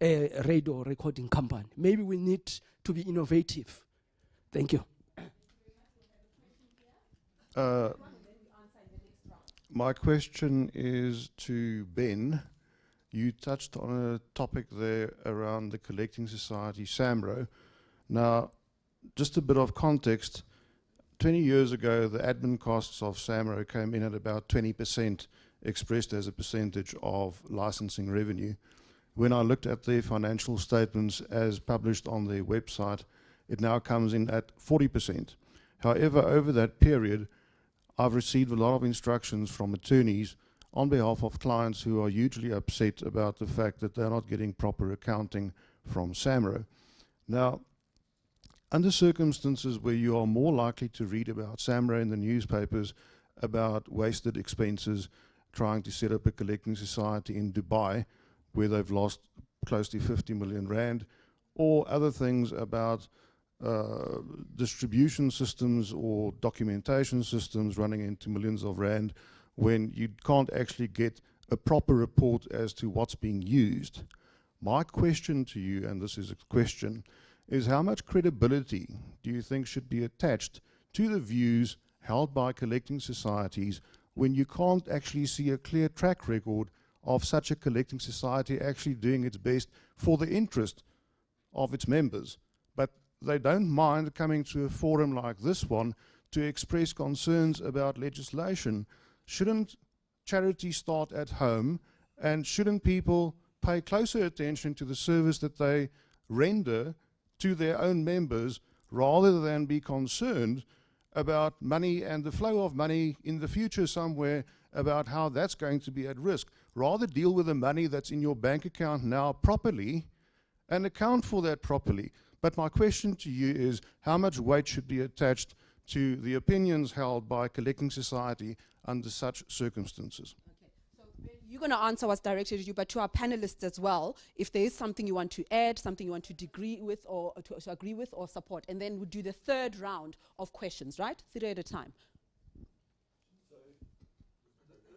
[SPEAKER 22] radio recording company. Maybe we need to be innovative. Thank you.
[SPEAKER 23] My question is to Ben. You touched on a topic there around the collecting society, SAMRO. Now, just a bit of context, 20 years ago, the admin costs of SAMRO came in at about 20%, expressed as a percentage of licensing revenue. When I looked at their financial statements as published on their website, it now comes in at 40%. However, over that period, I've received a lot of instructions from attorneys on behalf of clients who are hugely upset about the fact that they're not getting proper accounting from SAMRO. Now, under circumstances where you are more likely to read about SAMRO in the newspapers, about wasted expenses, trying to set up a collecting society in Dubai, where they've lost close to 50 million rand, or other things about distribution systems or documentation systems running into millions of rand, when you can't actually get a proper report as to what's being used. My question to you, and this is a question, is how much credibility do you think should be attached to the views held by collecting societies when you can't actually see a clear track record of such a collecting society actually doing its best for the interest of its members? But they don't mind coming to a forum like this one to express concerns about legislation. Shouldn't charity start at home, and shouldn't people pay closer attention to the service that they render to their own members, rather than be concerned about money and the flow of money in the future somewhere, about how that's going to be at risk? Rather deal with the money that's in your bank account now properly and account for that properly. But my question to you is, how much weight should be attached to the opinions held by collecting society under such circumstances?
[SPEAKER 2] You're going to answer what's directed at you, but to our panelists as well, if there is something you want to add, something you want to agree with, or to agree with or support. And then we'll do the third round of questions, right? 3 at a time.
[SPEAKER 3] So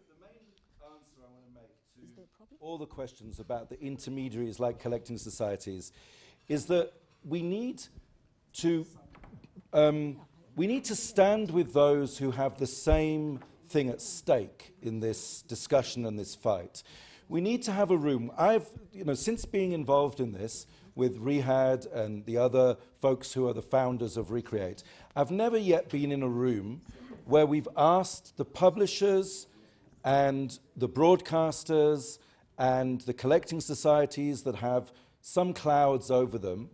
[SPEAKER 3] the main answer I want to make to all the questions about the intermediaries like collecting societies is that we need to stand with those who have the same thing at stake in this discussion and this fight. We need to have a room. Since being involved in this with Rehad and the other folks who are the founders of Recreate, I've never yet been in a room where we've asked the publishers and the broadcasters and the collecting societies that have some clouds over them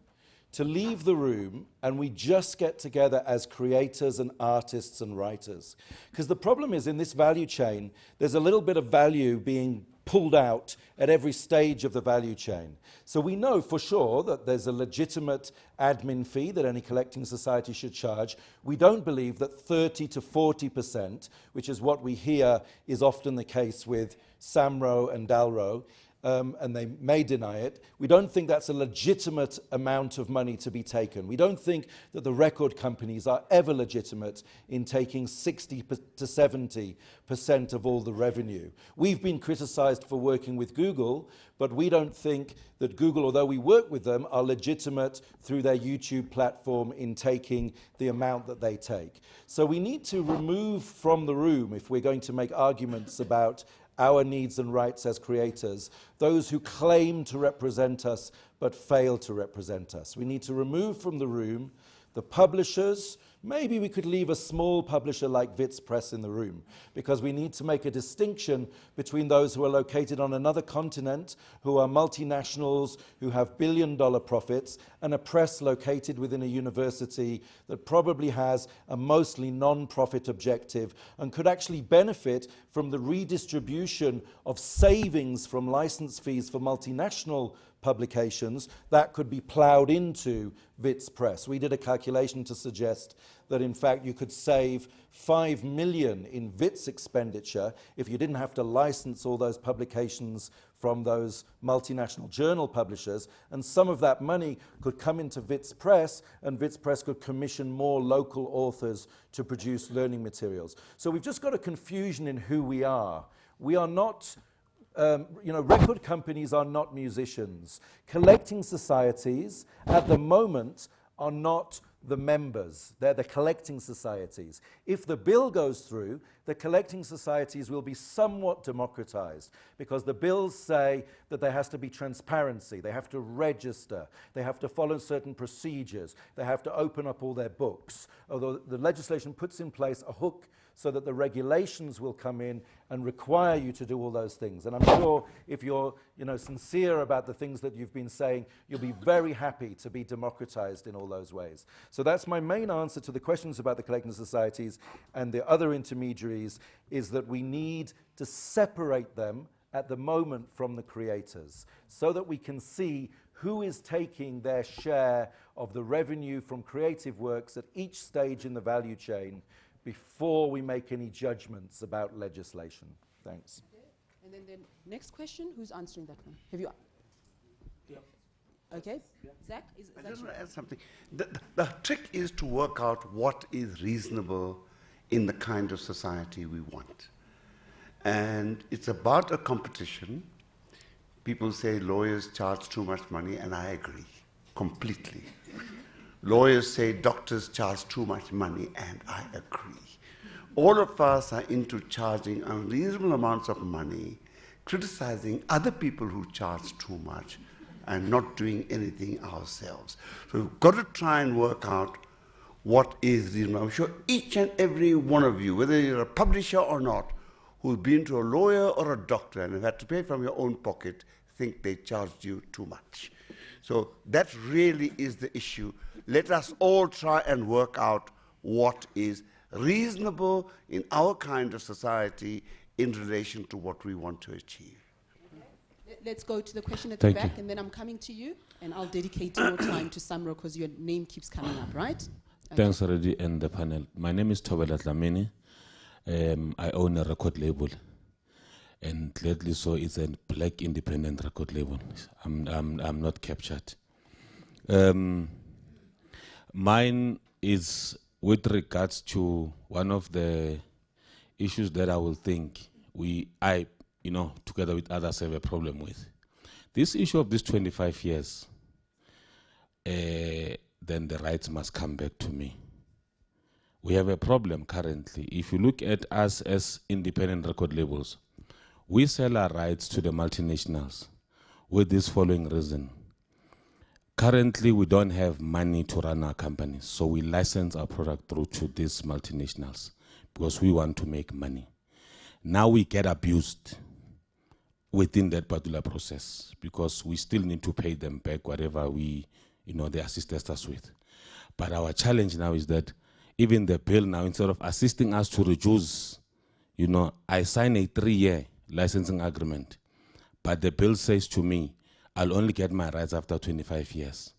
[SPEAKER 3] to leave the room, and we just get together as creators and artists and writers. Because the problem is, in this value chain, there's a little bit of value being pulled out at every stage of the value chain. So we know for sure that there's a legitimate admin fee that any collecting society should charge. We don't believe that 30 to 40%, which is what we hear is often the case with SAMRO and DALRO, and they may deny it. We don't think that's a legitimate amount of money to be taken. We don't think that the record companies are ever legitimate in taking 60 to 70% of all the revenue. We've been criticized for working with Google, but we don't think that Google, although we work with them, are legitimate through their YouTube platform in taking the amount that they take. So we need to remove from the room, if we're going to make arguments about our needs and rights as creators, those who claim to represent us but fail to represent us. We need to remove from the room the publishers. Maybe we could leave a small publisher like Wits Press in the room, because we need to make a distinction between those who are located on another continent, who are multinationals, who have billion-dollar profits, and a press located within a university that probably has a mostly non-profit objective and could actually benefit from the redistribution of savings from license fees for multinational publications that could be ploughed into Wits Press. We did a calculation to suggest that in fact you could save 5 million in Wits expenditure if you didn't have to license all those publications from those multinational journal publishers, and some of that money could come into Wits Press, and Wits Press could commission more local authors to produce learning materials. So we've just got a confusion in who we are. We are not record companies are not musicians. Collecting societies at the moment are not the members. They're the collecting societies. If the bill goes through, the collecting societies will be somewhat democratized because the bills say that there has to be transparency, they have to register, they have to follow certain procedures, they have to open up all their books. Although the legislation puts in place a hook so that the regulations will come in and require you to do all those things. And I'm sure if you're sincere about the things that you've been saying, you'll be very happy to be democratized in all those ways. So that's my main answer to the questions about the collecting societies and the other intermediaries, is that we need to separate them at the moment from the creators so that we can see who is taking their share of the revenue from creative works at each stage in the value chain before we make any judgments about legislation. Thanks.
[SPEAKER 2] And then the next question, who's answering that one? Have you? Yeah. Okay. Yeah. Zach,
[SPEAKER 19] I just want to add something. The trick is to work out what is reasonable in the kind of society we want. And it's about a competition. People say lawyers charge too much money, and I agree completely. Lawyers say doctors charge too much money, and I agree. All of us are into charging unreasonable amounts of money, criticizing other people who charge too much, and not doing anything ourselves. So we've got to try and work out what is reasonable. I'm sure each and every one of you, whether you're a publisher or not, who's been to a lawyer or a doctor and have had to pay from your own pocket, think they charged you too much. So that really is the issue. Let us all try and work out what is reasonable in our kind of society in relation to what we want to achieve.
[SPEAKER 2] Let's go to the question at the back, and then I'm coming to you, and I'll dedicate more time to Samro because your name keeps coming up, right? Okay.
[SPEAKER 6] Thanks already and the panel. My name is Thobela Dlamini. I own a record label, and lately so it's a black independent record label. I'm not captured. Mine is with regards to one of the issues that I will think I together with others have a problem with. This issue of this 25 years, then the rights must come back to me. We have a problem currently. If you look at us as independent record labels, we sell our rights to the multinationals with this following reason. Currently, we don't have money to run our companies, so we license our product through to these multinationals because we want to make money. Now we get abused within that particular process because we still need to pay them back whatever they assisted us with. But our challenge now is that even the bill now, instead of assisting us to reduce, I sign a 3-year licensing agreement, but the bill says to me, I'll only get my rights after 25 years.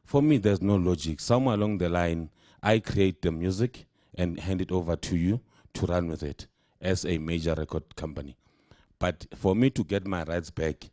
[SPEAKER 6] For me, there's no logic. Somewhere along the line, I create the music and hand it over to you to run with it as a major record company. But for me to get my rights back,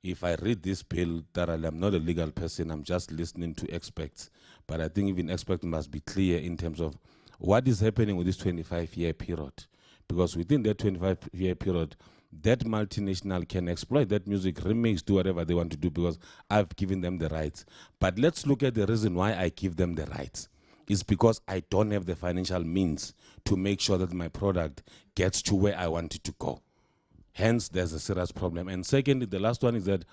[SPEAKER 6] if I read this bill thoroughly, I'm not a legal person, I'm just listening to experts. But I think even experts must be clear in terms of what is happening with this 25-year period. Because within that 25-year period, that multinational can exploit that music, remix, do whatever they want to do because I've given them the rights. But let's look at the reason why I give them the rights. It's because I don't have the financial means to make sure that my product gets to where I want it to go. Hence, there's a serious problem. And secondly, the last one is that,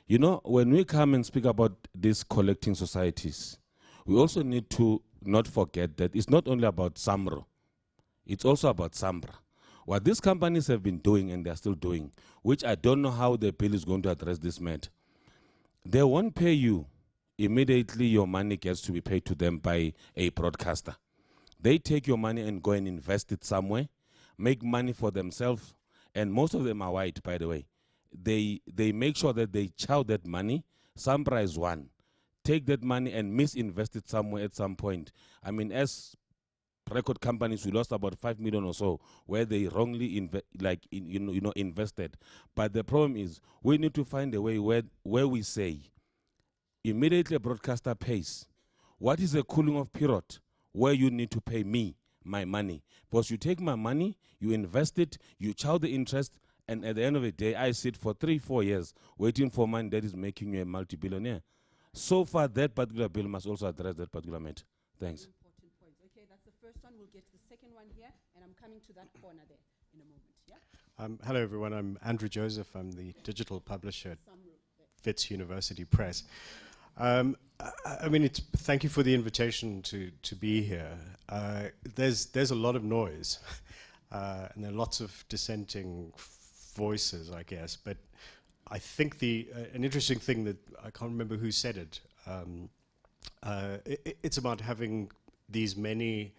[SPEAKER 6] when we come and speak about these collecting societies, we also need to not forget that it's not only about SAMRO, it's also about SAMBRA. What these companies have been doing, and they're still doing, which I don't know how the bill is going to address this matter, they won't pay you immediately. Your money gets to be paid to them by a broadcaster. They take your money and go and invest it somewhere, make money for themselves, and most of them are white, by the way. They make sure that they chow that money. SAMBRA is one. Take that money and misinvest it somewhere at some point. I mean, as record companies, we lost about 5 million or so where they wrongly invested. But the problem is we need to find a way where we say immediately a broadcaster pays. What is a cooling off period where you need to pay me my money? Because you take my money, you invest it, you chow the interest, and at the end of the day, I sit for 3-4 years waiting for money that is making you a multi-billionaire. So far, that particular bill must also address that particular matter. Thanks.
[SPEAKER 2] Important points. Okay, that's the first one. We'll get to the second one here, and I'm coming to that corner there in a moment. Yeah.
[SPEAKER 7] Hello, everyone. I'm Andrew Joseph. I'm the digital publisher at Wits University Press. I mean, thank you for the invitation to be here. There's a lot of noise, and there are lots of dissenting voices, I guess. But I think an interesting thing that I can't remember who said it. It's about having these many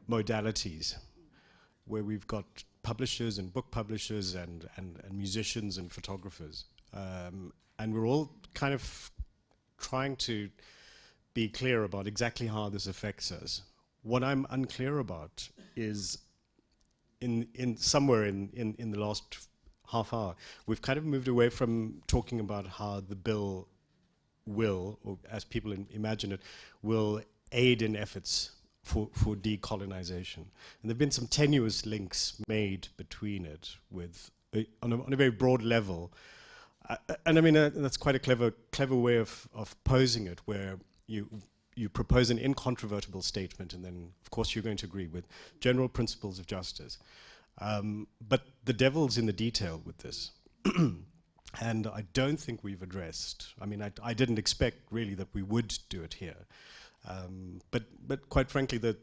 [SPEAKER 7] modalities where we've got publishers and book publishers and musicians and photographers. And we're all kind of trying to be clear about exactly how this affects us. What I'm unclear about is somewhere in the last half hour, we've kind of moved away from talking about how the bill will, or as people imagine it, will aid in efforts for decolonization. And there have been some tenuous links made between it on a very broad level. And I mean, that's quite a clever way of posing it, where you propose an incontrovertible statement, and then, of course, you're going to agree with general principles of justice. But the devil's in the detail with this. And I don't think we've addressed, I mean, I didn't expect really that we would do it here. But quite frankly, there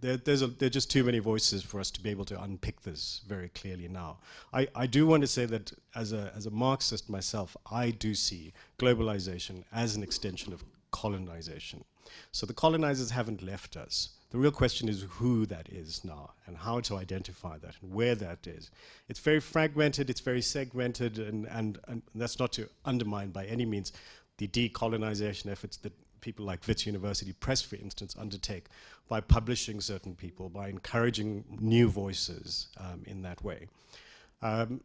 [SPEAKER 7] are just too many voices for us to be able to unpick this very clearly now. I do want to say that as a Marxist myself, I do see globalization as an extension of colonization. So the colonizers haven't left us. The real question is who that is now, and how to identify that, and where that is. It's very fragmented, it's very segmented, and that's not to undermine by any means the decolonization efforts that people like Wits University Press, for instance, undertake by publishing certain people, by encouraging new voices in that way.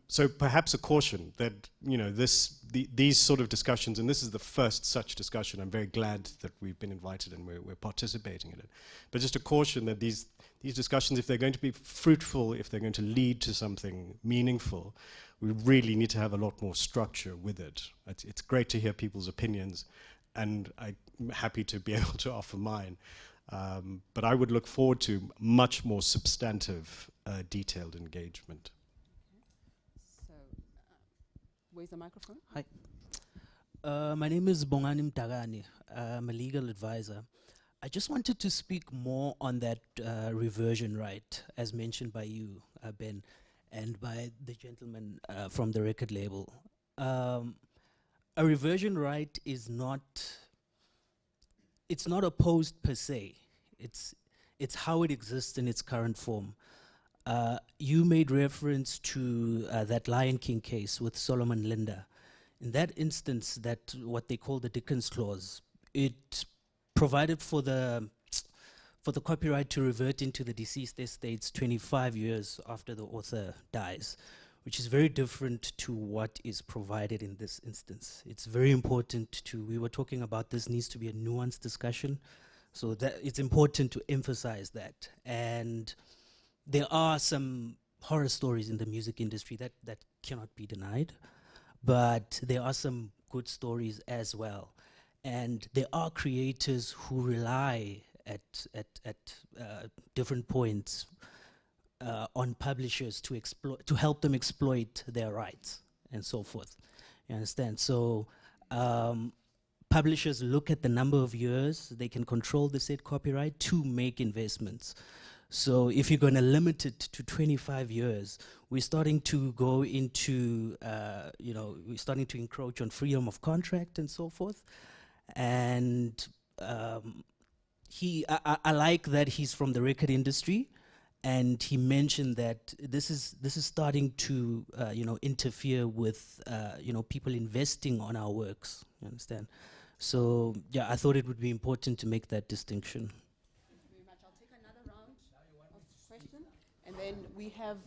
[SPEAKER 7] So perhaps a caution that, you know, these sort of discussions, and this is the first such discussion, I'm very glad that we've been invited and we're participating in it. But just a caution that these discussions, if they're going to be fruitful, if they're going to lead to something meaningful, we really need to have a lot more structure with it. It's great to hear people's opinions, and I'm happy to be able to offer mine. But I would look forward to much more substantive, detailed engagement.
[SPEAKER 2] Where's the microphone?
[SPEAKER 8] Hi. My name is Bongani Mtagani. I'm a legal advisor. I just wanted to speak more on that reversion right, as mentioned by you, Ben, and by the gentleman from the record label. A reversion right is not, it's not opposed per se. It's how it exists in its current form. You made reference to that Lion King case with Solomon Linda. In that instance, that what they call the Dickens clause, it provided for the copyright to revert into the deceased estates 25 years after the author dies, which is very different to what is provided in this instance. It's very important we were talking about this needs to be a nuanced discussion, so that it's important to emphasize that. And there are some horror stories in the music industry that cannot be denied, but there are some good stories as well. And there are creators who rely at different points on publishers to help them exploit their rights and so forth. You understand? So publishers look at the number of years they can control the said copyright to make investments. So if you're going to limit it to 25 years, we're starting to go into, we're starting to encroach on freedom of contract and so forth. And I like that he's from the record industry, and he mentioned that this is starting to, interfere with, people investing on our works. You understand? So yeah, I thought it would be important to make that distinction.
[SPEAKER 2] And then we have,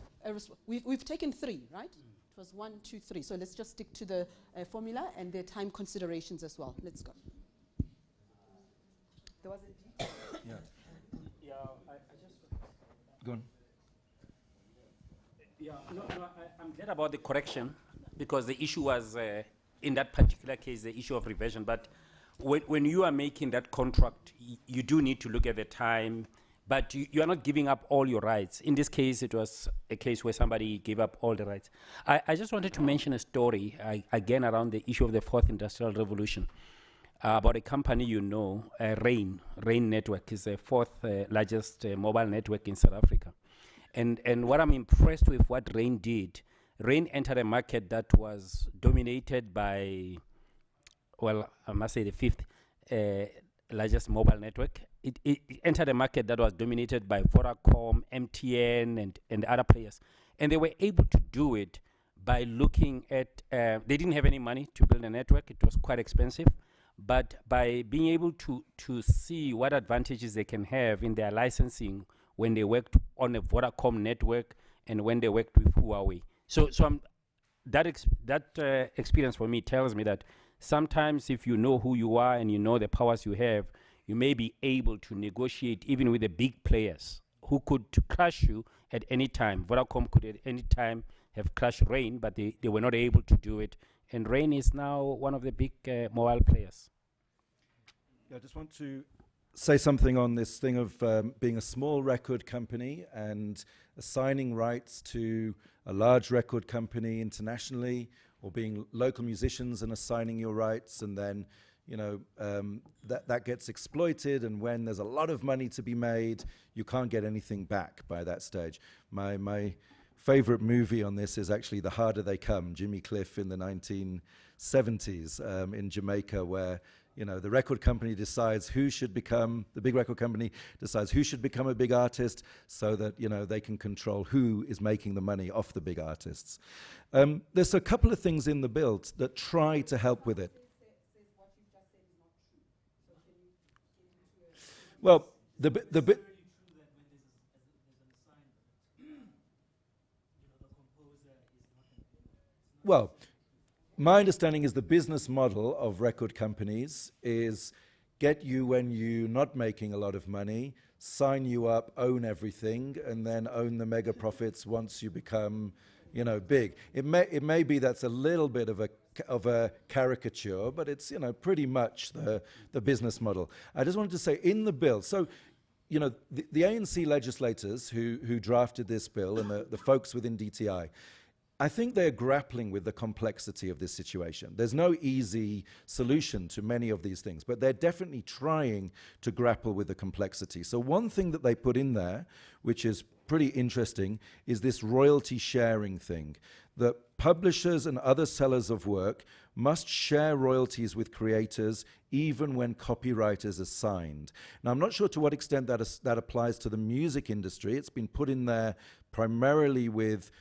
[SPEAKER 2] we've taken 3, right? It was 1, 2, 3. So let's just stick to the formula and the time considerations as well. Let's go. There was a
[SPEAKER 3] Yeah.
[SPEAKER 20] Yeah, I just...
[SPEAKER 3] Go on.
[SPEAKER 20] Yeah, I'm glad about the correction, because the issue was, in that particular case, the issue of reversion. But when you are making that contract, you do need to look at the time, but you are not giving up all your rights. In this case, it was a case where somebody gave up all the rights. I just wanted to mention a story, again, around the issue of the fourth industrial revolution, about a company you know, Rain. Rain Network is the fourth largest mobile network in South Africa. And what I'm impressed with what Rain did, Rain entered a market that was dominated by, well, I must say the fifth largest mobile network. It entered a market that was dominated by Vodacom, MTN, and other players. And they were able to do it by looking at, they didn't have any money to build a network. It was quite expensive. But by being able to see what advantages they can have in their licensing when they worked on a Vodacom network and when they worked with Huawei. So that experience for me tells me that sometimes if you know who you are and you know the powers you have, you may be able to negotiate even with the big players who could crush you at any time. Vodacom could at any time have crushed Rain, but they were not able to do it. And Rain is now one of the big mobile players.
[SPEAKER 3] I just want to say something on this thing of being a small record company and assigning rights to a large record company internationally, or being local musicians and assigning your rights, and then that gets exploited, and when there's a lot of money to be made, you can't get anything back by that stage. My favorite movie on this is actually The Harder They Come, Jimmy Cliff in the 1970s in Jamaica, where the record company decides who should become, the big record company decides who should become a big artist, so that they can control who is making the money off the big artists. There's a couple of things in the bill that try to help with it. Well, well, my understanding is the business model of record companies is get you when you're not making a lot of money, sign you up, own everything, and then own the mega profits once you become, big. It may be that's a little bit of a caricature, but it's pretty much the business model. I just wanted to say in the bill, so the ANC legislators who drafted this bill and the folks within DTI, I think they're grappling with the complexity of this situation. There's no easy solution to many of these things, but they're definitely trying to grapple with the complexity. So one thing that they put in there, which is pretty interesting, is this royalty sharing thing, that publishers and other sellers of work must share royalties with creators even when copywriters are signed. Now, I'm not sure to what extent that applies to the music industry. It's been put in there primarily with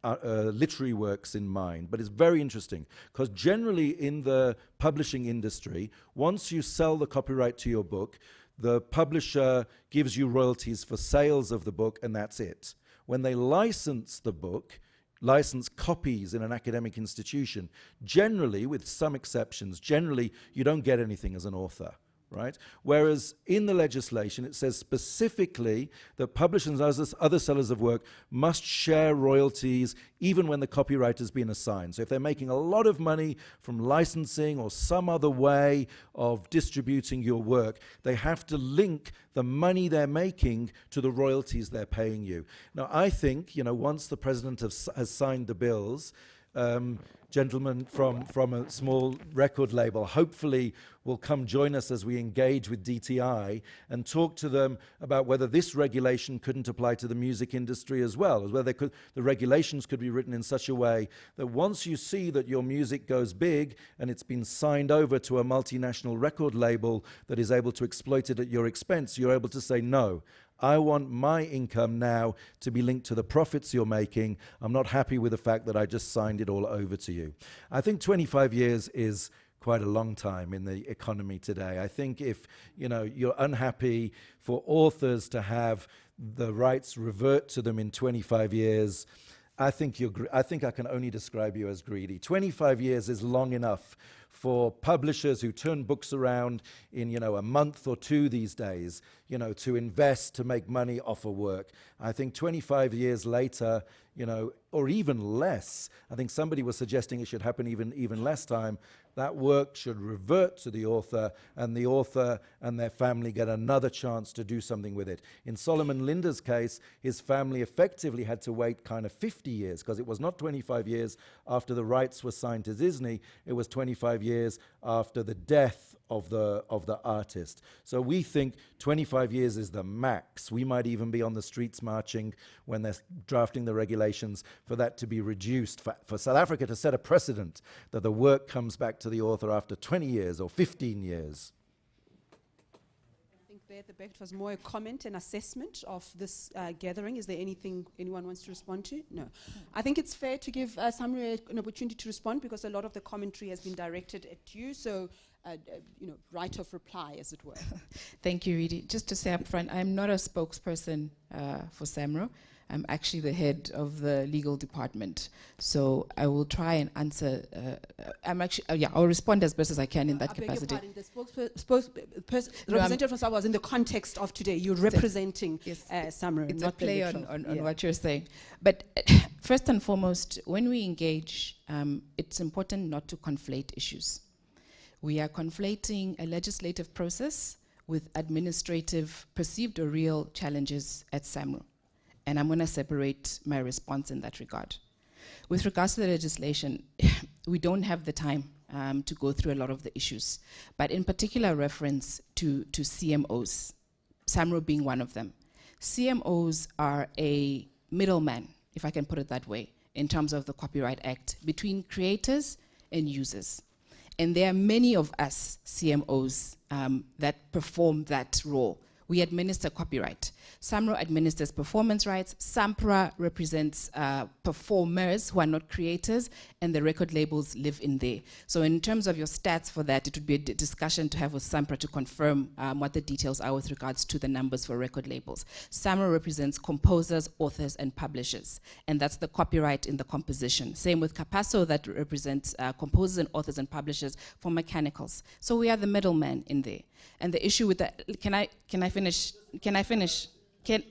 [SPEAKER 3] literary works in mind, but it's very interesting because generally in the publishing industry, once you sell the copyright to your book, the publisher gives you royalties for sales of the book, and that's it. When they license the book, license copies in an academic institution, generally, with some exceptions, generally you don't get anything as an author. Right? Whereas in the legislation, it says specifically that publishers and other sellers of work must share royalties even when the copyright has been assigned. So if they're making a lot of money from licensing or some other way of distributing your work, they have to link the money they're making to the royalties they're paying you. Now, I think, once the president has signed the bills, gentlemen from a small record label hopefully will come join us as we engage with DTI and talk to them about whether this regulation couldn't apply to the music industry as well, as whether the regulations could be written in such a way that once you see that your music goes big and it's been signed over to a multinational record label that is able to exploit it at your expense, you're able to say, no, I want my income now to be linked to the profits you're making. I'm not happy with the fact that I just signed it all over to you. I think 25 years is quite a long time in the economy today. I think if you're unhappy for authors to have the rights revert to them in 25 years, I think I can only describe you as greedy. 25 years is long enough for publishers who turn books around in a month or two these days, to invest, to make money off a work. I think 25 years later, or even less, I think somebody was suggesting it should happen even less time. that work should revert to the author and their family get another chance to do something with it. In Solomon Linda's case, his family effectively had to wait kind of 50 years, because it was not 25 years after the rights were signed to Disney, it was 25 years after the death of the artist. So we think 25 years is the max. We might even be on the streets marching when they're drafting the regulations for that to be reduced, for South Africa to set a precedent that the work comes back to the author after 20 years or 15 years.
[SPEAKER 2] I think there at the back it was more a comment and assessment of this gathering. Is there anything anyone wants to respond to? No. I think it's fair to give Samro an opportunity to respond, because a lot of the commentary has been directed at you. So, right of reply, as it were.
[SPEAKER 18] Thank you, Edie. Just to say up front, I'm not a spokesperson for SAMRO. I'm actually the head of the legal department. So I will try and answer. I'll respond as best as I can in that capacity.
[SPEAKER 2] The representative from SAMRO was in the context of today. You're representing SAMRO.
[SPEAKER 18] It's a play on what you're saying. But first and foremost, when we engage, it's important not to conflate issues. We are conflating a legislative process with administrative, perceived or real challenges at SAMRO. And I'm going to separate my response in that regard. With regards to the legislation, we don't have the time to go through a lot of the issues, but in particular reference to CMOs, SAMRO being one of them. CMOs are a middleman, if I can put it that way, in terms of the Copyright Act, between creators and users. And there are many of us CMOs that perform that role. We administer copyright. SAMRO administers performance rights. SAMPRA represents performers who are not creators, and the record labels live in there. So in terms of your stats for that, it would be a discussion to have with SAMPRA to confirm what the details are with regards to the numbers for record labels. SAMRO represents composers, authors, and publishers, and that's the copyright in the composition. Same with CAPASO, that represents composers and authors and publishers for mechanicals. So we are the middleman in there. And the issue with that, can I finish? Can I finish? Can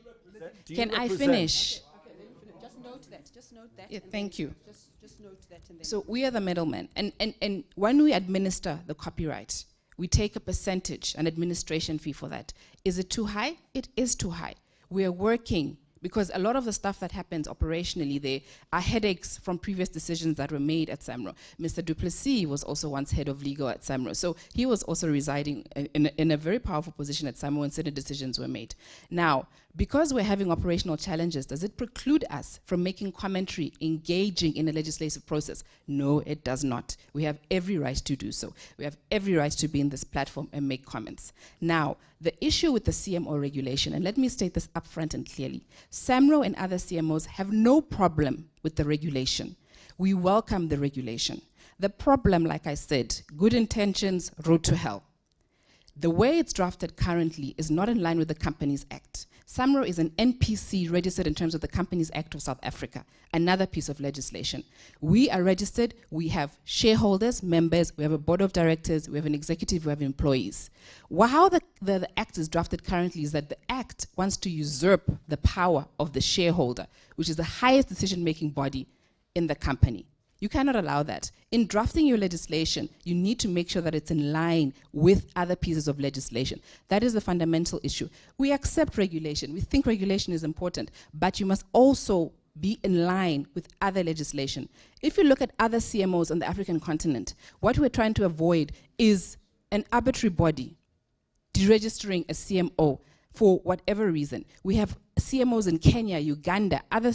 [SPEAKER 18] I finish?
[SPEAKER 2] Okay, just note that. Just note that.
[SPEAKER 18] Yeah, thank you.
[SPEAKER 2] Just note that. And then
[SPEAKER 18] so we are the middleman. And when we administer the copyright, we take a percentage, an administration fee for that. Is it too high? It is too high. We are working, because a lot of the stuff that happens operationally there are headaches from previous decisions that were made at SAMRO. Mr. Duplessis was also once head of legal at SAMRO. So he was also residing in a very powerful position at SAMRO when certain decisions were made. Now, because we're having operational challenges, does it preclude us from making commentary, engaging in a legislative process? No, it does not. We have every right to do so. We have every right to be in this platform and make comments. Now, the issue with the CMO regulation, and let me state this upfront and clearly, SAMRO and other CMOs have no problem with the regulation. We welcome the regulation. The problem, like I said, good intentions, road to hell. The way it's drafted currently is not in line with the Companies Act. SAMRO is an NPC registered in terms of the Companies Act of South Africa, another piece of legislation. We are registered, we have shareholders, members, we have a board of directors, we have an executive, we have employees. How the act is drafted currently is that the act wants to usurp the power of the shareholder, which is the highest decision-making body in the company. You cannot allow that. In drafting your legislation, you need to make sure that it's in line with other pieces of legislation. That is the fundamental issue. We accept regulation. We think regulation is important, but you must also be in line with other legislation. If you look at other CMOs on the African continent, what we're trying to avoid is an arbitrary body deregistering a CMO for whatever reason. We have CMOs in Kenya, Uganda, other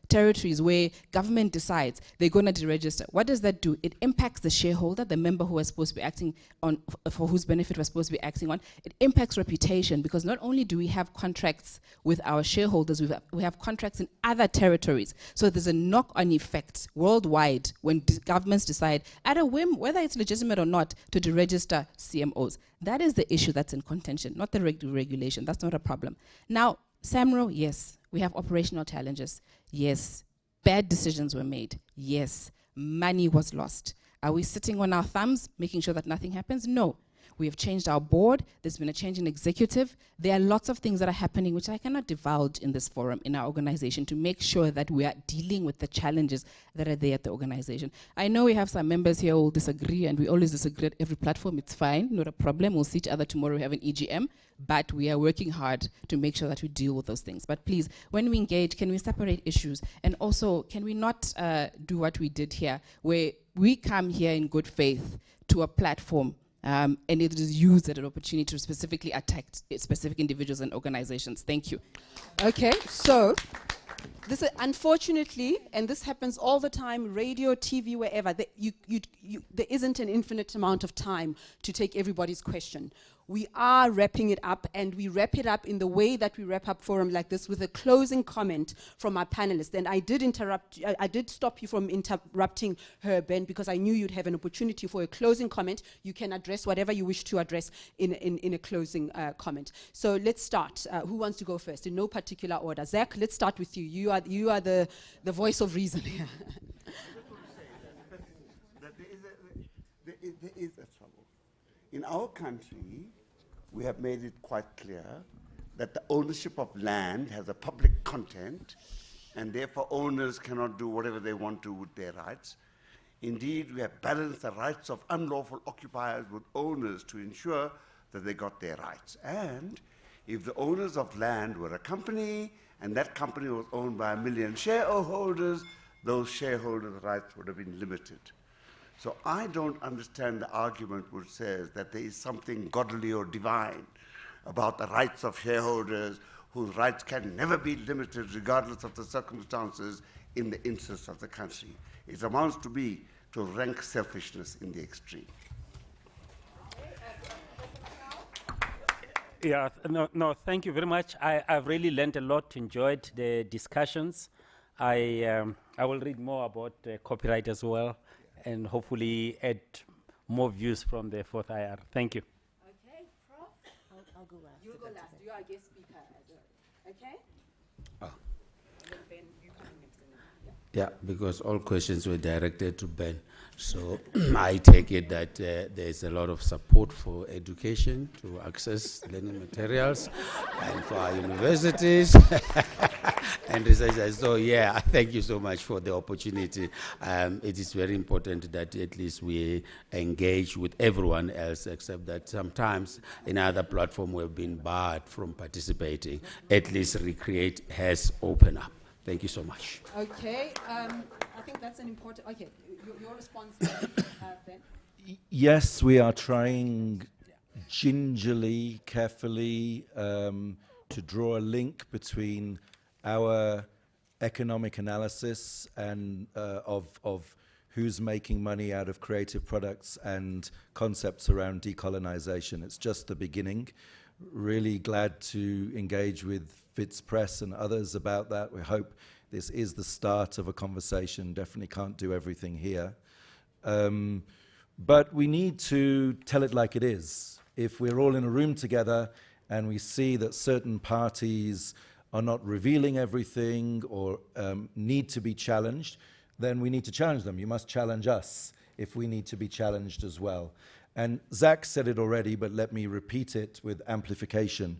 [SPEAKER 18] territories where government decides they're going to deregister. What does that do? It impacts the shareholder, the member who was supposed to be acting on, for whose benefit we're supposed to be acting on. It impacts reputation, because not only do we have contracts with our shareholders, we have contracts in other territories. So there's a knock-on effect worldwide when governments decide at a whim, whether it's legitimate or not, to deregister CMOs. That is the issue that's in contention, not the regulation. That's not a problem. Now, SAMRO, yes, we have operational challenges. Yes, bad decisions were made. Yes, money was lost. Are we sitting on our thumbs making sure that nothing happens? No. We have changed our board. There's been a change in executive. There are lots of things that are happening which I cannot divulge in this forum, in our organization, to make sure that we are dealing with the challenges that are there at the organization. I know we have some members here who will disagree, and we always disagree at every platform. It's fine, not a problem. We'll see each other tomorrow. We have an EGM, but we are working hard to make sure that we deal with those things. But please, when we engage, can we separate issues? And also, can we not do what we did here, where we come here in good faith to a platform, and it is used as an opportunity to specifically attack specific individuals and organizations. Thank you.
[SPEAKER 2] Okay, so this is unfortunately, and this happens all the time, radio, TV, wherever, there isn't an infinite amount of time to take everybody's question. We are wrapping it up, and we wrap it up in the way that we wrap up forum like this, with a closing comment from our panelists. And I did stop you from interrupting her, Ben, because I knew you'd have an opportunity for a closing comment. You can address whatever you wish to address in a closing comment. So let's start. Who wants to go first? In no particular order. Zach, let's start with you. You are the voice of reason here.
[SPEAKER 19] There is a trouble. In our country, we have made it quite clear that the ownership of land has a public content, and therefore owners cannot do whatever they want to with their rights. Indeed, we have balanced the rights of unlawful occupiers with owners to ensure that they got their rights. And if the owners of land were a company, and that company was owned by 1 million shareholders, those shareholders' rights would have been limited. So I don't understand the argument which says that there is something godly or divine about the rights of shareholders whose rights can never be limited regardless of the circumstances in the interests of the country. It amounts to rank selfishness in the extreme.
[SPEAKER 20] Yeah, no, thank you very much. I've really learned a lot, enjoyed the discussions. I will read more about copyright as well, and hopefully add more views from the fourth IR. Thank you.
[SPEAKER 2] Okay, Prof. I'll go last. You'll go last. You are our guest speaker. Okay?
[SPEAKER 21] Oh.
[SPEAKER 2] Ben, you come next.
[SPEAKER 21] Yeah, because all questions were directed to Ben. So I take it that there's a lot of support for education to access learning materials and for our universities and research. So yeah, thank you so much for the opportunity. It is very important that at least we engage with everyone else, except that sometimes in other platforms we've been barred from participating. At least Recreate has opened up. Thank you so much.
[SPEAKER 2] Okay, I think that's an important, okay, your response, Ben?
[SPEAKER 3] Yes, we are trying gingerly, carefully to draw a link between our economic analysis and of who's making money out of creative products and concepts around decolonization. It's just the beginning. Really glad to engage with Fitz Press and others about that. We hope this is the start of a conversation. Definitely can't do everything here. But we need to tell it like it is. If we're all in a room together and we see that certain parties are not revealing everything or need to be challenged, then we need to challenge them. You must challenge us if we need to be challenged as well. And Zach said it already, but let me repeat it with amplification.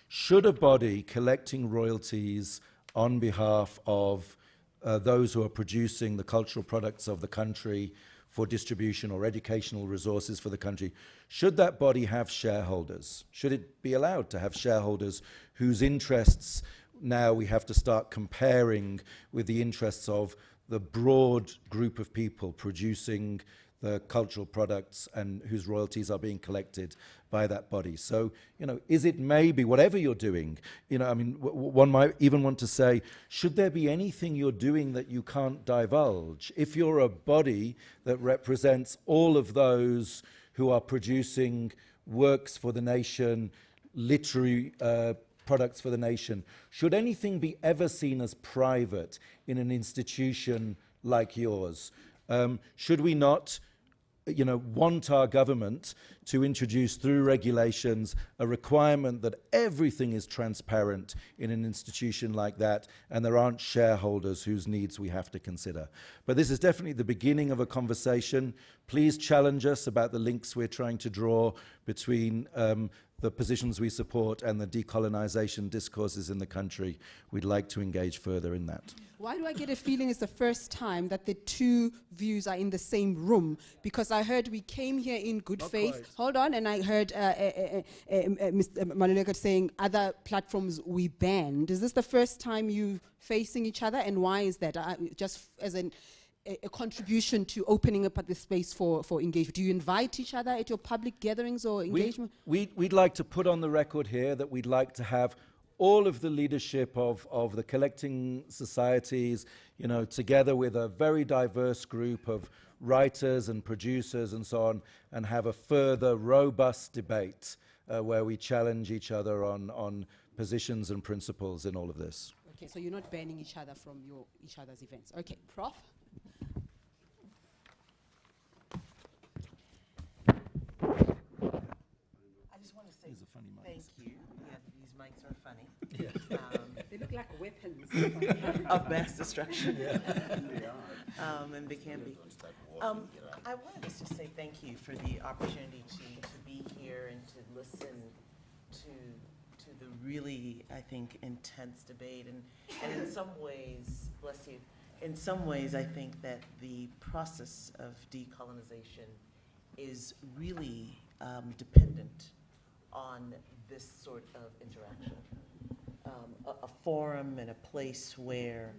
[SPEAKER 3] Should a body collecting royalties on behalf of those who are producing the cultural products of the country for distribution or educational resources for the country, should that body have shareholders? Should it be allowed to have shareholders whose interests now we have to start comparing with the interests of the broad group of people producing the cultural products and whose royalties are being collected by that body? So, you know, is it maybe, whatever you're doing, you know, I mean, one might even want to say, should there be anything you're doing that you can't divulge? If you're a body that represents all of those who are producing works for the nation, literary products for the nation, should anything be ever seen as private in an institution like yours? Should we not want our government to introduce through regulations a requirement that everything is transparent in an institution like that, and there aren't shareholders whose needs we have to consider. But this is definitely the beginning of a conversation. Please challenge us about the links we're trying to draw between the positions we support and the decolonization discourses in the country. We'd like to engage further in that.
[SPEAKER 2] Why do I get a feeling it's the first time that the two views are in the same room? Because I heard we came here in good faith.
[SPEAKER 3] Quite.
[SPEAKER 2] Hold on, and I heard Mr. Maluleka saying other platforms we banned. Is this the first time you facing each other, and why is that? Just as a contribution to opening up the space for engagement. Do you invite each other at your public gatherings or engagement?
[SPEAKER 3] We'd like to put on the record here that we'd like to have all of the leadership of the collecting societies, together with a very diverse group of writers and producers and so on, and have a further robust debate where we challenge each other on positions and principles in all of this.
[SPEAKER 2] Okay, so you're not banning each other from each other's events. Okay, Prof?
[SPEAKER 1] I just want to say thank you. Yeah, these mics are funny.
[SPEAKER 2] Yeah. They look like weapons.
[SPEAKER 1] Of mass destruction.
[SPEAKER 2] Yeah.
[SPEAKER 1] And they can be. I wanted to just say thank you for the opportunity to be here and to listen to the really, I think, intense debate. And in some ways, bless you, in some ways I think that the process of decolonization is really dependent on this sort of interaction. A forum and a place where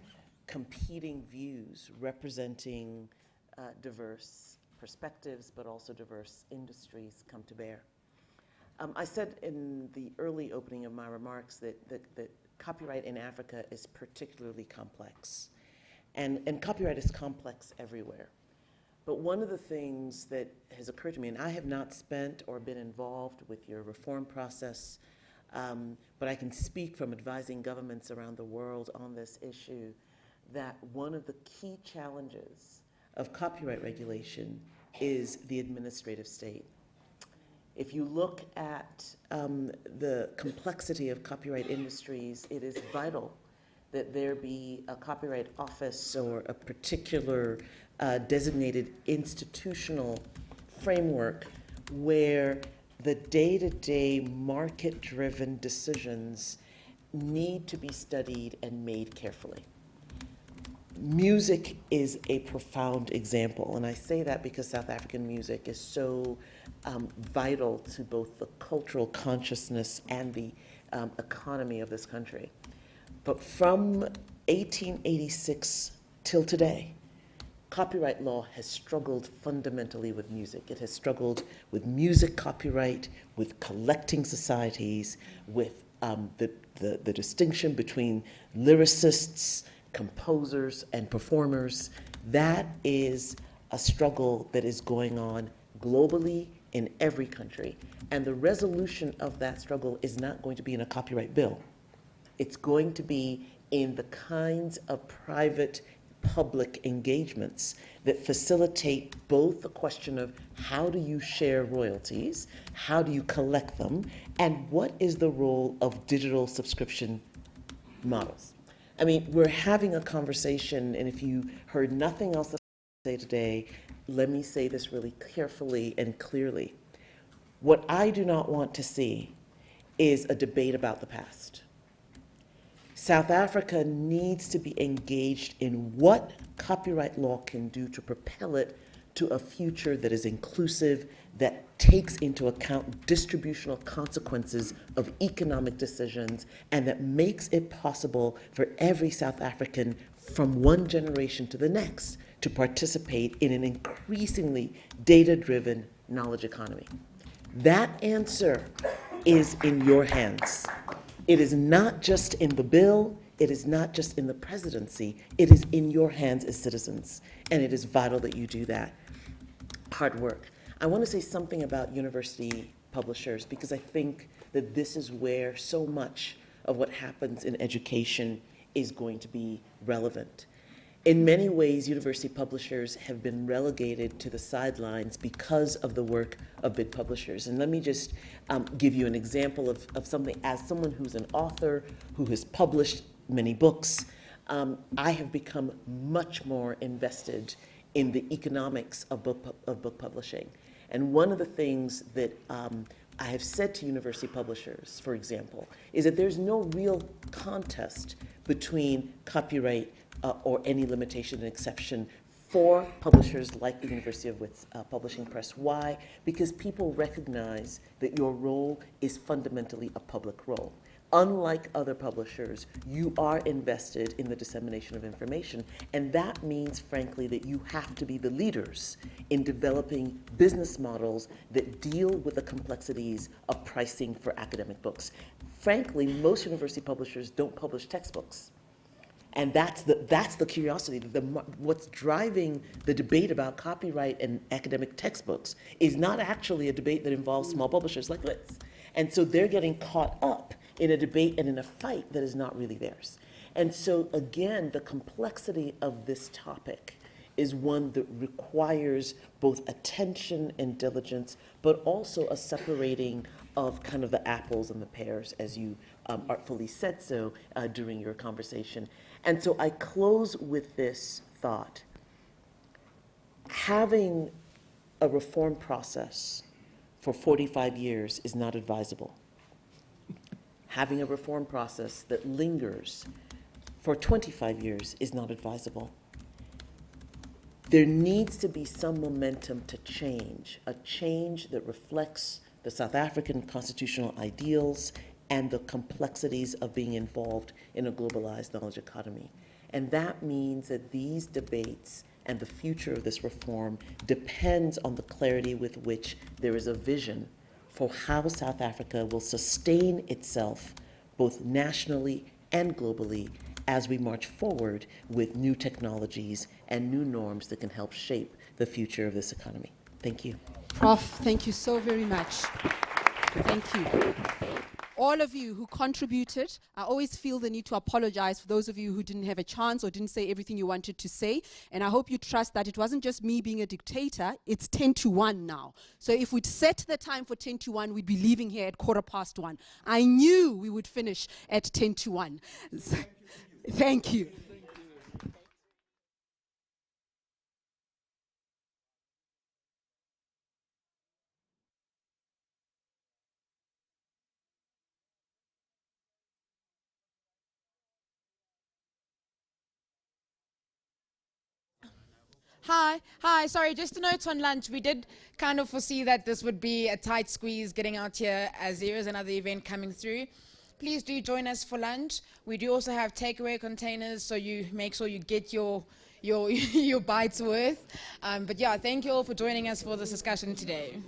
[SPEAKER 1] competing views representing diverse perspectives but also diverse industries come to bear. I said in the early opening of my remarks that copyright in Africa is particularly complex. And copyright is complex everywhere. But one of the things that has occurred to me, and I have not spent or been involved with your reform process, but I can speak from advising governments around the world on this issue, that one of the key challenges of copyright regulation is the administrative state. If you look at the complexity of copyright industries, it is vital that there be a copyright office or a particular designated institutional framework where the day-to-day market-driven decisions need to be studied and made carefully. Music is a profound example, and I say that because South African music is so vital to both the cultural consciousness and the economy of this country. But from 1886 till today, copyright law has struggled fundamentally with music. It has struggled with music copyright, with collecting societies, with the distinction between lyricists, composers, and performers. That is a struggle that is going on globally in every country. And the resolution of that struggle is not going to be in a copyright bill. It's going to be in the kinds of private public engagements that facilitate both the question of how do you share royalties, how do you collect them, and what is the role of digital subscription models. I mean, we're having a conversation, and if you heard nothing else that I say today, let me say this really carefully and clearly. What I do not want to see is a debate about the past. South Africa needs to be engaged in what copyright law can do to propel it to a future that is inclusive, that takes into account distributional consequences of economic decisions, and that makes it possible for every South African from one generation to the next to participate in an increasingly data-driven knowledge economy. That answer is in your hands. It is not just in the bill, it is not just in the presidency, it is in your hands as citizens, and it is vital that you do that hard work. I want to say something about university publishers, because I think that this is where so much of what happens in education is going to be relevant. In many ways, university publishers have been relegated to the sidelines because of the work of big publishers. And let me just give you an example of something. As someone who's an author, who has published many books, I have become much more invested in the economics of book publishing. And one of the things that I have said to university publishers, for example, is that there's no real contest between copyright or any limitation and exception for publishers like the University of Wits Publishing Press. Why? Because people recognize that your role is fundamentally a public role. Unlike other publishers, you are invested in the dissemination of information, and that means, frankly, that you have to be the leaders in developing business models that deal with the complexities of pricing for academic books. Frankly, most university publishers don't publish textbooks. And that's the curiosity. What's driving the debate about copyright and academic textbooks is not actually a debate that involves small publishers like Wits. And so they're getting caught up in a debate and in a fight that is not really theirs. And so again, the complexity of this topic is one that requires both attention and diligence, but also a separating of kind of the apples and the pears, as you artfully said so during your conversation. And so I close with this thought. Having a reform process for 45 years is not advisable. Having a reform process that lingers for 25 years is not advisable. There needs to be some momentum to change, a change that reflects the South African constitutional ideals and the complexities of being involved in a globalized knowledge economy. And that means that these debates and the future of this reform depends on the clarity with which there is a vision for how South Africa will sustain itself both nationally and globally as we march forward with new technologies and new norms that can help shape the future of this economy. Thank you.
[SPEAKER 2] Prof, thank you so very much. Thank you. All of you who contributed, I always feel the need to apologize for those of you who didn't have a chance or didn't say everything you wanted to say. And I hope you trust that it wasn't just me being a dictator, it's 10 to 1 now. So if we'd set the time for 10 to 1, we'd be leaving here at 1:15. I knew we would finish at 10 to 1. Thank you.
[SPEAKER 9] Hi. Sorry, just a note on lunch. We did kind of foresee that this would be a tight squeeze getting out here as there is another event coming through. Please do join us for lunch. We do also have takeaway containers, so you make sure you get your bites worth. But yeah, thank you all for joining us for this discussion today.